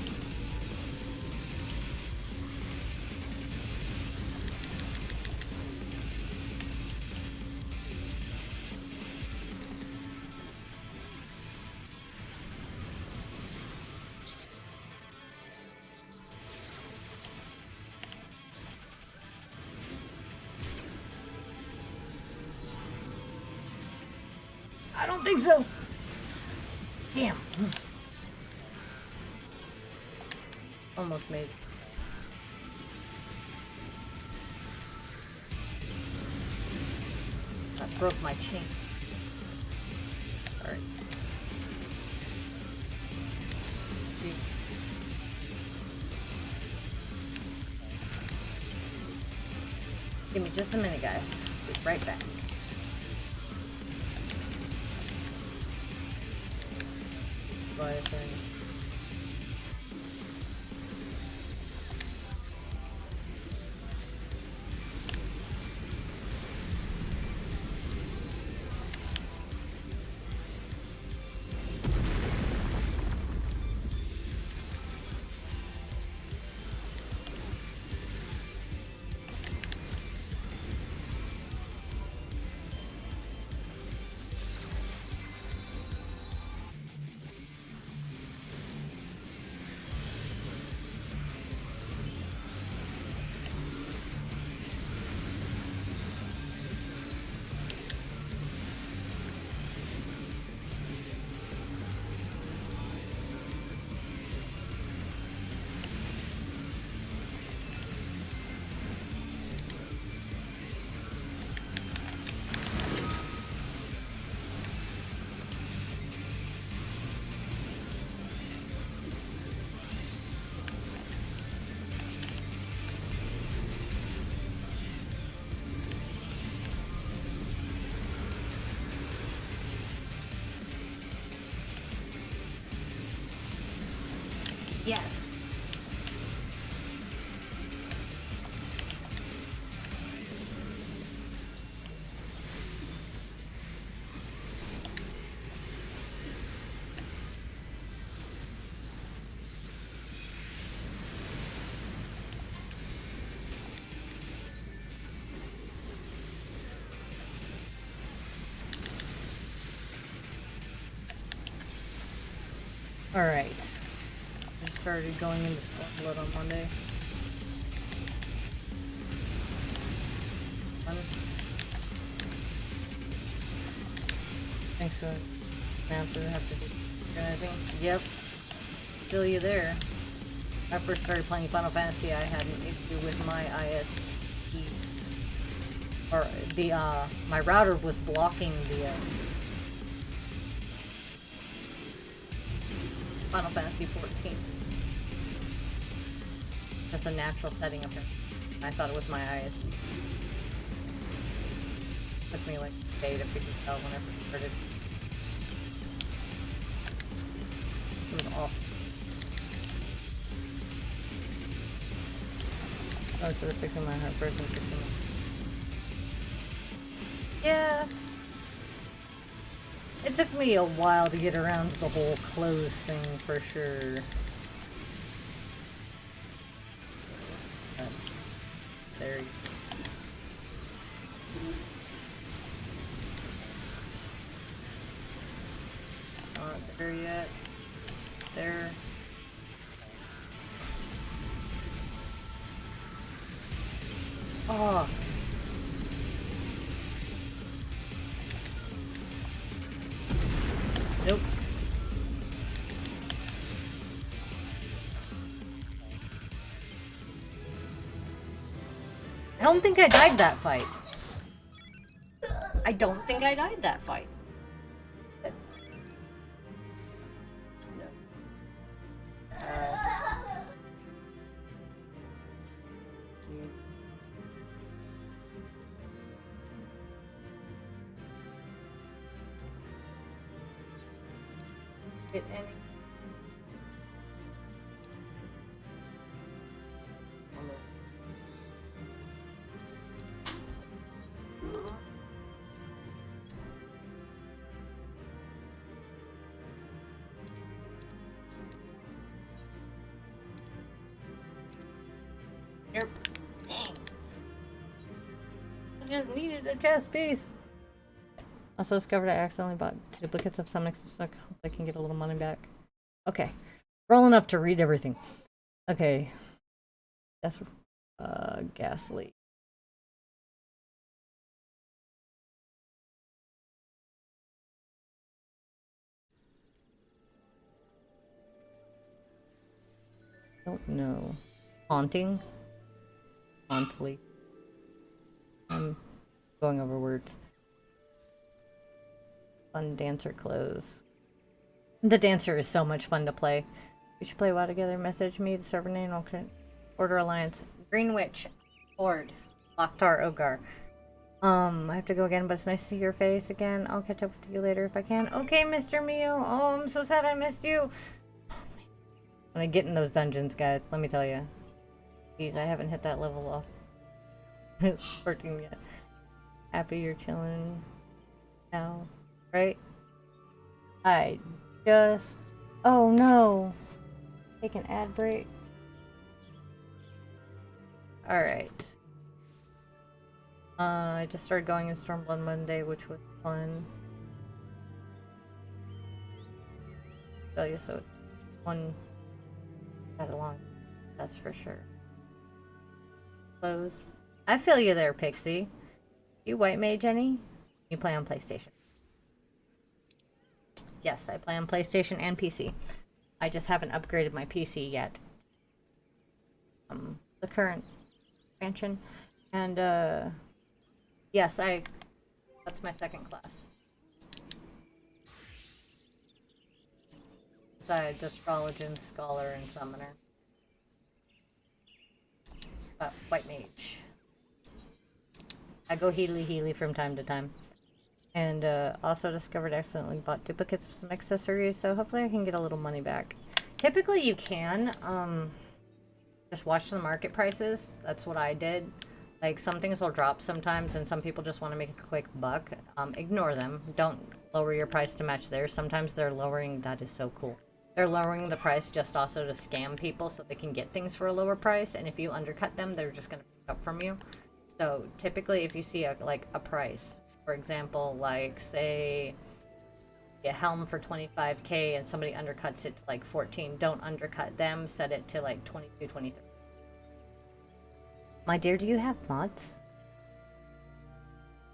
I don't think so. Damn. Almost made. That broke my chain. Sorry. Give me just a minute, guys. Be right back. Yes. Alright. Just started going into Stormblood on Monday. Thanks for Snapper, have to do organizing. Yep. Feel you there. When I first started playing Final Fantasy, I had an issue with my ISP. Or the my router was blocking the Final Fantasy XIV. Just a natural setting of it. I thought it was my ISP. Took me like a day to figure it out when I first started. It was awful. Oh, instead of fixing my heart first, I'm fixing my... Yeah. It took me a while to get around to the whole clothes thing for sure. There you go. Not there yet. There. Oh. Nope. I don't think I died that fight. I don't think I died that fight. Get any. Nope. Dang. I just needed a chest piece. Also discovered I accidentally bought duplicates of some extra stock. Hope I can get a little money back. Okay. Rolling up to read everything. Okay. That's gas leak. Don't know. Haunting? Hauntly. I'm going over words. Fun dancer clothes. The dancer is so much fun to play. We should play WoW together. Message me the server name. Okay. Order Alliance. Green Witch. Horde. Locktar Ogar. I have to go again, but it's nice to see your face again. I'll catch up with you later if I can. Okay, Mr. Mio. Oh, I'm so sad I missed you. When I get in those dungeons, guys, let me tell you. Jeez, I haven't hit that level off. Working yet. Happy you're chilling now. Right? I just... Oh no! Take an ad break. Alright. I just started going in Stormblood Monday, which was fun. Tell you, so it's one got along, that's for sure. Close. I feel you there, Pixie. You white mage any? You play on PlayStation. Yes, I play on PlayStation and PC. I just haven't upgraded my PC yet. The current expansion. And, yes, that's my second class. Besides Astrologian, Scholar, and Summoner. White Mage. I go Healy from time to time. And also discovered accidentally bought duplicates of some accessories, so hopefully I can get a little money back. Typically you can, just watch the market prices. That's what I did. Like, some things will drop sometimes, and some people just want to make a quick buck. Ignore them. Don't lower your price to match theirs. Sometimes they're lowering, that is so cool. They're lowering the price just also to scam people so they can get things for a lower price, and if you undercut them, they're just going to pick up from you. So typically if you see a price, for example, like say a helm for 25k and somebody undercuts it to like 14, don't undercut them, set it to like 22, 23. My dear, do you have mods?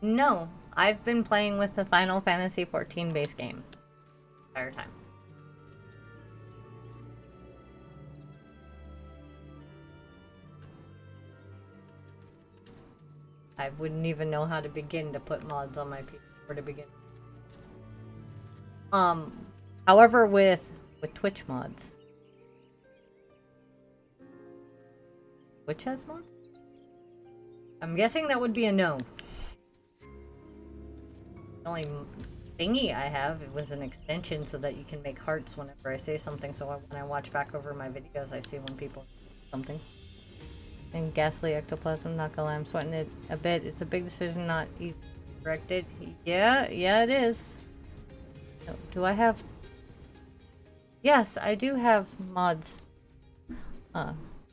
No, I've been playing with the Final Fantasy XIV base game the entire time. I wouldn't even know how to begin to put mods on my PC or to begin. However, with Twitch mods. Twitch has mods? I'm guessing that would be a no. The only thingy I have, it was an extension so that you can make hearts whenever I say something, so when I watch back over my videos, I see when people say something. And ghastly ectoplasm, not gonna lie, I'm sweating it a bit. It's a big decision, not easy to correct it. Yeah, it is. Do I have... Yes, I do have mods.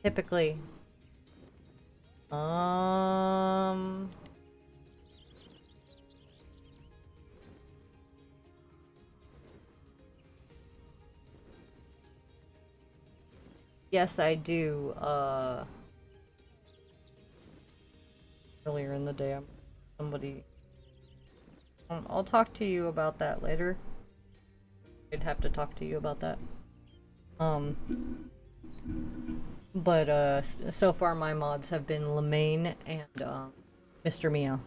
Typically. Yes, I do. Earlier in the day, somebody... I'll talk to you about that later. I'd have to talk to you about that. But so far my mods have been Lemaine and Mr. Meow.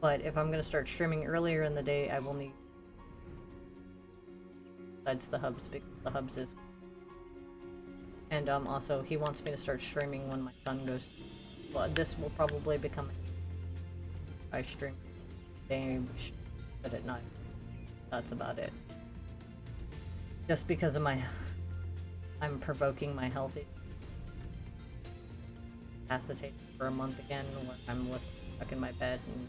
But if I'm gonna start streaming earlier in the day, I will need... Besides the hubs, because the hubs is... And also, he wants me to start streaming when my son goes... Well, this will probably become... I stream day, but at night. That's about it. Just because of my... I'm provoking my healthy... Acetate for a month again, when I'm stuck in my bed and...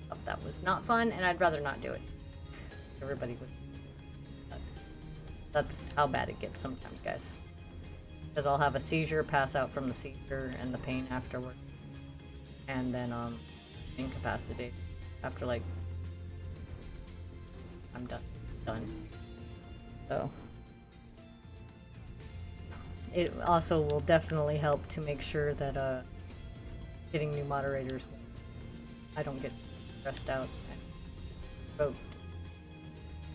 stuff that was not fun, and I'd rather not do it. Everybody would... That's how bad it gets sometimes, guys. Because I'll have a seizure, pass out from the seizure and the pain afterward. And then, incapacitate after, like... I'm done. So... It also will definitely help to make sure that, getting new moderators... I don't get stressed out and provoked.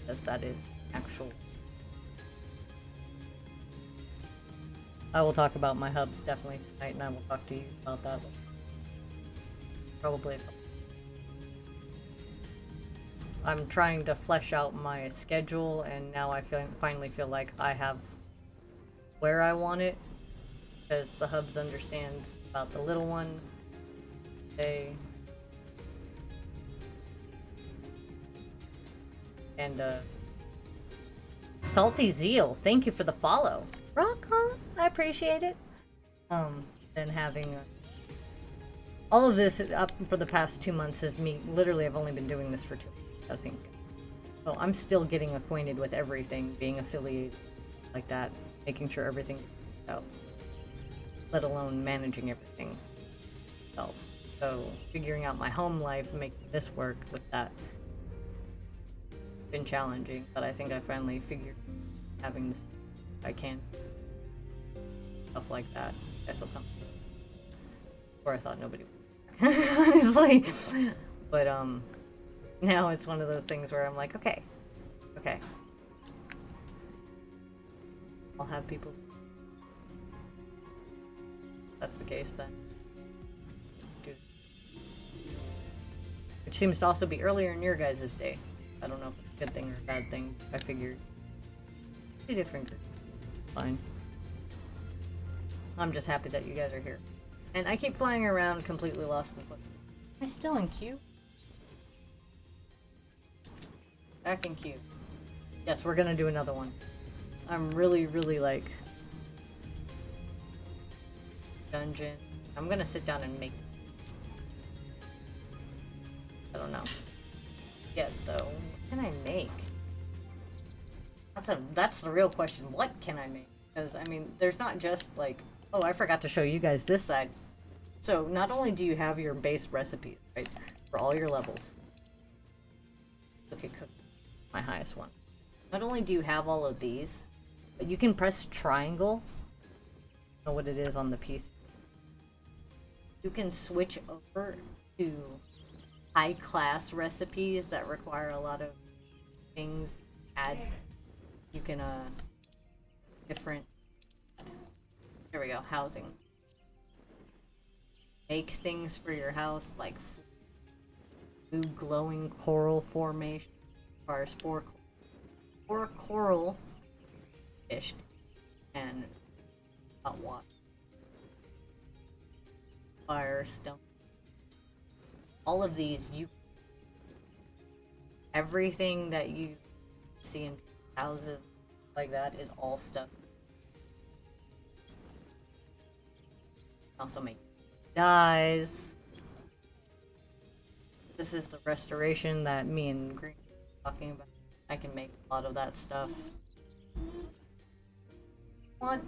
Because that is actual... I will talk about my hubs definitely tonight, and I will talk to you about that later. Probably. I'm trying to flesh out my schedule, and now I finally feel like I have where I want it, because the hubs understands about the little one. And Salty Zeal, thank you for the follow. Rock on, I appreciate it. Then having all of this up for the past 2 months is me. Literally, I've only been doing this for 2 months, I think. So I'm still getting acquainted with everything, being affiliated like that, making sure everything is out, let alone managing everything myself. So figuring out my home life and making this work with that been challenging, but I think I finally figured having this I can stuff like that. I guess will come. Or I thought nobody would, honestly. But now it's one of those things where I'm like, okay. I'll have people. If that's the case then. Which seems to also be earlier in your guys' day. I don't know if it's a good thing or a bad thing. I figured. Pretty different. Fine. I'm just happy that you guys are here. And I keep flying around completely lost in what's... Am I still in queue? Back in queue. Yes, we're gonna do another one. I'm really like... Dungeon. I'm gonna sit down and make... I don't know. Yet though. What can I make? That's the real question. What can I make? Because, I mean, there's not just, like... Oh, I forgot to show you guys this side. So, not only do you have your base recipes, right, for all your levels, Pocket Cookie, my highest one. Not only do you have all of these, but you can press triangle. I don't know what it is on the PC. You can switch over to high class recipes that require a lot of things. Add, you can different. There we go. Housing. Make things for your house like blue glowing coral formation. Requires four coral fish and hot water. Fire, stone. All of these, everything that you see in houses like that is all stuff. Also make dyes. This is the restoration that me and Green were talking about. I can make a lot of that stuff. What?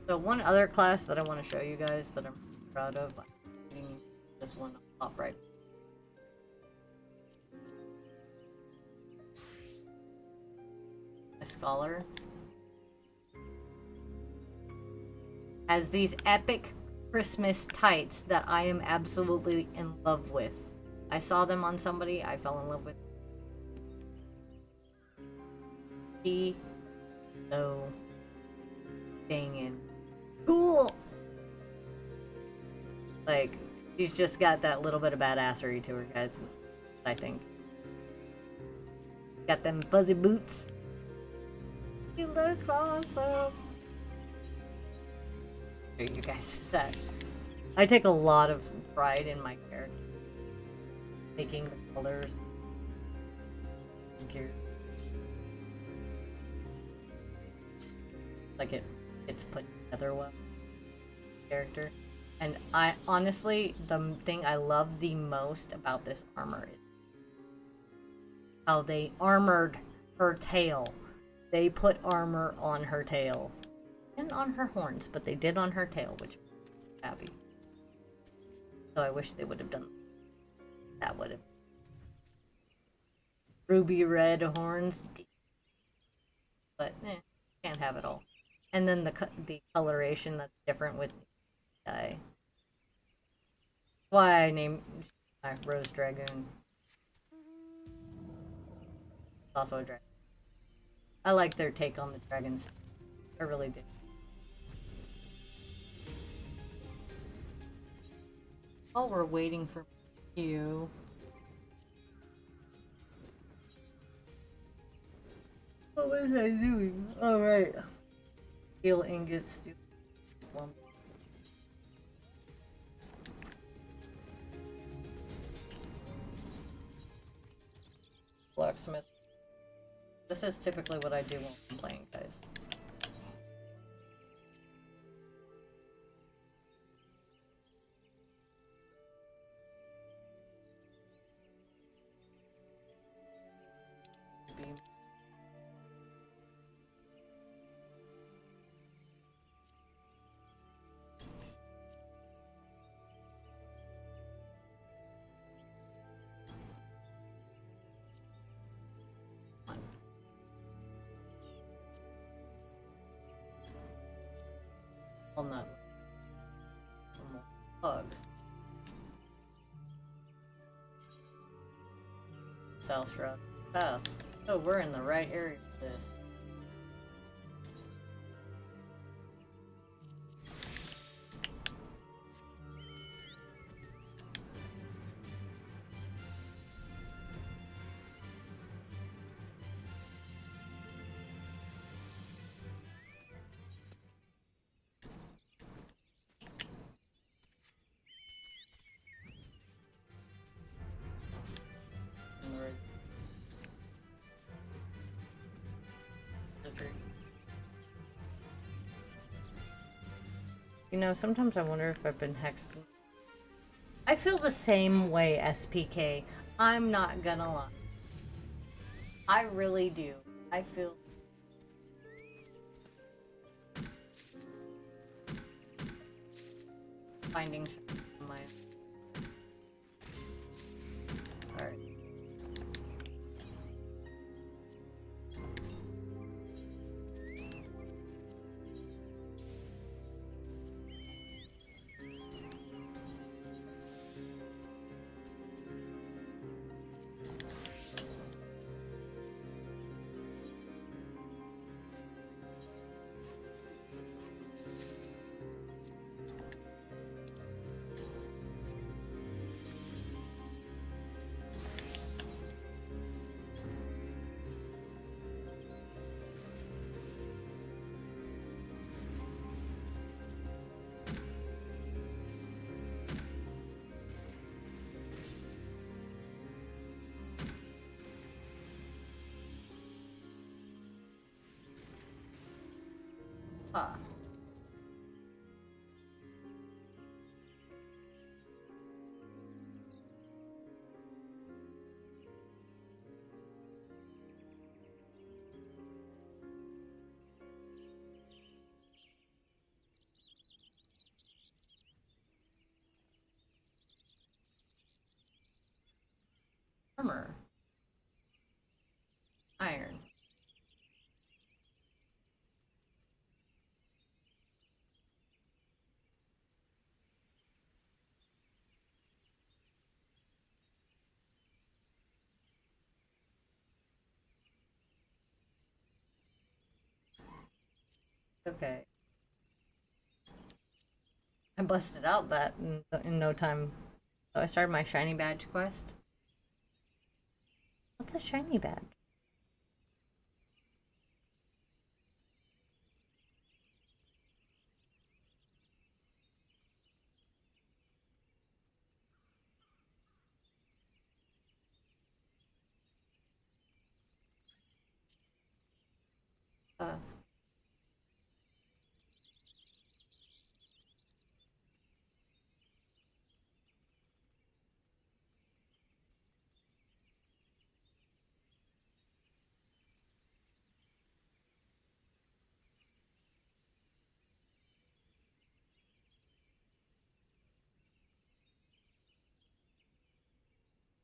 So one other class that I want to show you guys that I'm proud of, I'm putting this one up right. A scholar has these epic Christmas tights that I am absolutely in love with. I saw them on somebody, I fell in love with. He so dang cool. Like, she's just got that little bit of badassery to her, guys. I think. Got them fuzzy boots. She looks awesome. Show you guys that. I take a lot of pride in my character. Making the colors. Like it's put together well. Character. And I honestly, the thing I love the most about this armor is how they armored her tail. They put armor on her tail. And on her horns, but they did on her tail, which I'm happy. So I wish they would have done that. Would have ruby red horns, but can't have it all. And then the coloration that's different with the dye. Why I named my Rose Dragoon. It's also a dragon. I like their take on the dragons. I really do. While we're waiting for you. What was I doing? All right. Steel ingots. Steel. Blacksmith. This is typically what I do when I'm playing, guys. Walnut. Some more bugs. South Shroud Pass. So we're in the right area for this. You know, sometimes I wonder if I've been hexed. I feel the same way, SPK. I'm not gonna lie. I really do. I feel finding on my alright. Ah. Armor. Iron. Okay. I busted out that in no time. So I started my shiny badge quest. What's a shiny badge? Uh.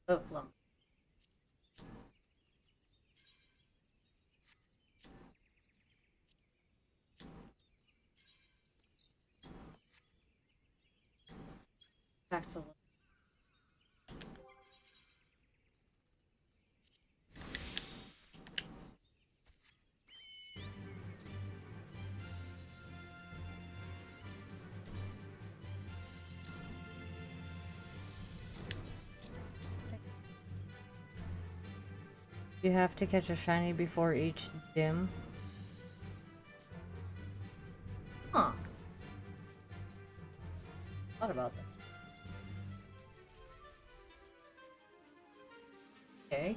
Oaklum. Back to you have to catch a shiny before each gym. Huh. Thought about that. Okay.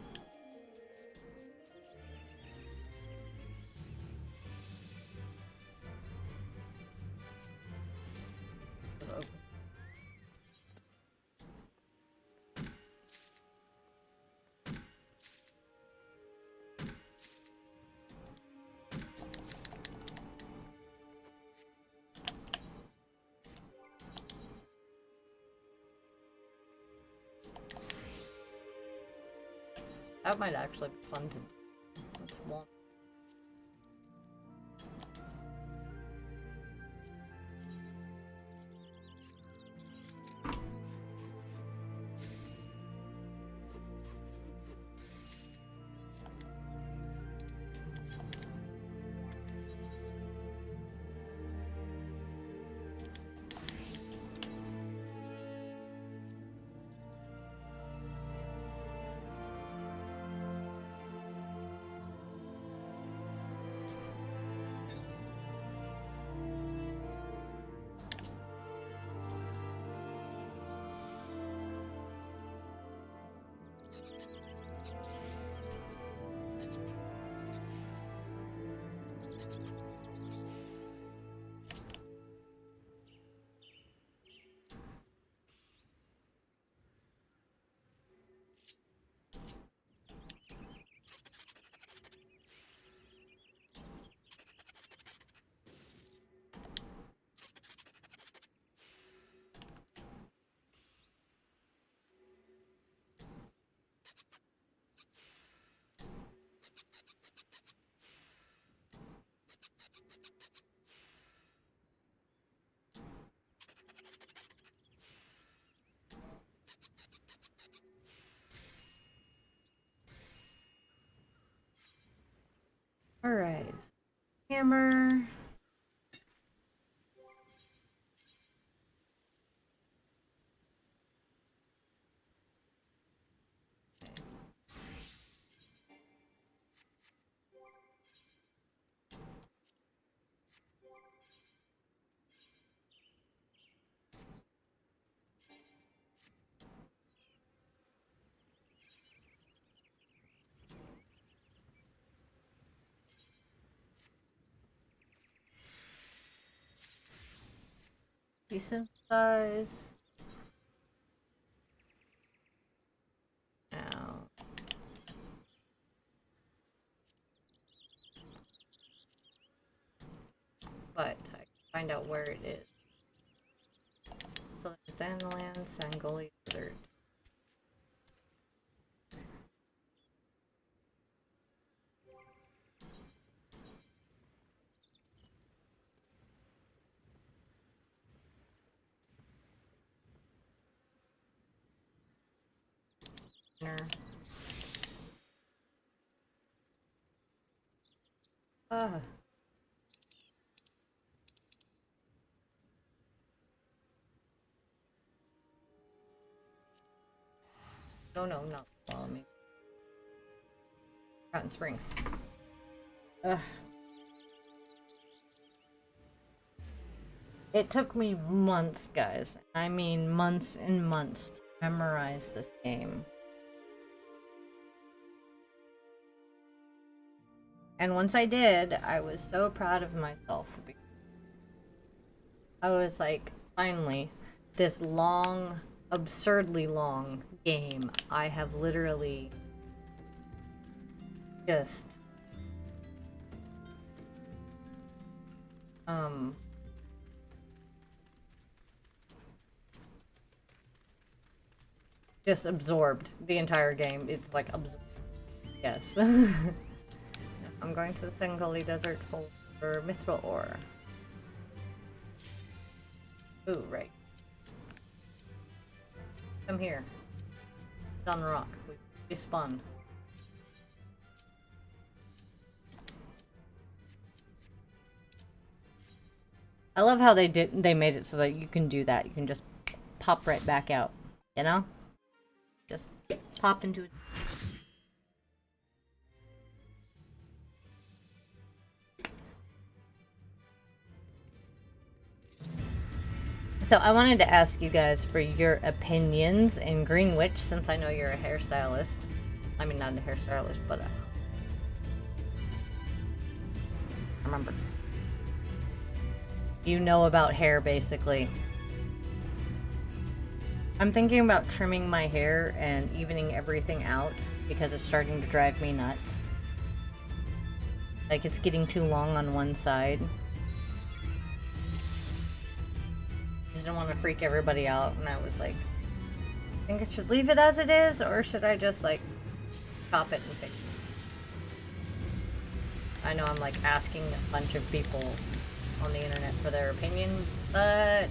That might actually be fun to do. That's one. Hammer. Decent size. Now. But I can find out where it is. So there's Dandelion, Sangoli, Desert. Ah. No, not follow me. Rotten Springs. Ugh. It took me months, guys. I mean months and months to memorize this game. And once I did, I was so proud of myself. I was like, finally, this long, absurdly long game, I have literally just absorbed the entire game. It's like absorbed. Yes. I'm going to the Sangoli Desert for Mithril Ore. Ooh, right. Come here. It's on the rock. We spawned. I love how they made it so that you can do that. You can just pop right back out, you know? Just pop into it. So I wanted to ask you guys for your opinions in Green Witch, since I know you're a hairstylist. I mean, not a hairstylist, but remember. You know about hair, basically. I'm thinking about trimming my hair and evening everything out because it's starting to drive me nuts. Like, it's getting too long on one side. Just didn't want to freak everybody out, and I was like, I think I should leave it as it is, or should I just, like, chop it and fix it? I know I'm, like, asking a bunch of people on the internet for their opinion, but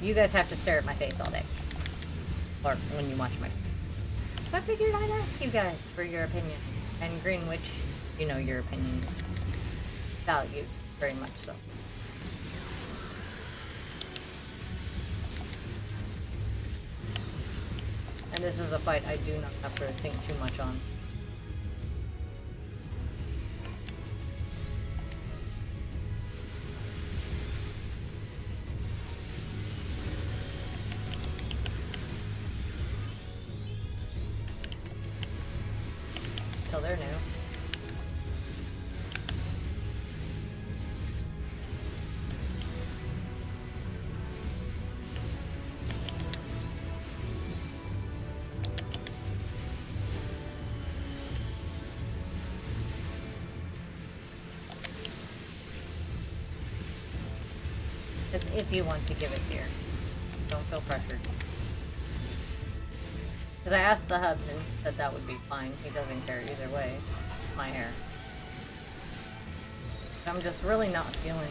you guys have to stare at my face all day. Or when you watch my face. So I figured I'd ask you guys for your opinion. And Green Witch, you know your opinions. Value, very much so. And this is a fight I do not have to think too much on. Till they're new. It's if you want to give it here. Don't feel pressured. Because I asked the Hubs and he said that would be fine. He doesn't care either way. It's my hair. I'm just really not feeling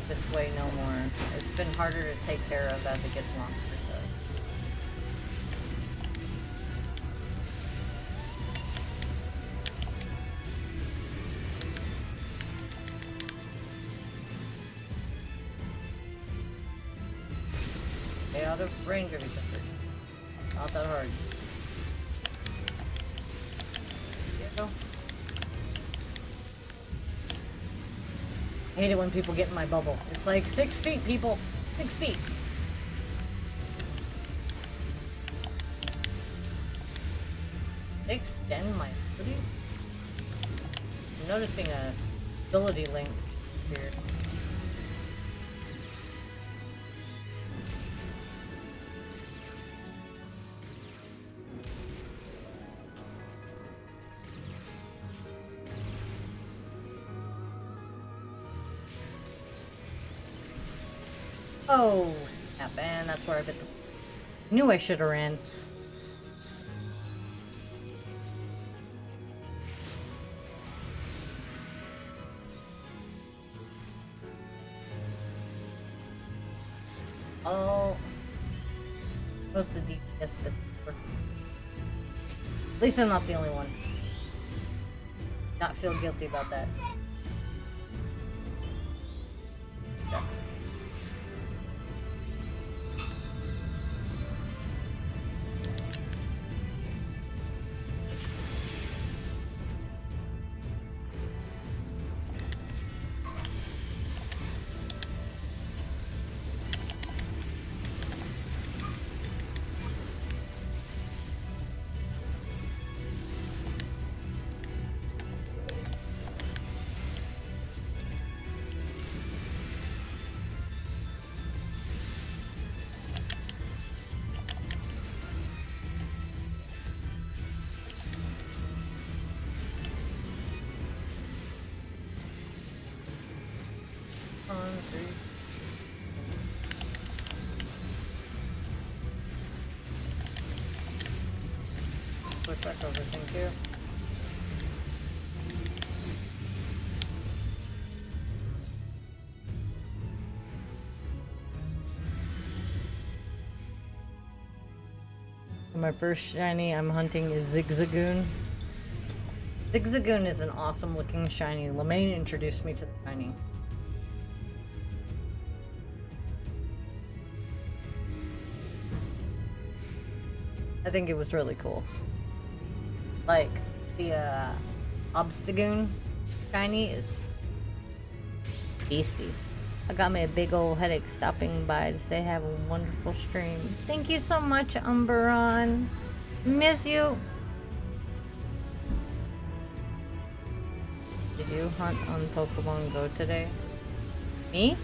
this way no more. It's been harder to take care of as it gets longer, so. out of range of each other. Not that hard. There you go. I hate it when people get in my bubble. It's like 6 feet, people. 6 feet. Extend my abilities? I'm noticing a ability links here. Oh, snap, and that's where I bit the... Knew I should have ran. Oh. What's the DPS bit? At least I'm not the only one. Not feel guilty about that. So. Switch back over, thank you. My first shiny I'm hunting is Zigzagoon. Zigzagoon is an awesome looking shiny. Lemaine introduced me to the shiny. I think it was really cool. Like, the Obstagoon shiny is beastie. I got me a big old headache stopping by to say have a wonderful stream. Thank you so much, Umberon. Miss you. Did you hunt on Pokemon Go today? Me?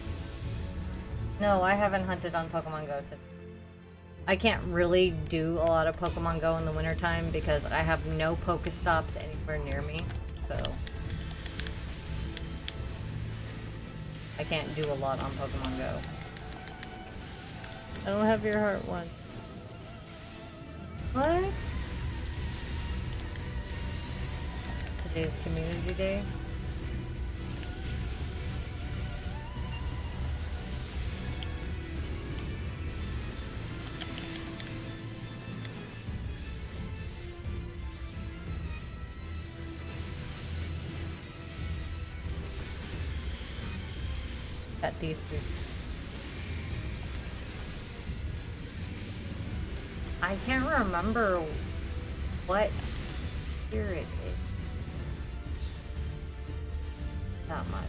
No, I haven't hunted on Pokemon Go today. I can't really do a lot of Pokemon Go in the wintertime because I have no Pokestops anywhere near me, so I can't do a lot on Pokemon Go. I don't have your heart one. What? Today's community day. Got these two. I can't remember what year it is. That much.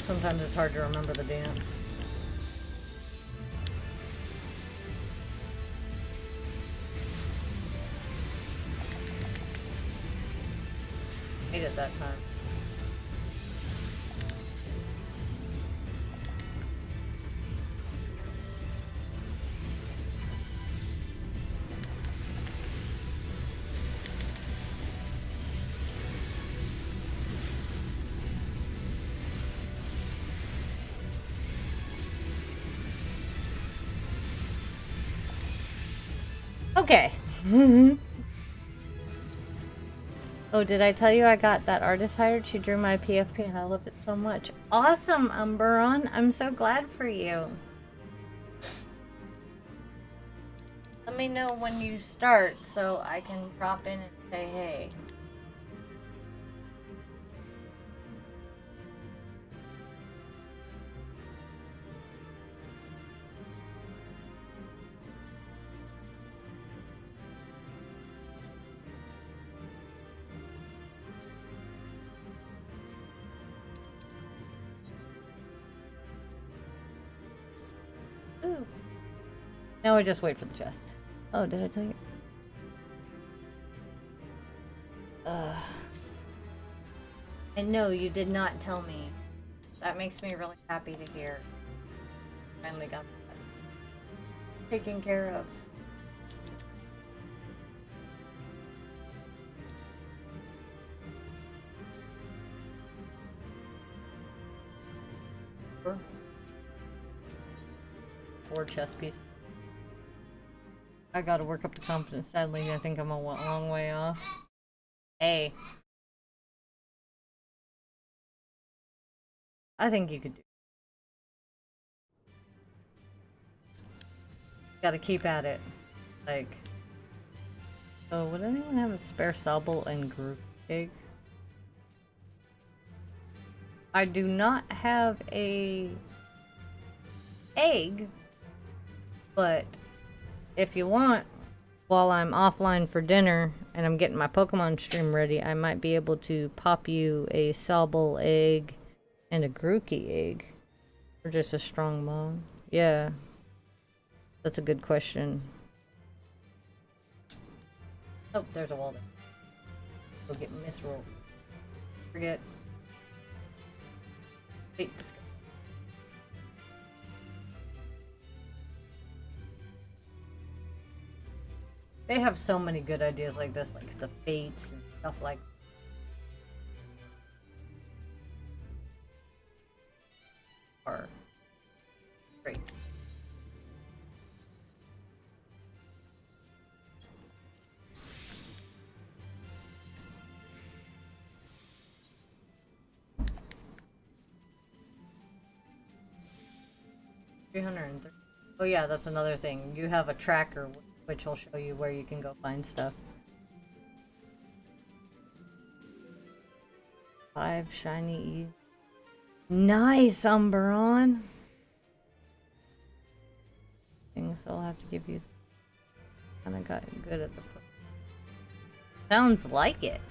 Sometimes it's hard to remember the dance. Made it that time. Okay. Oh, did I tell you I got that artist hired? She drew my PFP and I love it so much. Awesome, Umberon. I'm so glad for you. Let me know when you start so I can drop in and say hey. Ooh. Now we just wait for the chest. Oh, did I tell you? I know you did not tell me. That makes me really happy to hear. Finally got that taken care of. Four chest pieces. I gotta work up the confidence. Sadly, I think I'm a long way off. Hey. I think you could do it. Gotta keep at it. Like. So, would anyone have a spare Sobble and group egg? I do not have a egg, but if you want, while I'm offline for dinner and I'm getting my Pokemon stream ready, I might be able to pop you a Sobble egg and a Grookey egg. Or just a strong mom. Yeah. That's a good question. Oh, there's a wall there. Go get misrolled. Forget. Wait, this guy. They have so many good ideas like this, like the fates and stuff like that. Are great. $330. Oh yeah, that's another thing. You have a tracker, which will show you where you can go find stuff. 5 shiny E. Nice, Umberon! So I'll have to give you... Kinda got good at the... Sounds like it.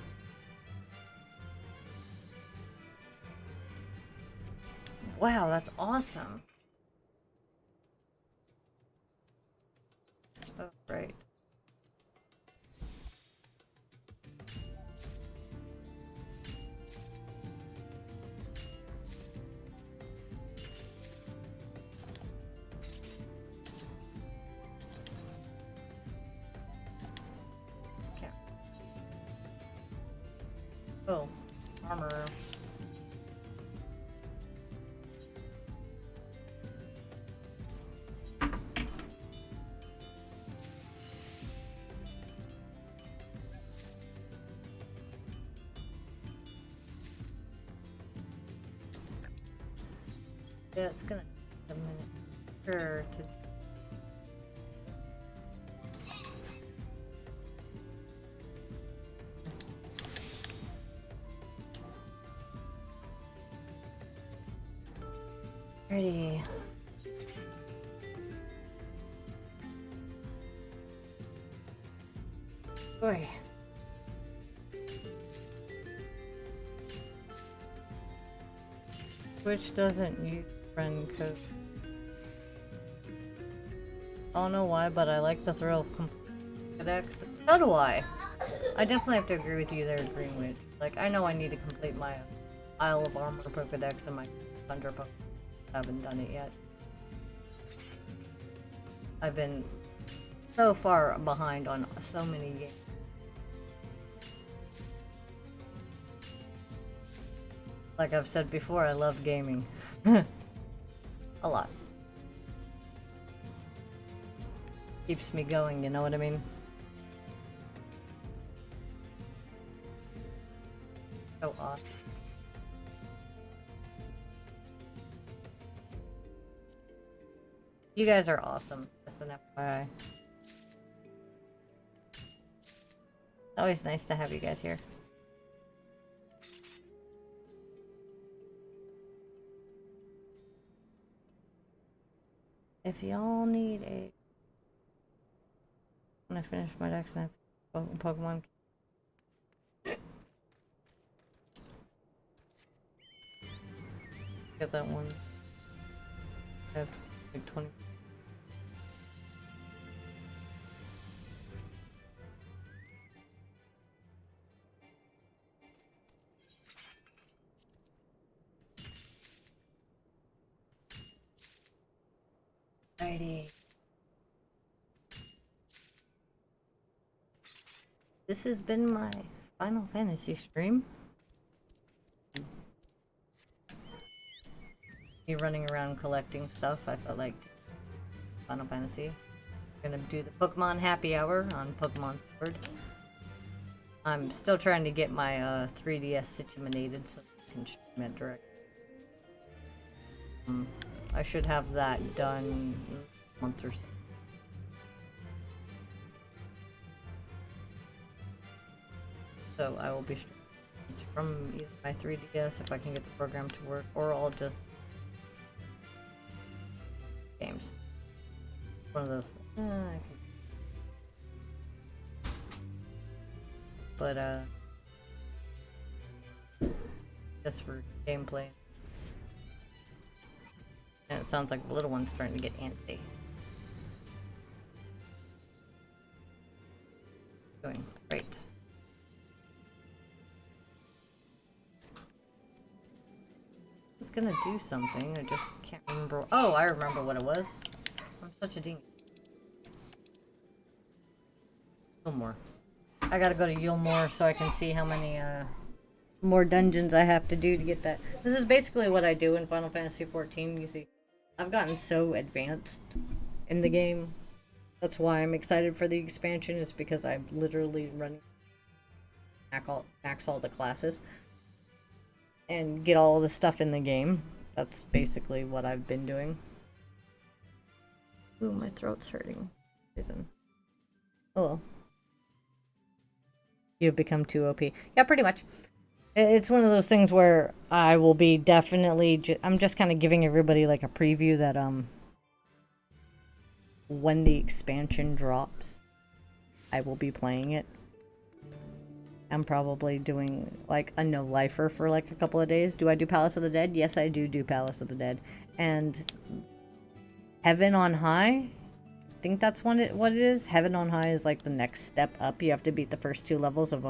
Wow, that's awesome. Oh, right. Okay. Oh, armor. Yeah, it's gonna take a minute sure to... Ready. Boy. Which doesn't use friend code. I don't know why, but I like the thrill of Pokedex. So do I. I definitely have to agree with you there, Greenwich. Like, I know I need to complete my Isle of Armor Pokedex and my Thunder Pokedex. I haven't done it yet. I've been so far behind on so many games. Like I've said before, I love gaming. lot. Keeps me going, you know what I mean? so awesome. You guys are awesome. Just an FYI. Always nice to have you guys here. If y'all need a... When I finish my decks and I have Pokemon... Get that one. I have like 20... Alrighty. This has been my Final Fantasy stream. Me running around collecting stuff. I felt like Final Fantasy. I'm gonna do the Pokemon Happy Hour on Pokemon Sword. I'm still trying to get my 3DS situated so I can stream it direct. I should have that done in a month or so. So I will be streaming from either my 3DS if I can get the program to work, or I'll just games. One of those. I can... But just for gameplay. And it sounds like the little one's starting to get antsy. Doing great. I was gonna do something, I just can't remember. Oh, I remember what it was. I'm such a dingus. More. I gotta go to Yulmore so I can see how many more dungeons I have to do to get that. This is basically what I do in Final Fantasy XIV. You see, I've gotten so advanced in the game. That's why I'm excited for the expansion, is because I'm literally running max all the classes and get all the stuff in the game. That's basically what I've been doing. Ooh, my throat's hurting. Oh well. You've become too OP. Yeah, pretty much. It's one of those things where I will be definitely... I'm just kind of giving everybody like a preview that when the expansion drops, I will be playing it. I'm probably doing like a no-lifer for like a couple of days. Do I do Palace of the Dead? Yes, I do Palace of the Dead. And Heaven on High? I think that's what it is. Heaven on High is like the next step up. You have to beat the first 2 levels of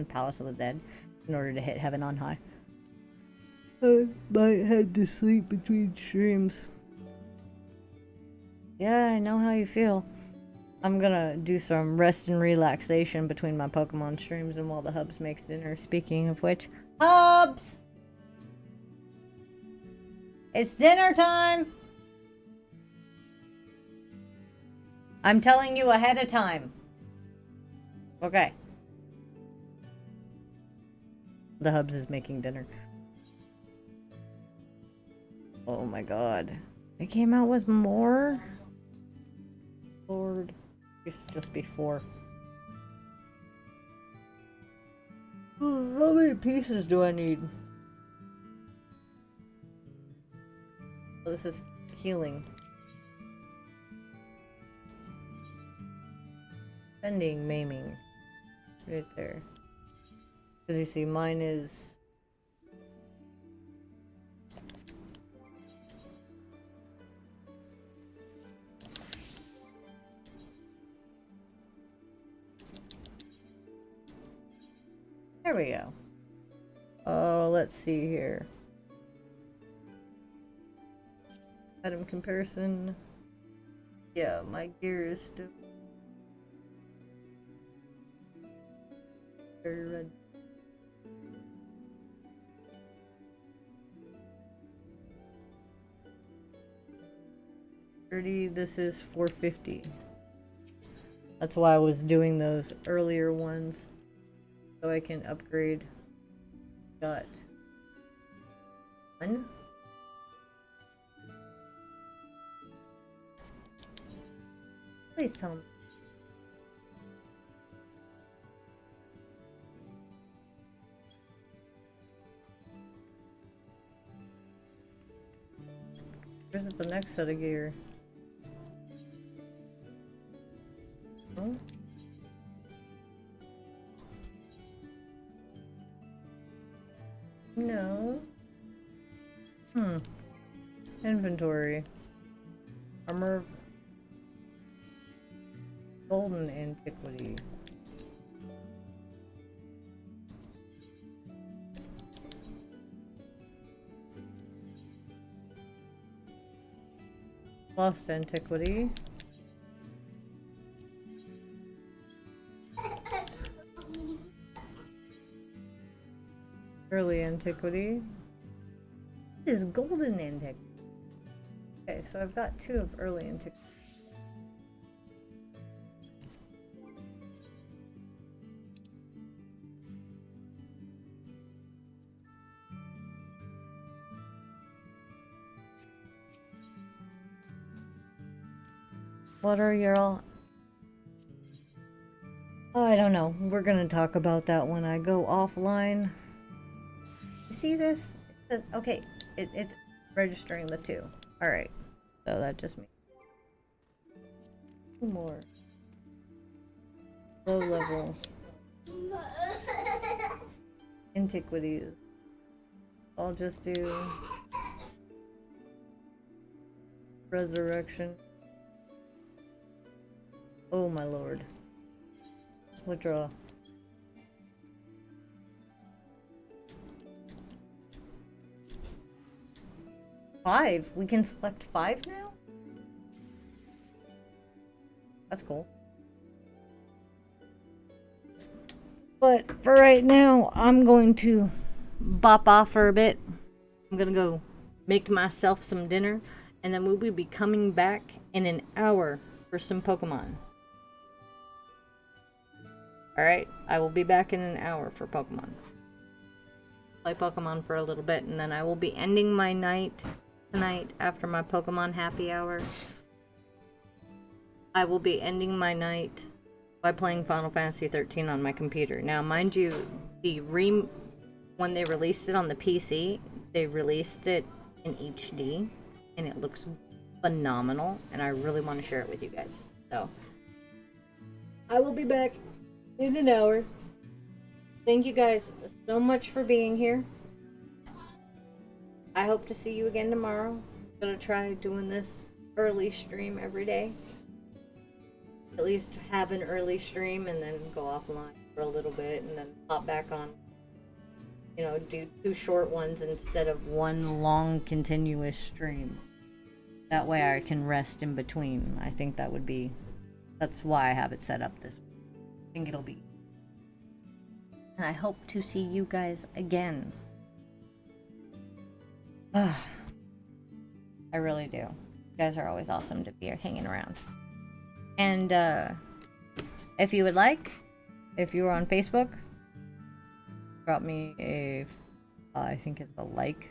Palace of the Dead in order to hit Heaven on High. I might head to sleep between streams. Yeah, I know how you feel. I'm gonna do some rest and relaxation between my Pokemon streams and while the Hubs makes dinner. Speaking of which, Hubs! It's dinner time! I'm telling you ahead of time. Okay. The Hubs is making dinner. Oh my god. They came out with more? Lord. Used to just be 4. How many pieces do I need? Oh, this is healing. Bending, maiming. Right there. Because you see, mine is... There we go. Oh, let's see here. Item comparison. Yeah, my gear is still very red. This is 450. That's why I was doing those earlier ones, so I can upgrade got one. Please tell me. Where's the next set of gear? Oh. No. Inventory. Armor. Golden antiquity. Lost antiquity. Early antiquity. What is golden antiquity? Okay, so I've got 2 of early antiquity. What are y'all? Oh, I don't know. We're gonna talk about that when I go offline. You see this? Okay, it's registering the 2. Alright. So that just means 2 more. Low level. Antiquities. I'll just do resurrection. Oh my lord. Withdraw. Five? We can select 5 now? That's cool. But for right now, I'm going to bop off for a bit. I'm gonna go make myself some dinner, and then we will be coming back in an hour for some Pokemon. Alright, I will be back in an hour for Pokemon. Play Pokemon for a little bit, and then I will be ending my night tonight after my Pokemon happy hour. I will be ending my night by playing Final Fantasy XIII on my computer. Now, mind you, when they released it on the PC, they released it in HD, and it looks phenomenal, and I really want to share it with you guys. So, I will be back in an hour. Thank you guys so much for being here. I hope to see you again tomorrow. I'm gonna try doing this early stream every day. At least have an early stream and then go offline for a little bit and then hop back on. You know, do 2 short ones instead of 1 long continuous stream. That way I can rest in between. I think that would be... That's why I have it set up this way. I think it'll be... And I hope to see you guys again. I really do. You guys are always awesome to be hanging around. And if you would like, if you are on Facebook, drop me a, I think it's a like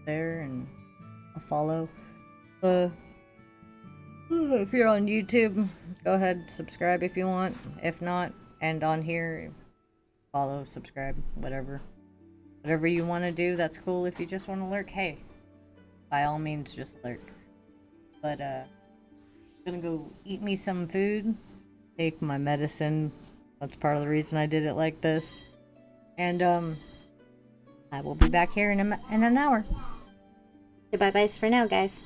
there and a follow. If you're on YouTube, go ahead, subscribe if you want. If not, and on here, follow, subscribe, whatever. Whatever you want to do, that's cool. If you just want to lurk, hey, by all means, just lurk. But, I'm gonna go eat me some food, take my medicine. That's part of the reason I did it like this. And, I will be back here in an hour. Bye-byes for now, guys.